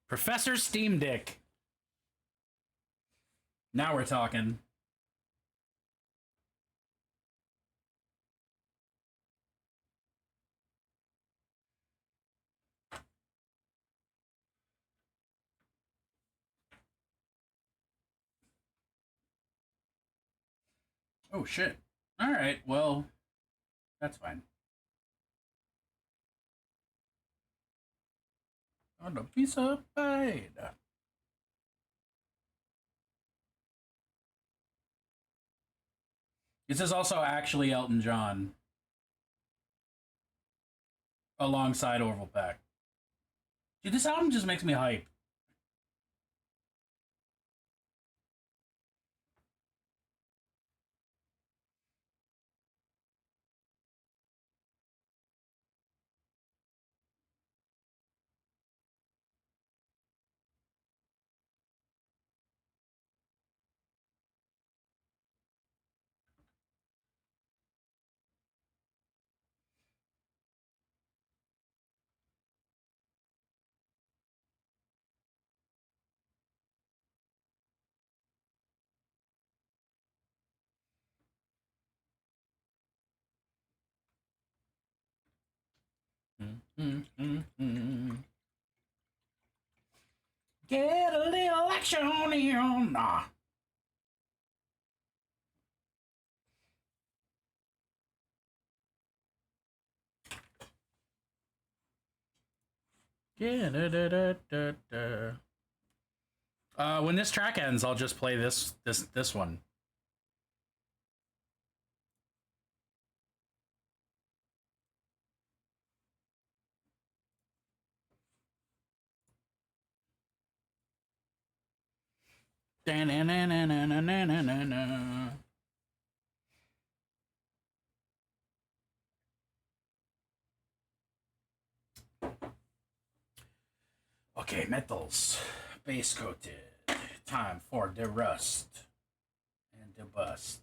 Professor Steam Dick. Now we're talking. Oh shit. Alright, well, that's fine. On a piece of pie. This is also actually Elton John alongside Orville Peck. Dude, this album just makes me hype. Get a little action on here. Nah. When this track ends, I'll just play this one. Okay, metals, base coated. Time for the rust and the bust.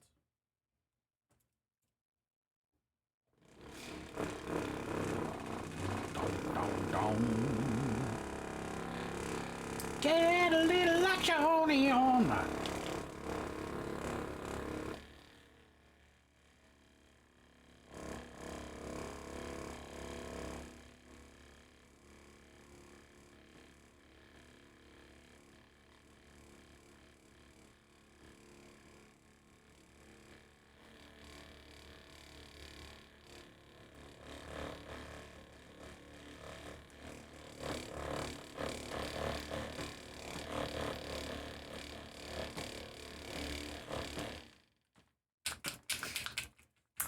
Get a little action on.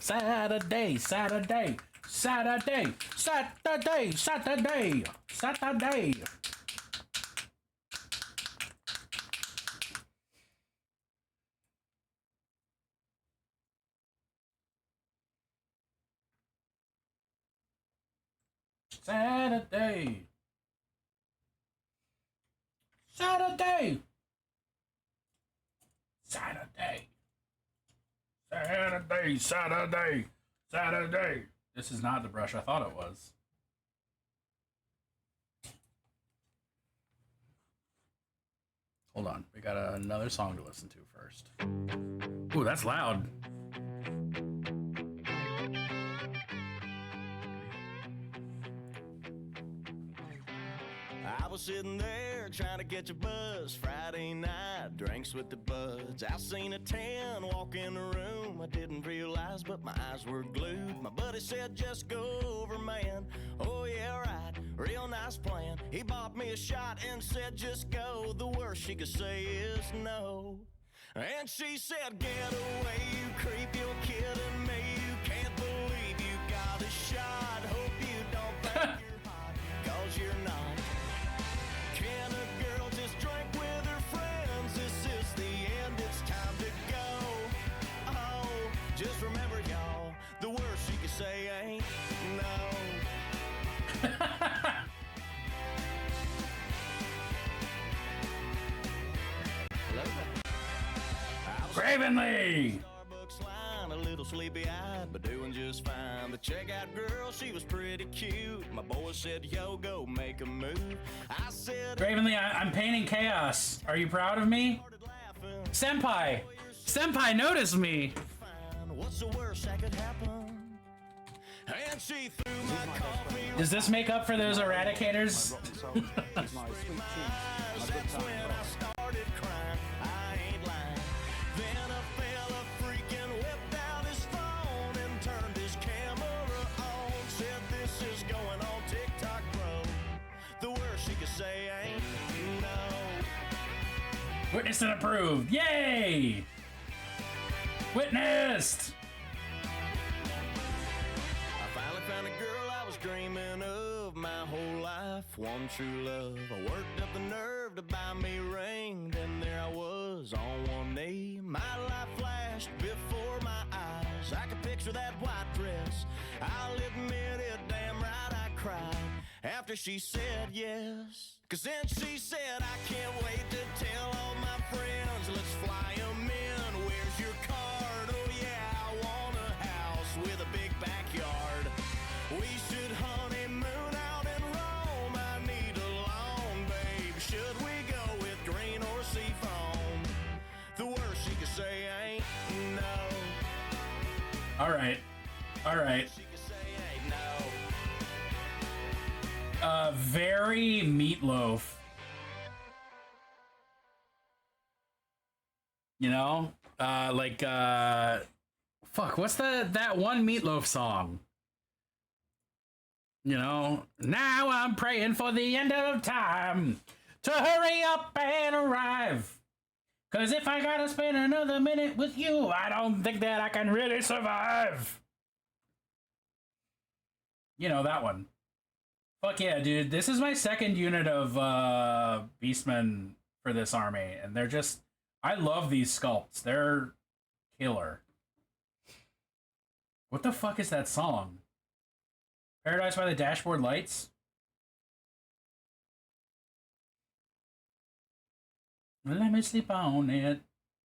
Saturday, Saturday, Saturday, Saturday, Saturday, Saturday. Saturday. Saturday. Saturday. Saturday, Saturday, Saturday. This is not the brush I thought it was. Hold on, we got another song to listen to first. Ooh, that's loud. I was sitting there trying to catch a buzz Friday night, drinks with the buds. I seen a 10 walk in the room. I didn't realize, but my eyes were glued. My buddy said, just go over, man. Oh yeah, right, real nice plan. He bought me a shot and said, just go. The worst she could say is no. And she said, get away, you creep, you're kidding me. You can't believe you got a shot. Hope you don't think you're hot, cause you're not. Can a girl just drink with her friends? This is the end, it's time to go. Oh, just remember, y'all, the worst she could say ain't no. Cravenly! Starbucks line, a little sleepy-eyed, but doing just fine. The checkout girl, she was pretty cute. My boy said, yo, go make a move. I said, Cravenly, I'm painting chaos. Are you proud of me? Senpai! Senpai, notice me! what's the worst that could happen? And she threw my coffee. Does this make up for those eradicators? That's when I started crying. I ain't lying. Then a fella freaking whipped Witnessed and approved. Yay! Witnessed! I finally found a girl I was dreaming of my whole life, one true love. I worked up the nerve to buy me a ring, then there I was on one knee. My life flashed before my eyes, I could picture that white dress. I'll admit it, damn right I cried after she said yes. Cause then she said, I can't wait to tell all my friends, let's fly 'em in. Where's your card? Oh yeah, I want a house with a big backyard. We should honeymoon out in Rome. I need a loan, babe. Should we go with green or sea foam? The worst she could say ain't no. Alright. Alright. She could say ain't no. Very Meatloaf. You know? Fuck, what's that one Meatloaf song? You know? Now I'm praying for the end of time to hurry up and arrive. 'Cause if I gotta spend another minute with you, I don't think that I can really survive. You know, that one. Fuck yeah, dude. This is my second unit of Beastmen for this army, and they're just... I love these sculpts. They're killer. What the fuck is that song? Paradise by the Dashboard Lights? Let me sleep on it.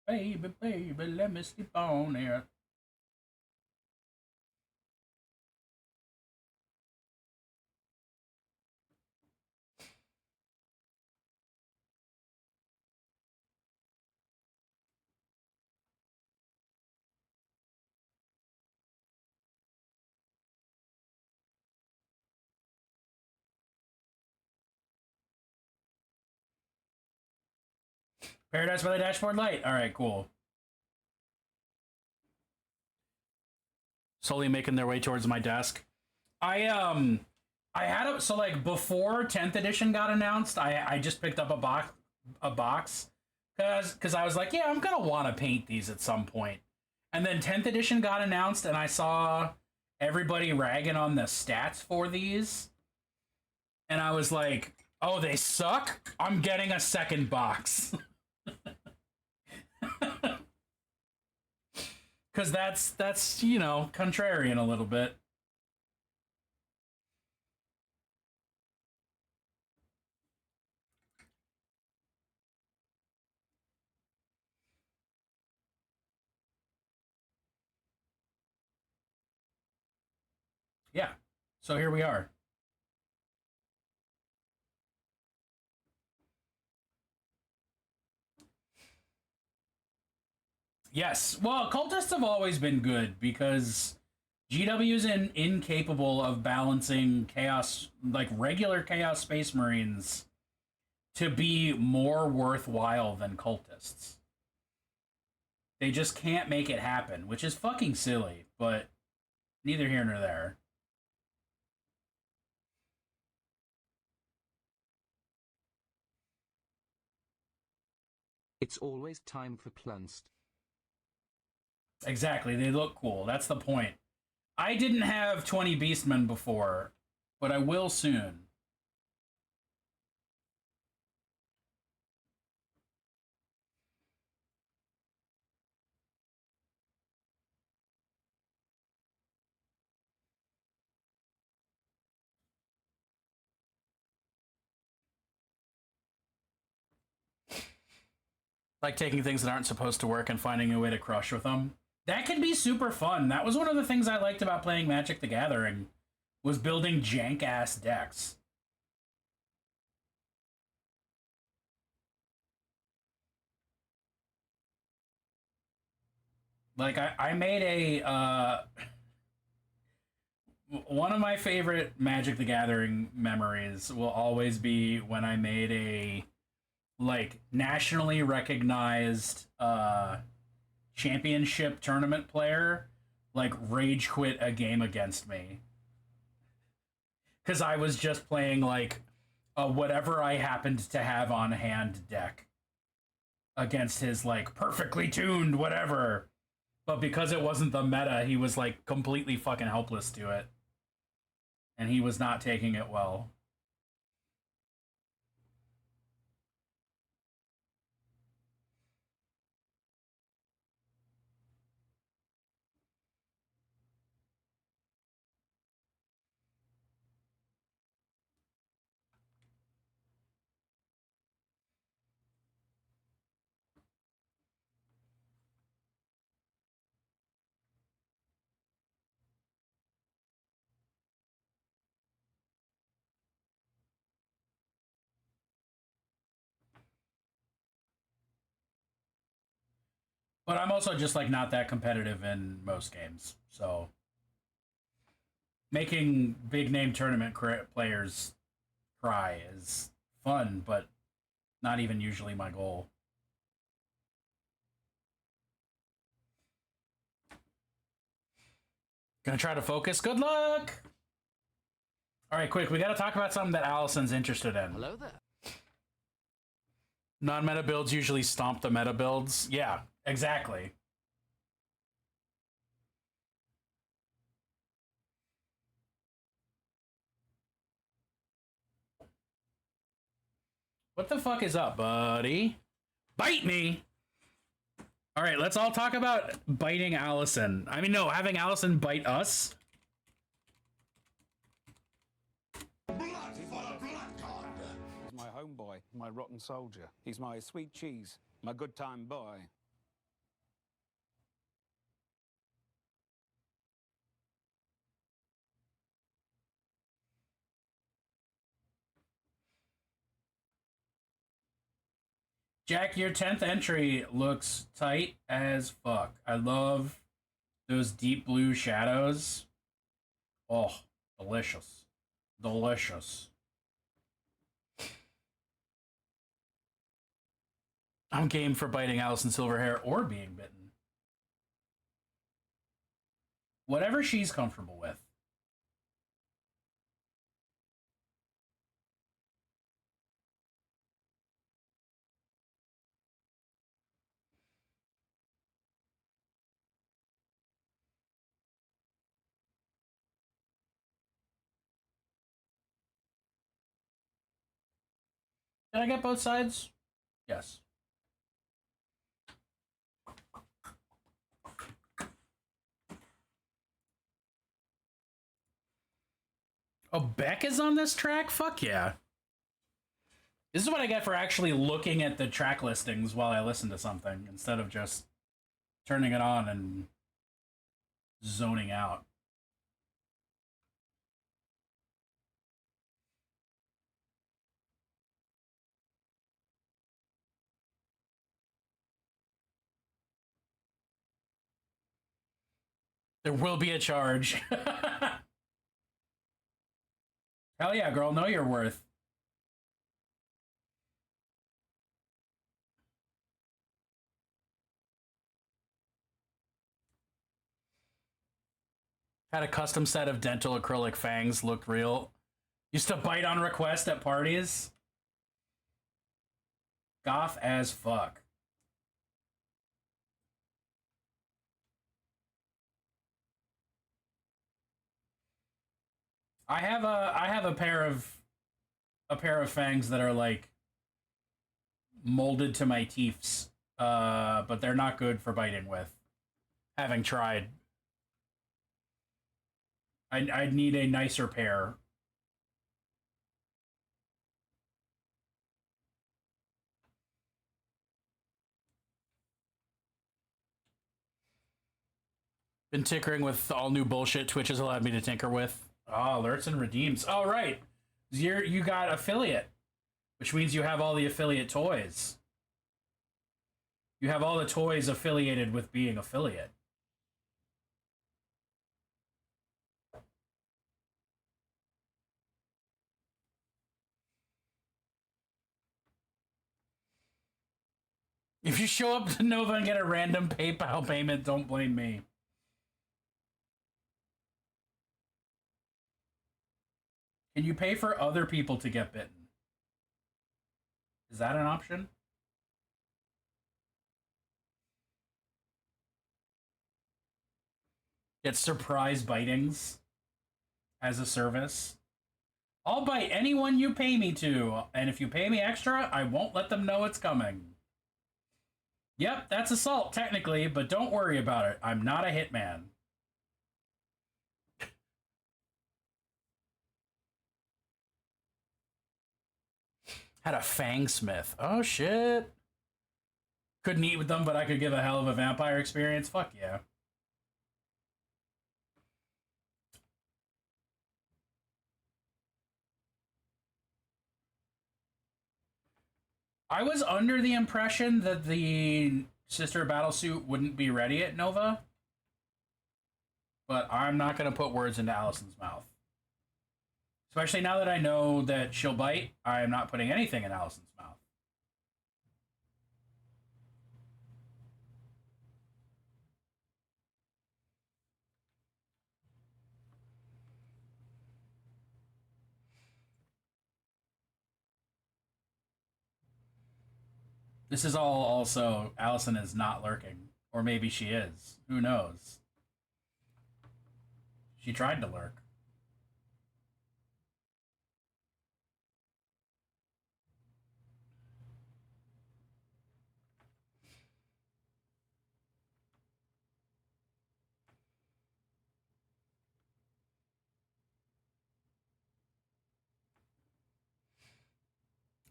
Baby, baby, let me sleep on it. Paradise by the Dashboard Light. All right, cool. Slowly making their way towards my desk. I had a, so like before 10th edition got announced, I just picked up a box because I was like, yeah, I'm gonna want to paint these at some point. And then 10th edition got announced, and I saw everybody ragging on the stats for these, and I was like, oh, they suck? I'm getting a second box. Because that's, you know, contrarian a little bit. Yeah, so here we are. Yes, well, cultists have always been good because GW's incapable of balancing chaos, like regular Chaos Space Marines, to be more worthwhile than cultists. They just can't make it happen, which is fucking silly, but neither here nor there. It's always time for Plunst. Exactly, they look cool. That's the point. I didn't have 20 Beastmen before, but I will soon. Like taking things that aren't supposed to work and finding a way to crush with them. That can be super fun. That was one of the things I liked about playing Magic the Gathering, was building jank-ass decks. Like, I made a, one of my favorite Magic the Gathering memories will always be when I made a, like, nationally recognized, championship tournament player, like, rage quit a game against me. Because I was just playing, like, a whatever I happened to have on hand deck. against his like perfectly tuned whatever. But because it wasn't the meta, he was like completely fucking helpless to it. And he was not taking it well. But I'm also just like not that competitive in most games. So making big name tournament players cry is fun, but not even usually my goal. Gonna try to focus. Good luck! All right, quick. We got to talk about something that Allison's interested in. Hello there. Non-meta builds usually stomp the meta builds. Yeah, exactly. What the fuck is up, buddy? Bite me! All right, let's all talk about biting Allison. I mean, no, having Allison bite us. He's my homeboy, my rotten soldier. He's my sweet cheese, my good time boy. Jack, your 10th entry looks tight as fuck. I love those deep blue shadows. Oh, delicious. Delicious. I'm game for biting Allison Silverhair or being bitten. Whatever she's comfortable with. Did I get both sides? Yes. Oh, Beck is on this track? Fuck yeah. This is what I get for actually looking at the track listings while I listen to something instead of just turning it on and zoning out. There will be a charge. Hell yeah, girl, know your worth. Had a custom set of dental acrylic fangs, looked real. Used to bite on request at parties. Goth as fuck. I have a pair of fangs that are like molded to my teeths, but they're not good for biting with. Having tried, I'd need a nicer pair. Been tinkering with all new bullshit Twitch has allowed me to tinker with. Oh, alerts and redeems. Oh, right. You got affiliate, which means you have all the affiliate toys. You have all the toys affiliated with being affiliate. If you show up to Nova and get a random PayPal payment, don't blame me. Can you pay for other people to get bitten? Is that an option? Get surprise bitings as a service. I'll bite anyone you pay me to, and if you pay me extra, I won't let them know it's coming. Yep, that's assault technically, but don't worry about it. I'm not a hitman. Had a fangsmith. Oh shit. Couldn't eat with them, but I could give a hell of a vampire experience. Fuck yeah. I was under the impression that the Sister Battlesuit wouldn't be ready at Nova, but I'm not going to put words into Allison's mouth. Especially now that I know that she'll bite, I am not putting anything in Allison's mouth. This is all also, Allison is not lurking. Or maybe she is. Who knows? She tried to lurk.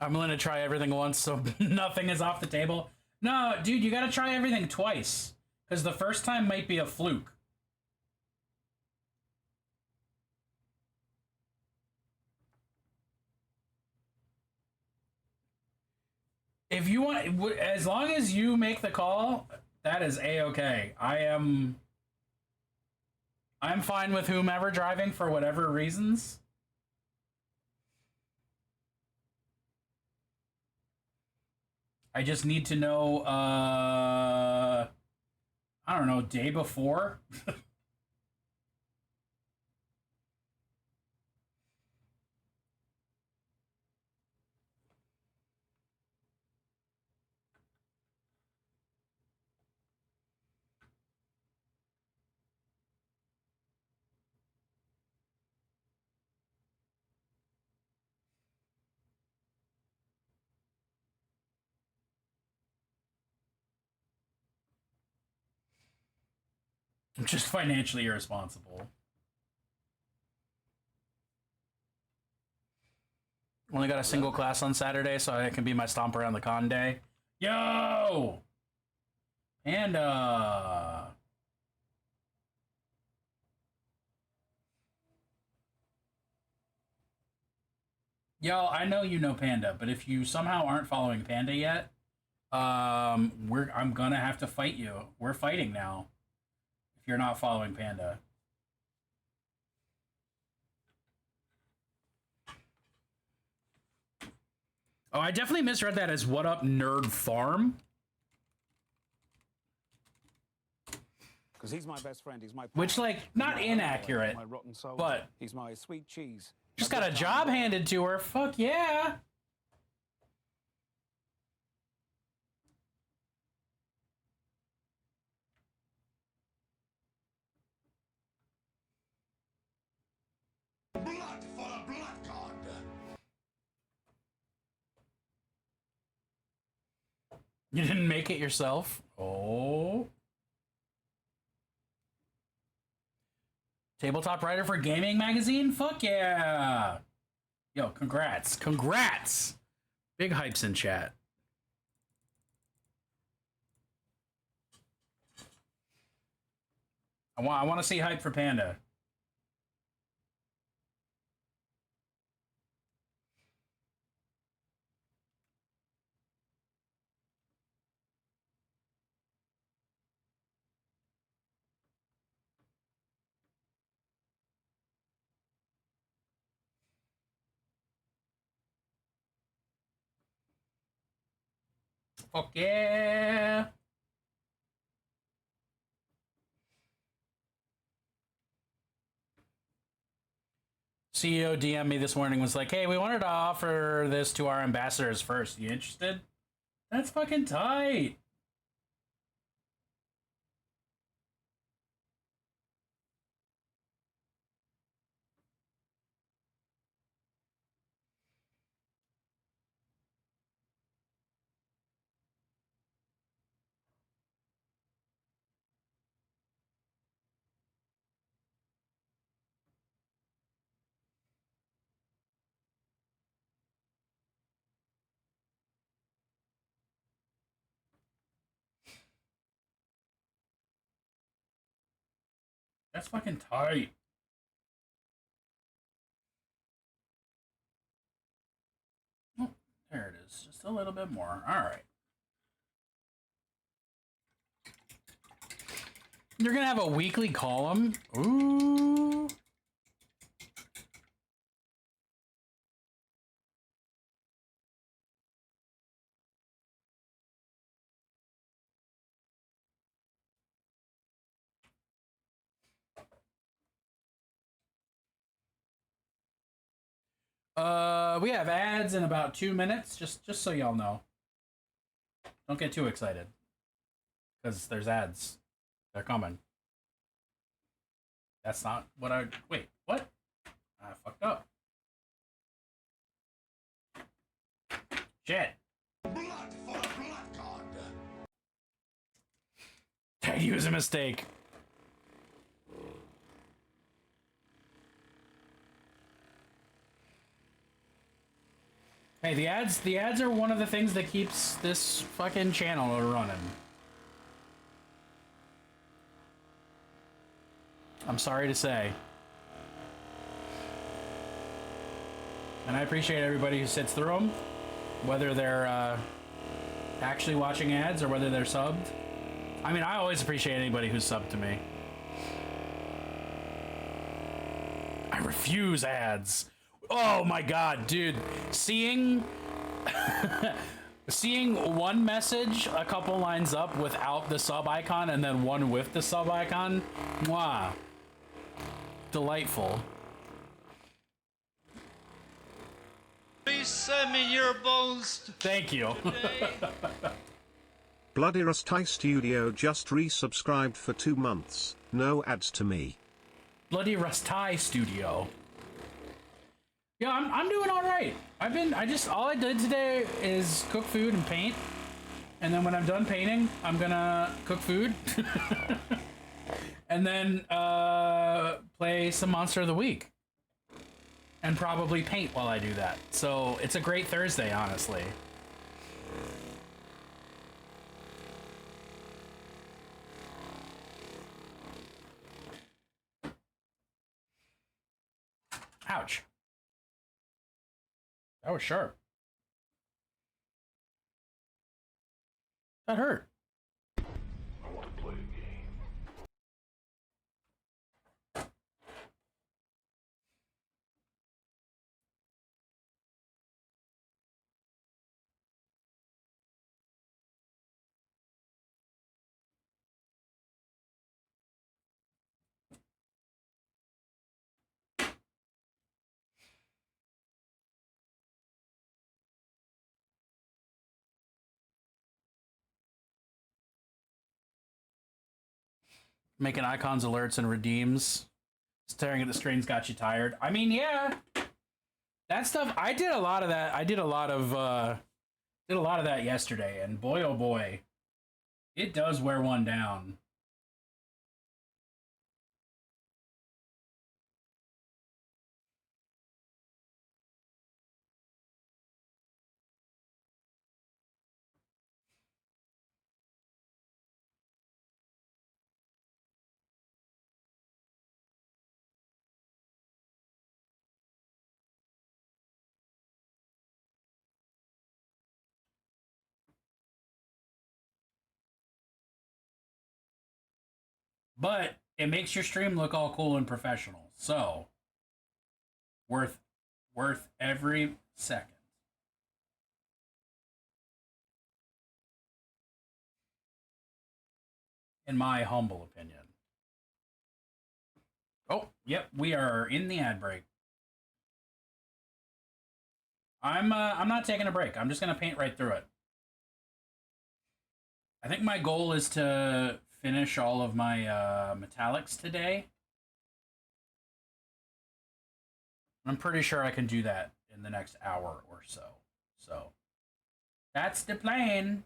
I'm willing to try everything once, so nothing is off the table. No, dude, you gotta try everything twice. Because the first time might be a fluke. If you want, as long as you make the call, that is A-okay. I'm fine with whomever driving for whatever reasons. I just need to know, I don't know, day before? I'm just financially irresponsible. Only got a single class on Saturday, so I can be my stomp around the con day. Yo! Panda! Yo, I know you know Panda, but if you somehow aren't following Panda yet, I'm gonna have to fight you. We're fighting now. If you're not following Panda. Oh, I definitely misread that as what up nerd farm. Because he's my best friend, he's my Which, like, not inaccurate, my rotten soul, but he's my sweet cheese. Just got a job handed to her. Fuck yeah. Blood for the blood god. You didn't make it yourself? Oh. Tabletop writer for gaming magazine? Fuck yeah. Yo, congrats. Congrats. Big hypes in chat. I want to see hype for Panda. Fuck yeah. CEO DM me this morning, was like, hey, we wanted to offer this to our ambassadors first. You interested? That's fucking tight. That's fucking tight. Oh, there it is. Just a little bit more. All right. You're gonna have a weekly column? Ooh. We have ads in about 2 minutes, just so y'all know. Don't get too excited. Because there's ads. They're coming. That's not what I... Wait, what? I fucked up. Shit. Blood for the blood god. Thank you was a mistake. Hey, the ads are one of the things that keeps this fucking channel running. I'm sorry to say. And I appreciate everybody who sits through them, whether they're actually watching ads or whether they're subbed. I mean, I always appreciate anybody who's subbed to me. I refuse ads. Oh my god, dude. Seeing one message a couple lines up without the sub icon and then one with the sub icon, mwah. Delightful. Please send me your bones. Thank you. Bloody Rusty Studio just resubscribed for 2 months. No ads to me. Bloody Rusty Studio. Yeah, I'm doing all right. All I did today is cook food and paint. And then when I'm done painting, I'm gonna cook food. And then play some Monster of the Week. And probably paint while I do that. So it's a great Thursday, honestly. Ouch. That was sharp. That hurt. I want to play a game. Making icons, alerts, and redeems. Staring at the screen's got you tired. I mean, yeah. That stuff, I did a lot of that. I did a lot of that yesterday, and boy, oh boy. It does wear one down. But it makes your stream look all cool and professional. So, worth every second. In my humble opinion. Oh, yep, we are in the ad break. I'm not taking a break. I'm just gonna paint right through it. I think my goal is to finish all of my metallics today. I'm pretty sure I can do that in the next hour or so. So, that's the plan.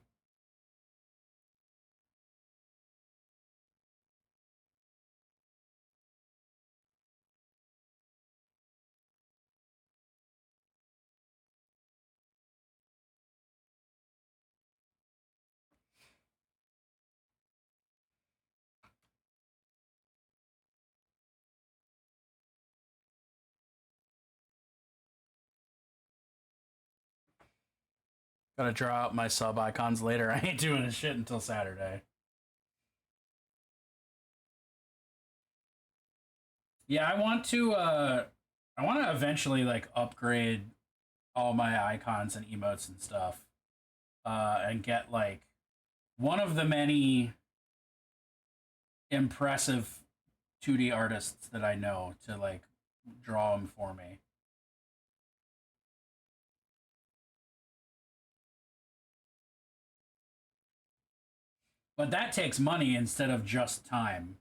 Gotta draw out my sub icons later. I ain't doing a shit until Saturday. Yeah, I want to eventually like upgrade all my icons and emotes and stuff. And get like one of the many impressive 2D artists that I know to like draw them for me. But that takes money instead of just time.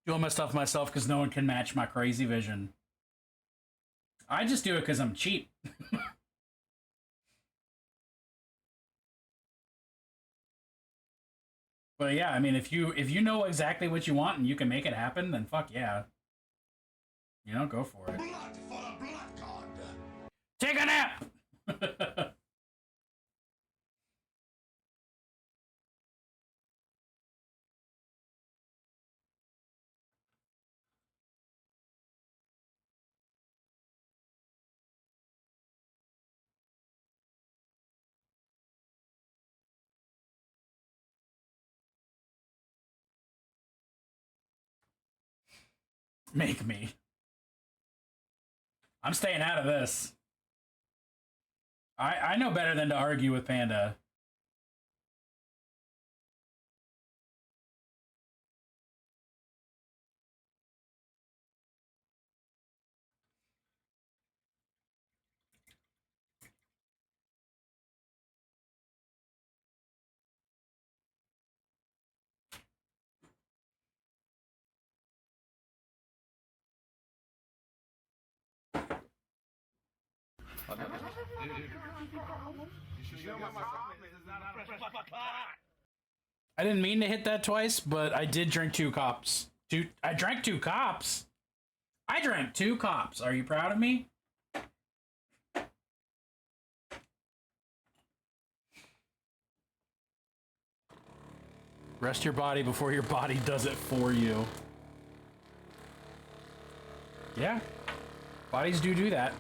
Doing my stuff myself because no one can match my crazy vision. I just do it because I'm cheap. But yeah, I mean, if you know exactly what you want and you can make it happen, then fuck yeah. You know, go for it. Blood for the blood god. Take a nap! Make me. I'm staying out of this. I know better than to argue with Panda. I didn't mean to hit that twice, but I did drink 2 cops. I drank 2 cops. I drank 2 cops. Are you proud of me? Rest your body before your body does it for you. Yeah. Bodies do that.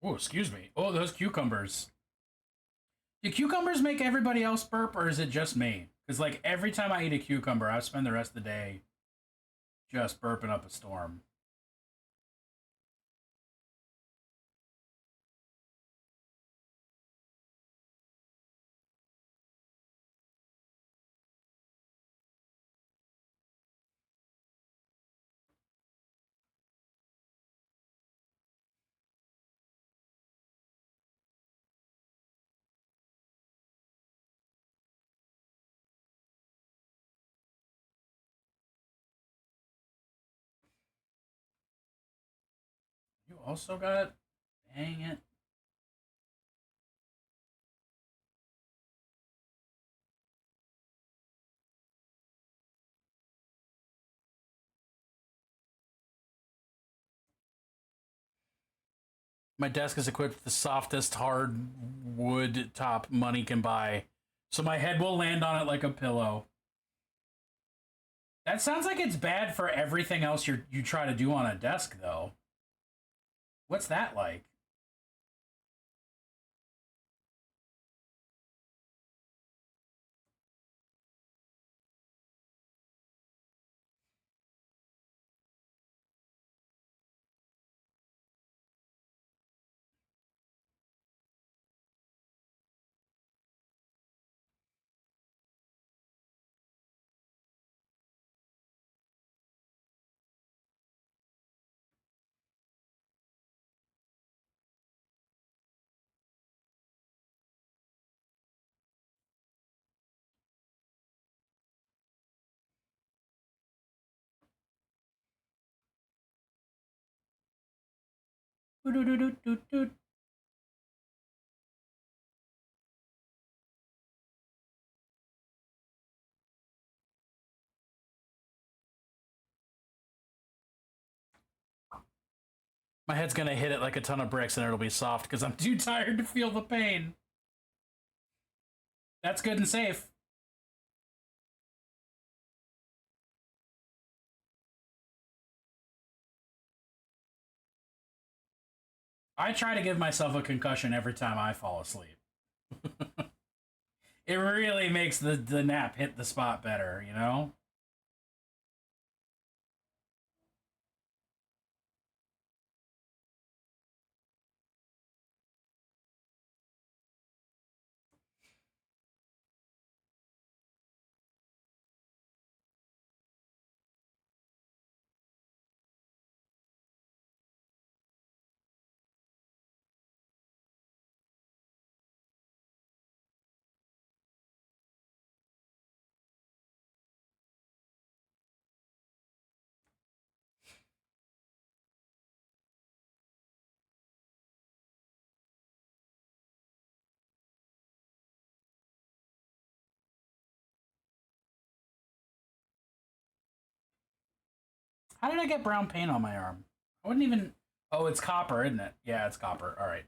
Oh, excuse me. Oh, those cucumbers. Do cucumbers make everybody else burp, or is it just me? Because, like, every time I eat a cucumber, I spend the rest of the day just burping up a storm. You also got... Dang it. My desk is equipped with the softest hardwood top money can buy. So my head will land on it like a pillow. That sounds like it's bad for everything else you try to do on a desk, though. What's that like? My head's gonna hit it like a ton of bricks and it'll be soft because I'm too tired to feel the pain. That's good and safe. I try to give myself a concussion every time I fall asleep. It really makes the nap hit the spot better, you know? How did I get brown paint on my arm? I wouldn't even... Oh, it's copper, isn't it? Yeah, it's copper. All right.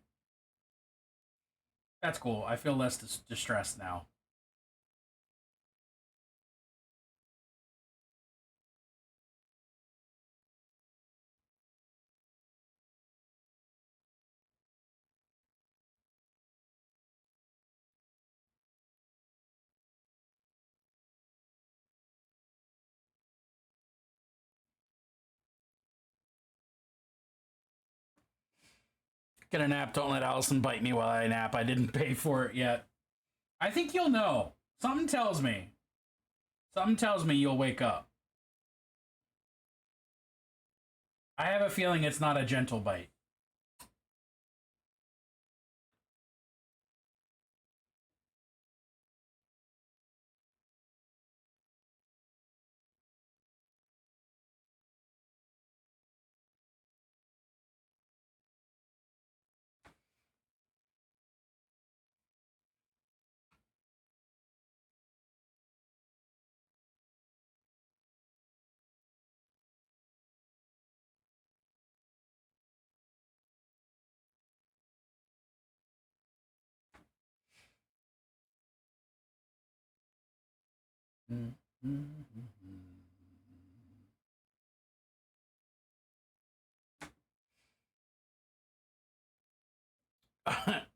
That's cool. I feel less distressed now. Get a nap. Don't let Allison bite me while I nap. I didn't pay for it yet. I think you'll know. Something tells me. Something tells me you'll wake up. I have a feeling it's not a gentle bite.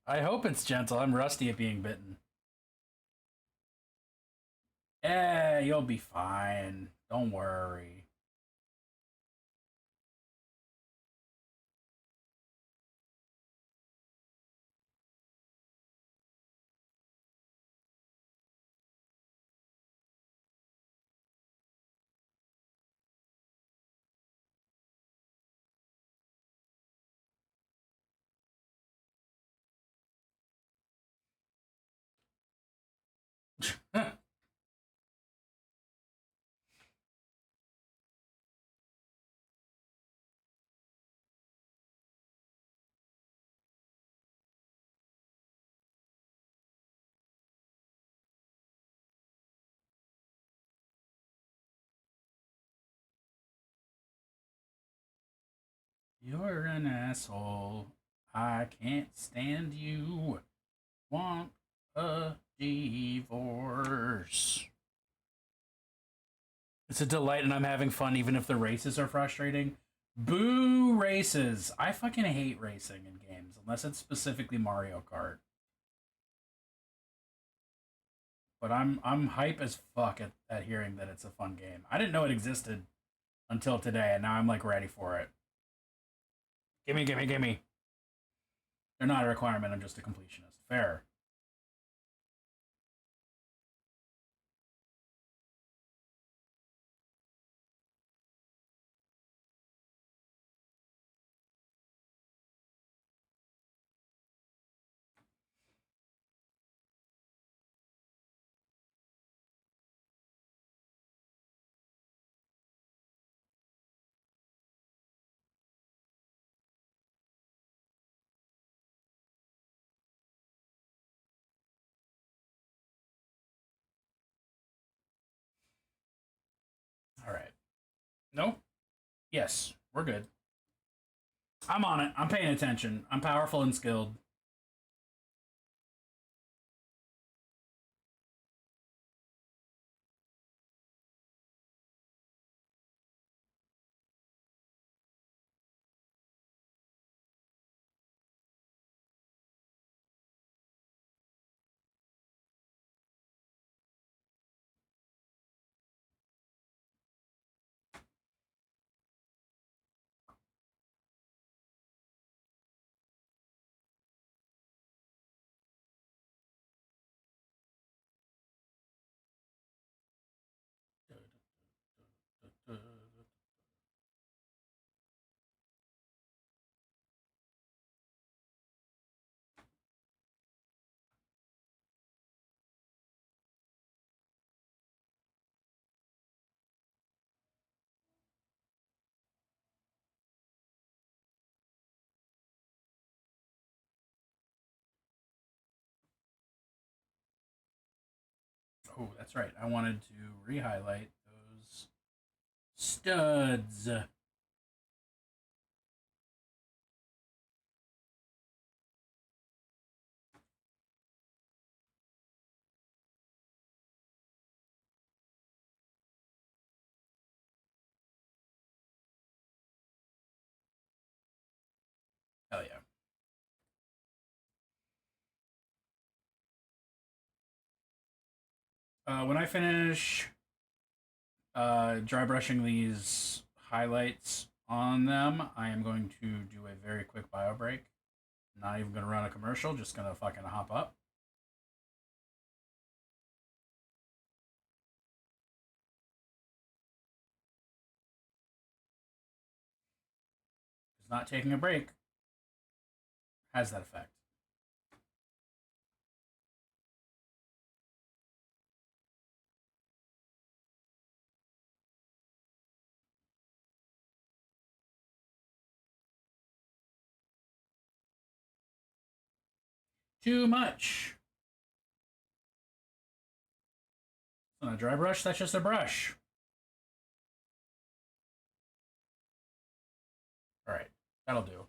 I hope it's gentle. I'm rusty at being bitten. You'll be fine. Don't worry. You're an asshole. I can't stand you. Want A divorce. It's a delight and I'm having fun even if the races are frustrating. Boo races. I fucking hate racing in games unless it's specifically Mario Kart. But I'm hype as fuck at hearing that it's a fun game. I didn't know it existed until today and now I'm like ready for it. Gimme, gimme, gimme. They're not a requirement, I'm just a completionist. Fair. All right. No? Yes, we're good. I'm on it. I'm paying attention. I'm powerful and skilled. Oh, that's right. I wanted to re-highlight those studs. Hell yeah. When I finish dry brushing these highlights on them, I am going to do a very quick bio break. Not even going to run a commercial, just going to fucking hop up. Because not taking a break has that effect. Too much. It's not a dry brush, that's just a brush. All right, that'll do.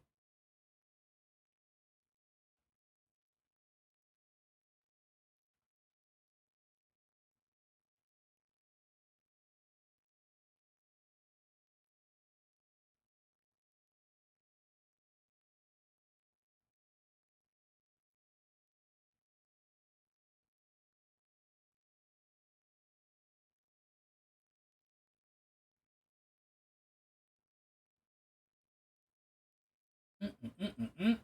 Mm-mm-mm-mm-mm.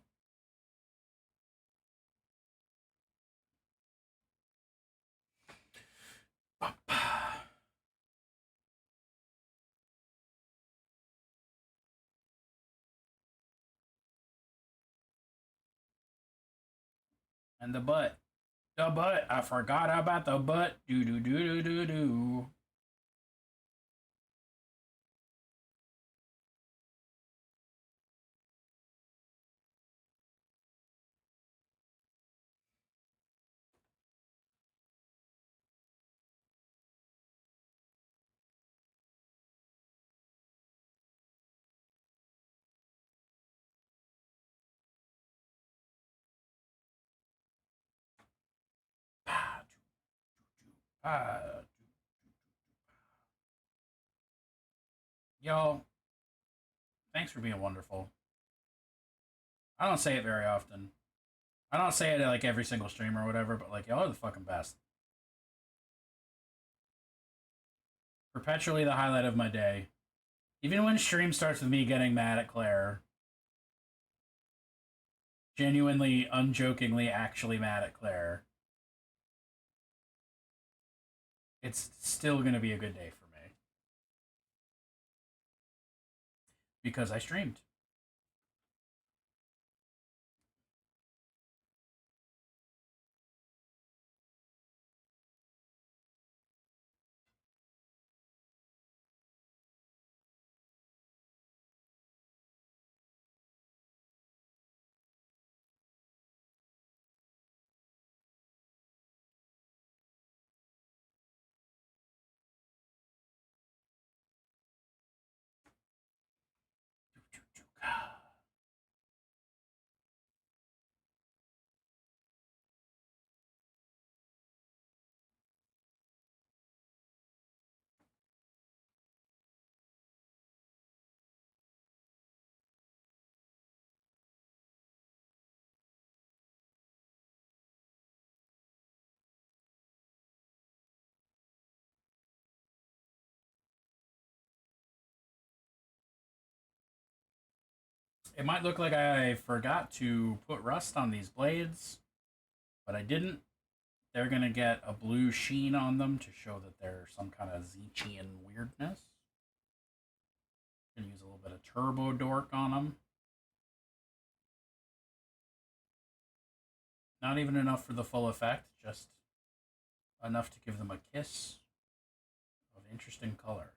And the butt. The butt. I forgot about the butt. Do do do do do do. Y'all, thanks for being wonderful. I don't say it very often. I don't say it at like every single stream or whatever, but like y'all are the fucking best. Perpetually the highlight of my day. Even when stream starts with me getting mad at Claire. Genuinely, unjokingly, actually mad at Claire. It's still gonna be a good day for me. Because I streamed. It might look like I forgot to put rust on these blades, but I didn't. They're going to get a blue sheen on them to show that they're some kind of Zechian weirdness. Going to use a little bit of Turbo Dork on them. Not even enough for the full effect, just enough to give them a kiss of interesting color.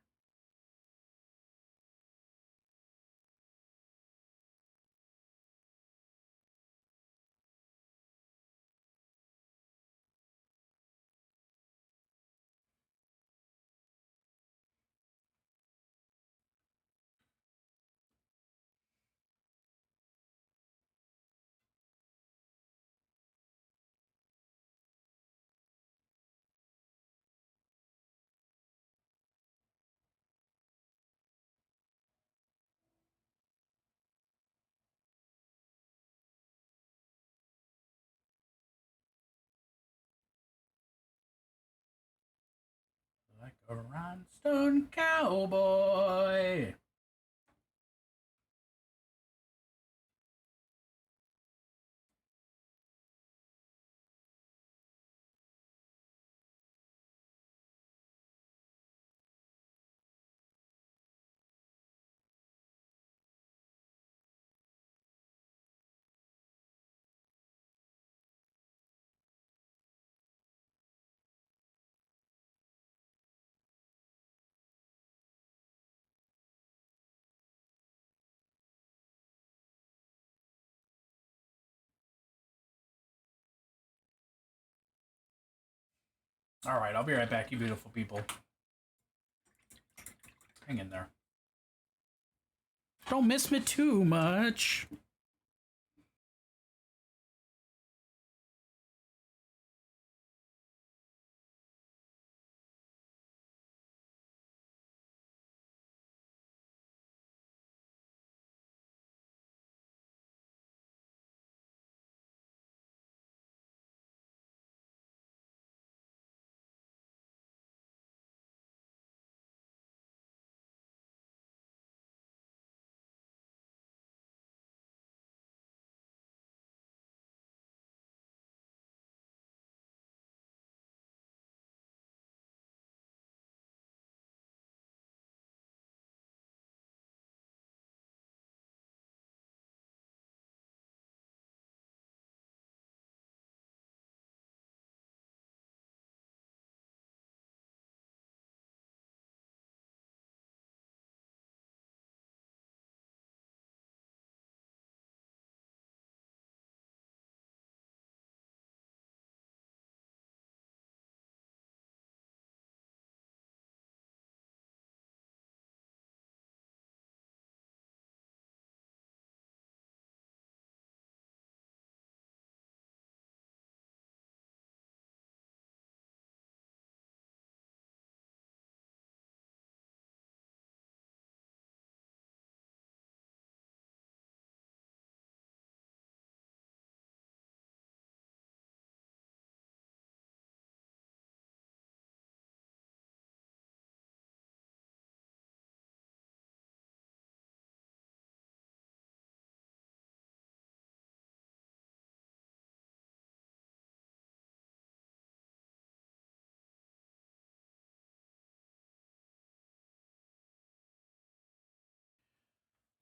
Like a rhinestone cowboy. All right, I'll be right back, you beautiful people. Hang in there. Don't miss me too much.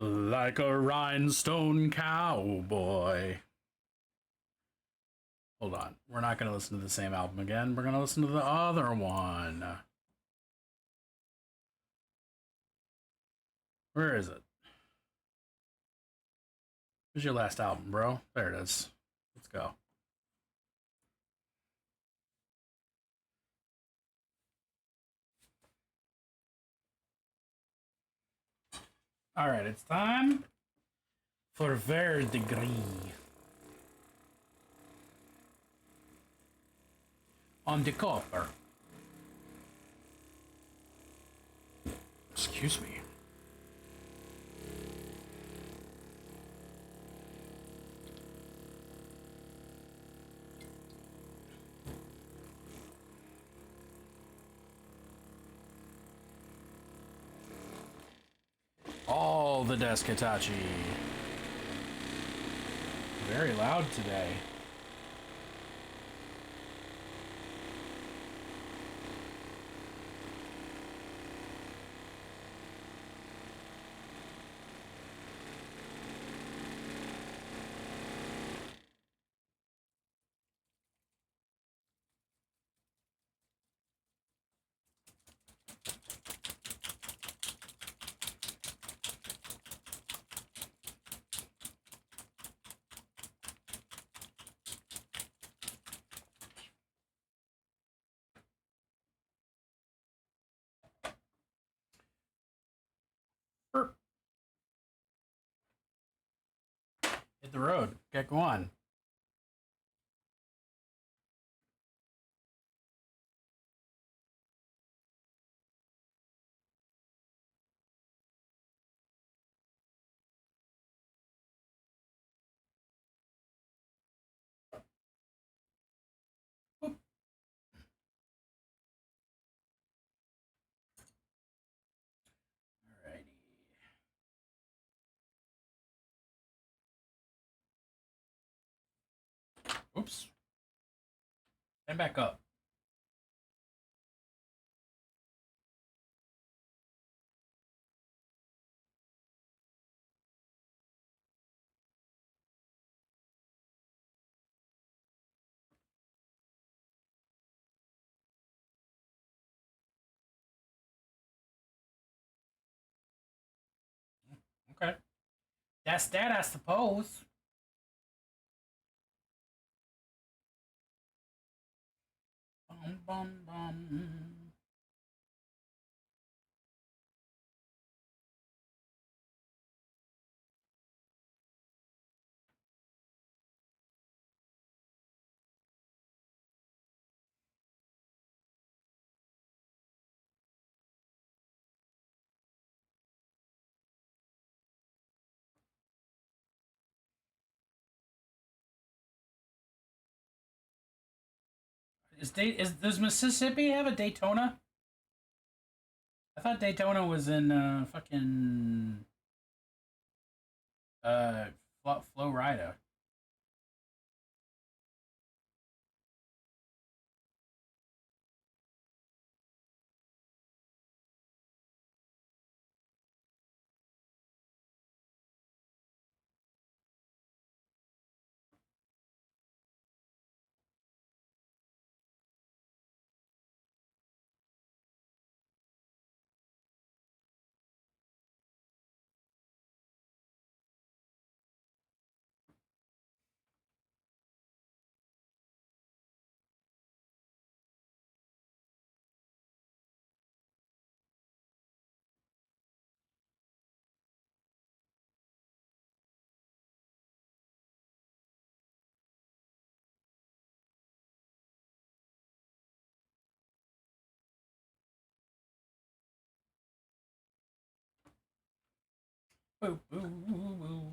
Like a rhinestone cowboy. Hold on. We're not going to listen to the same album again. We're going to listen to the other one. Where is it? Where's your last album, bro? There it is. Let's go. All right, it's time for Verdigris. On the copper. Excuse me. All the desk Hitachi. Very loud today. Hit the road. Get going. Oops. And back up. Okay. That's that, I suppose. Bum, bum, bum. Does Mississippi have a Daytona? I thought Daytona was in fucking Florida. Boo, boo, boo, boo.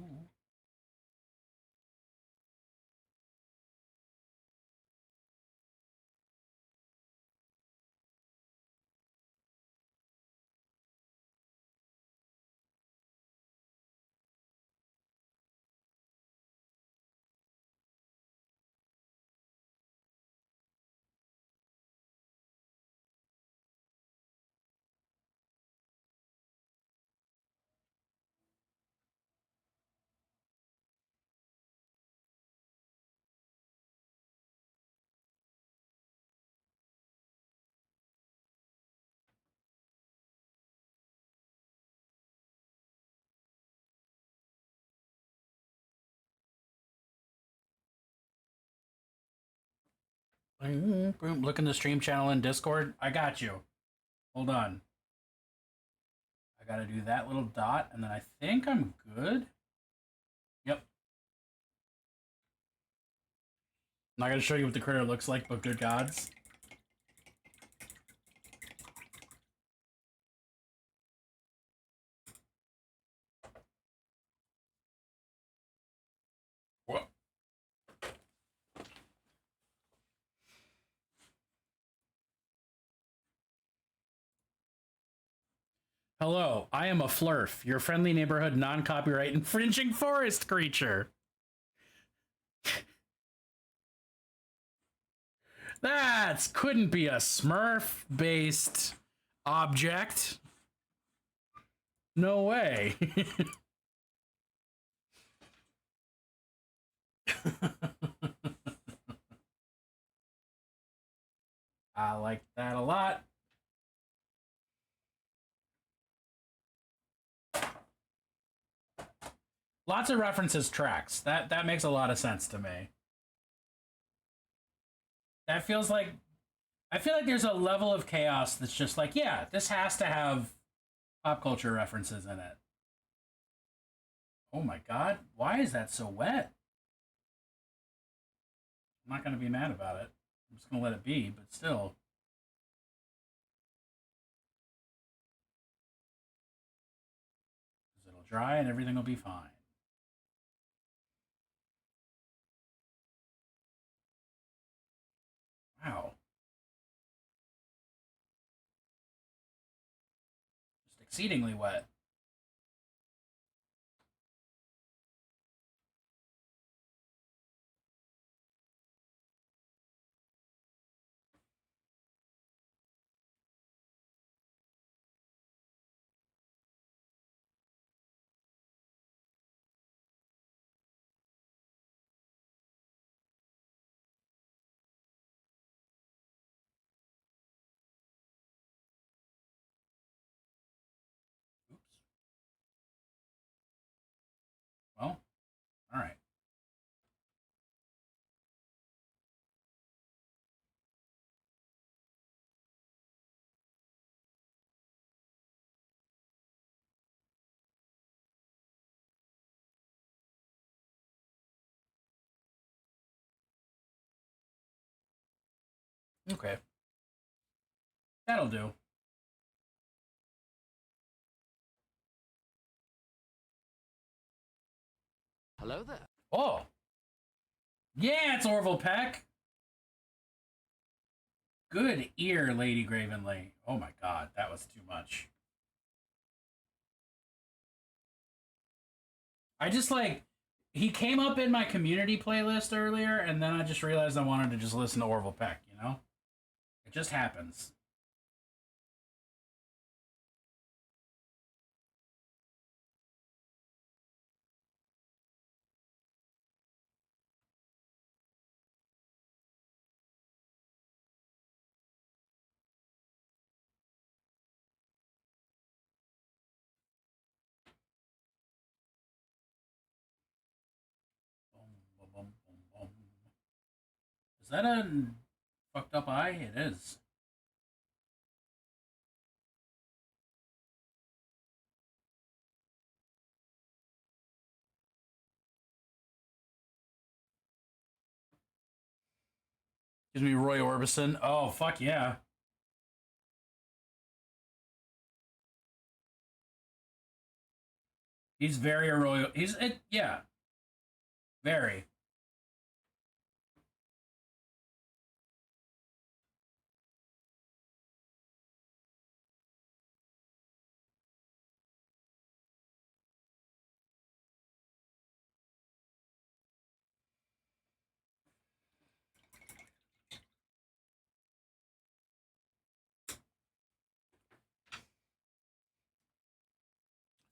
Look in the stream channel in Discord. I got you. Hold on. I gotta do that little dot, and then I think I'm good. Yep. I'm not gonna show you what the critter looks like, but good gods. What? Hello, I am a Flurf, your friendly neighborhood non-copyright infringing forest creature. That couldn't be a Smurf-based object. No way. I like that a lot. Lots of references tracks. That makes a lot of sense to me. That feels like, I feel like there's a level of chaos that's just like, yeah, this has to have pop culture references in it. Oh my god, why is that so wet? I'm not going to be mad about it. I'm just going to let it be, but still. It'll dry and everything will be fine. Wow. Just exceedingly wet. Well, all right. Okay. That'll do. Hello there. Oh. Yeah, it's Orville Peck. Good ear, Lady Gravenly. Oh my god, that was too much. I just like, he came up in my community playlist earlier, and then I just realized I wanted to just listen to Orville Peck, you know? It just happens. Is that a fucked up eye? It is. Gives me Roy Orbison. Oh, fuck yeah. He's very Roy. He's, it, yeah. Very.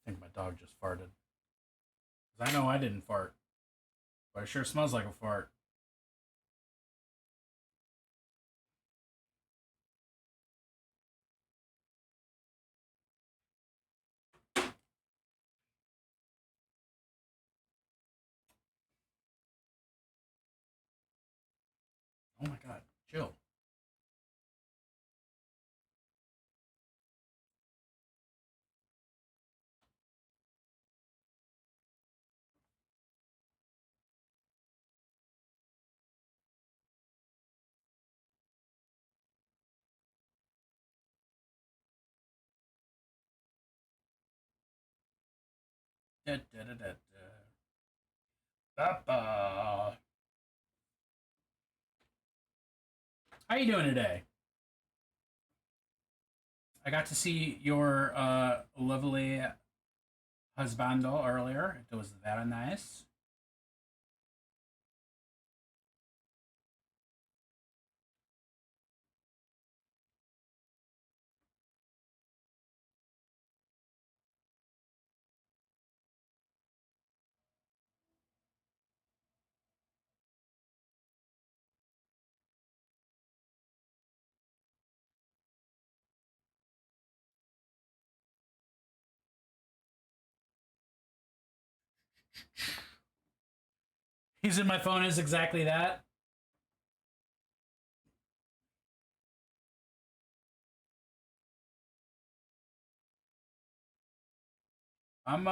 I think my dog just farted. 'Cause I know I didn't fart. But it sure smells like a fart. Oh my god. Chill. Da, da, da, da, da. Ba-ba. How you doing today? I got to see your lovely husbando earlier. It was very nice. Using my phone is exactly that. I'm,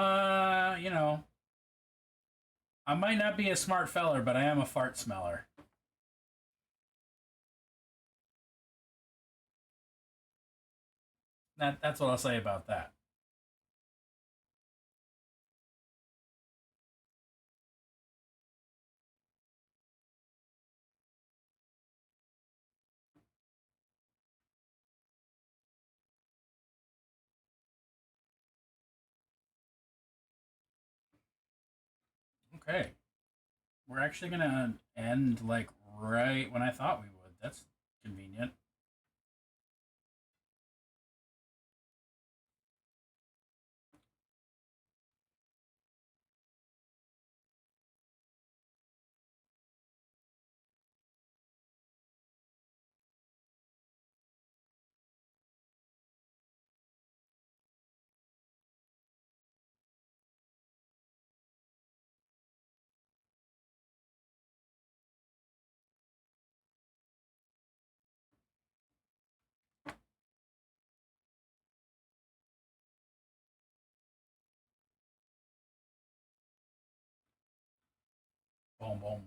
you know, I might not be a smart feller, but I am a fart smeller. That's what I'll say about that. Okay. We're actually gonna end like right when I thought we would. That's convenient. Boom, boom.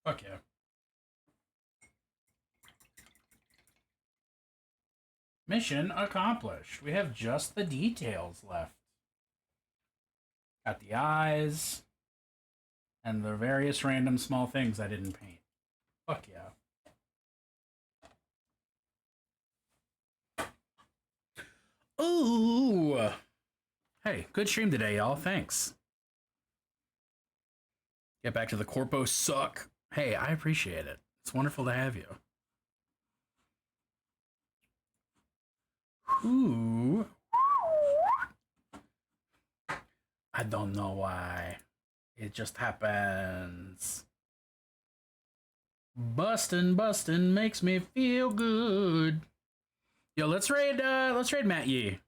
Fuck yeah. Mission accomplished. We have just the details left. Got the eyes and the various random small things I didn't paint. Fuck yeah. Ooh. Hey, good stream today, y'all. Thanks. Get back to the corpo suck. Hey, I appreciate it. It's wonderful to have you. Ooh. I don't know why. It just happens. Bustin' makes me feel good. Yo, let's raid Matt Yee.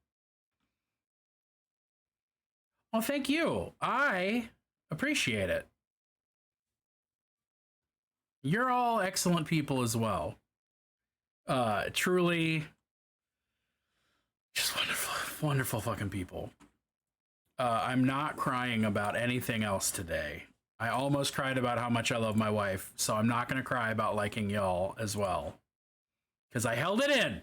Oh, thank you. I appreciate it. You're all excellent people as well. Truly just wonderful fucking people. I'm not crying about anything else today. I almost cried about how much I love my wife, so I'm not going to cry about liking y'all as well. Because I held it in.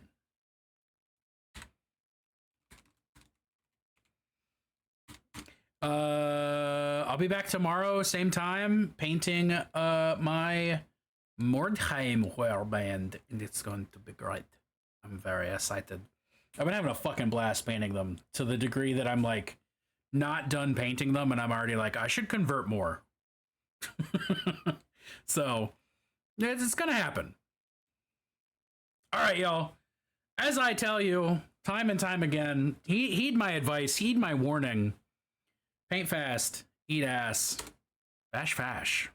I'll be back tomorrow, same time, painting my Mordheim band, and it's going to be great. I'm very excited. I've been having a fucking blast painting them to the degree that I'm like not done painting them, and I'm already like, I should convert more. So it's gonna happen. All right, y'all. As I tell you time and time again. Heed my advice. Heed my warning. Paint fast. Eat ass. Bash fash.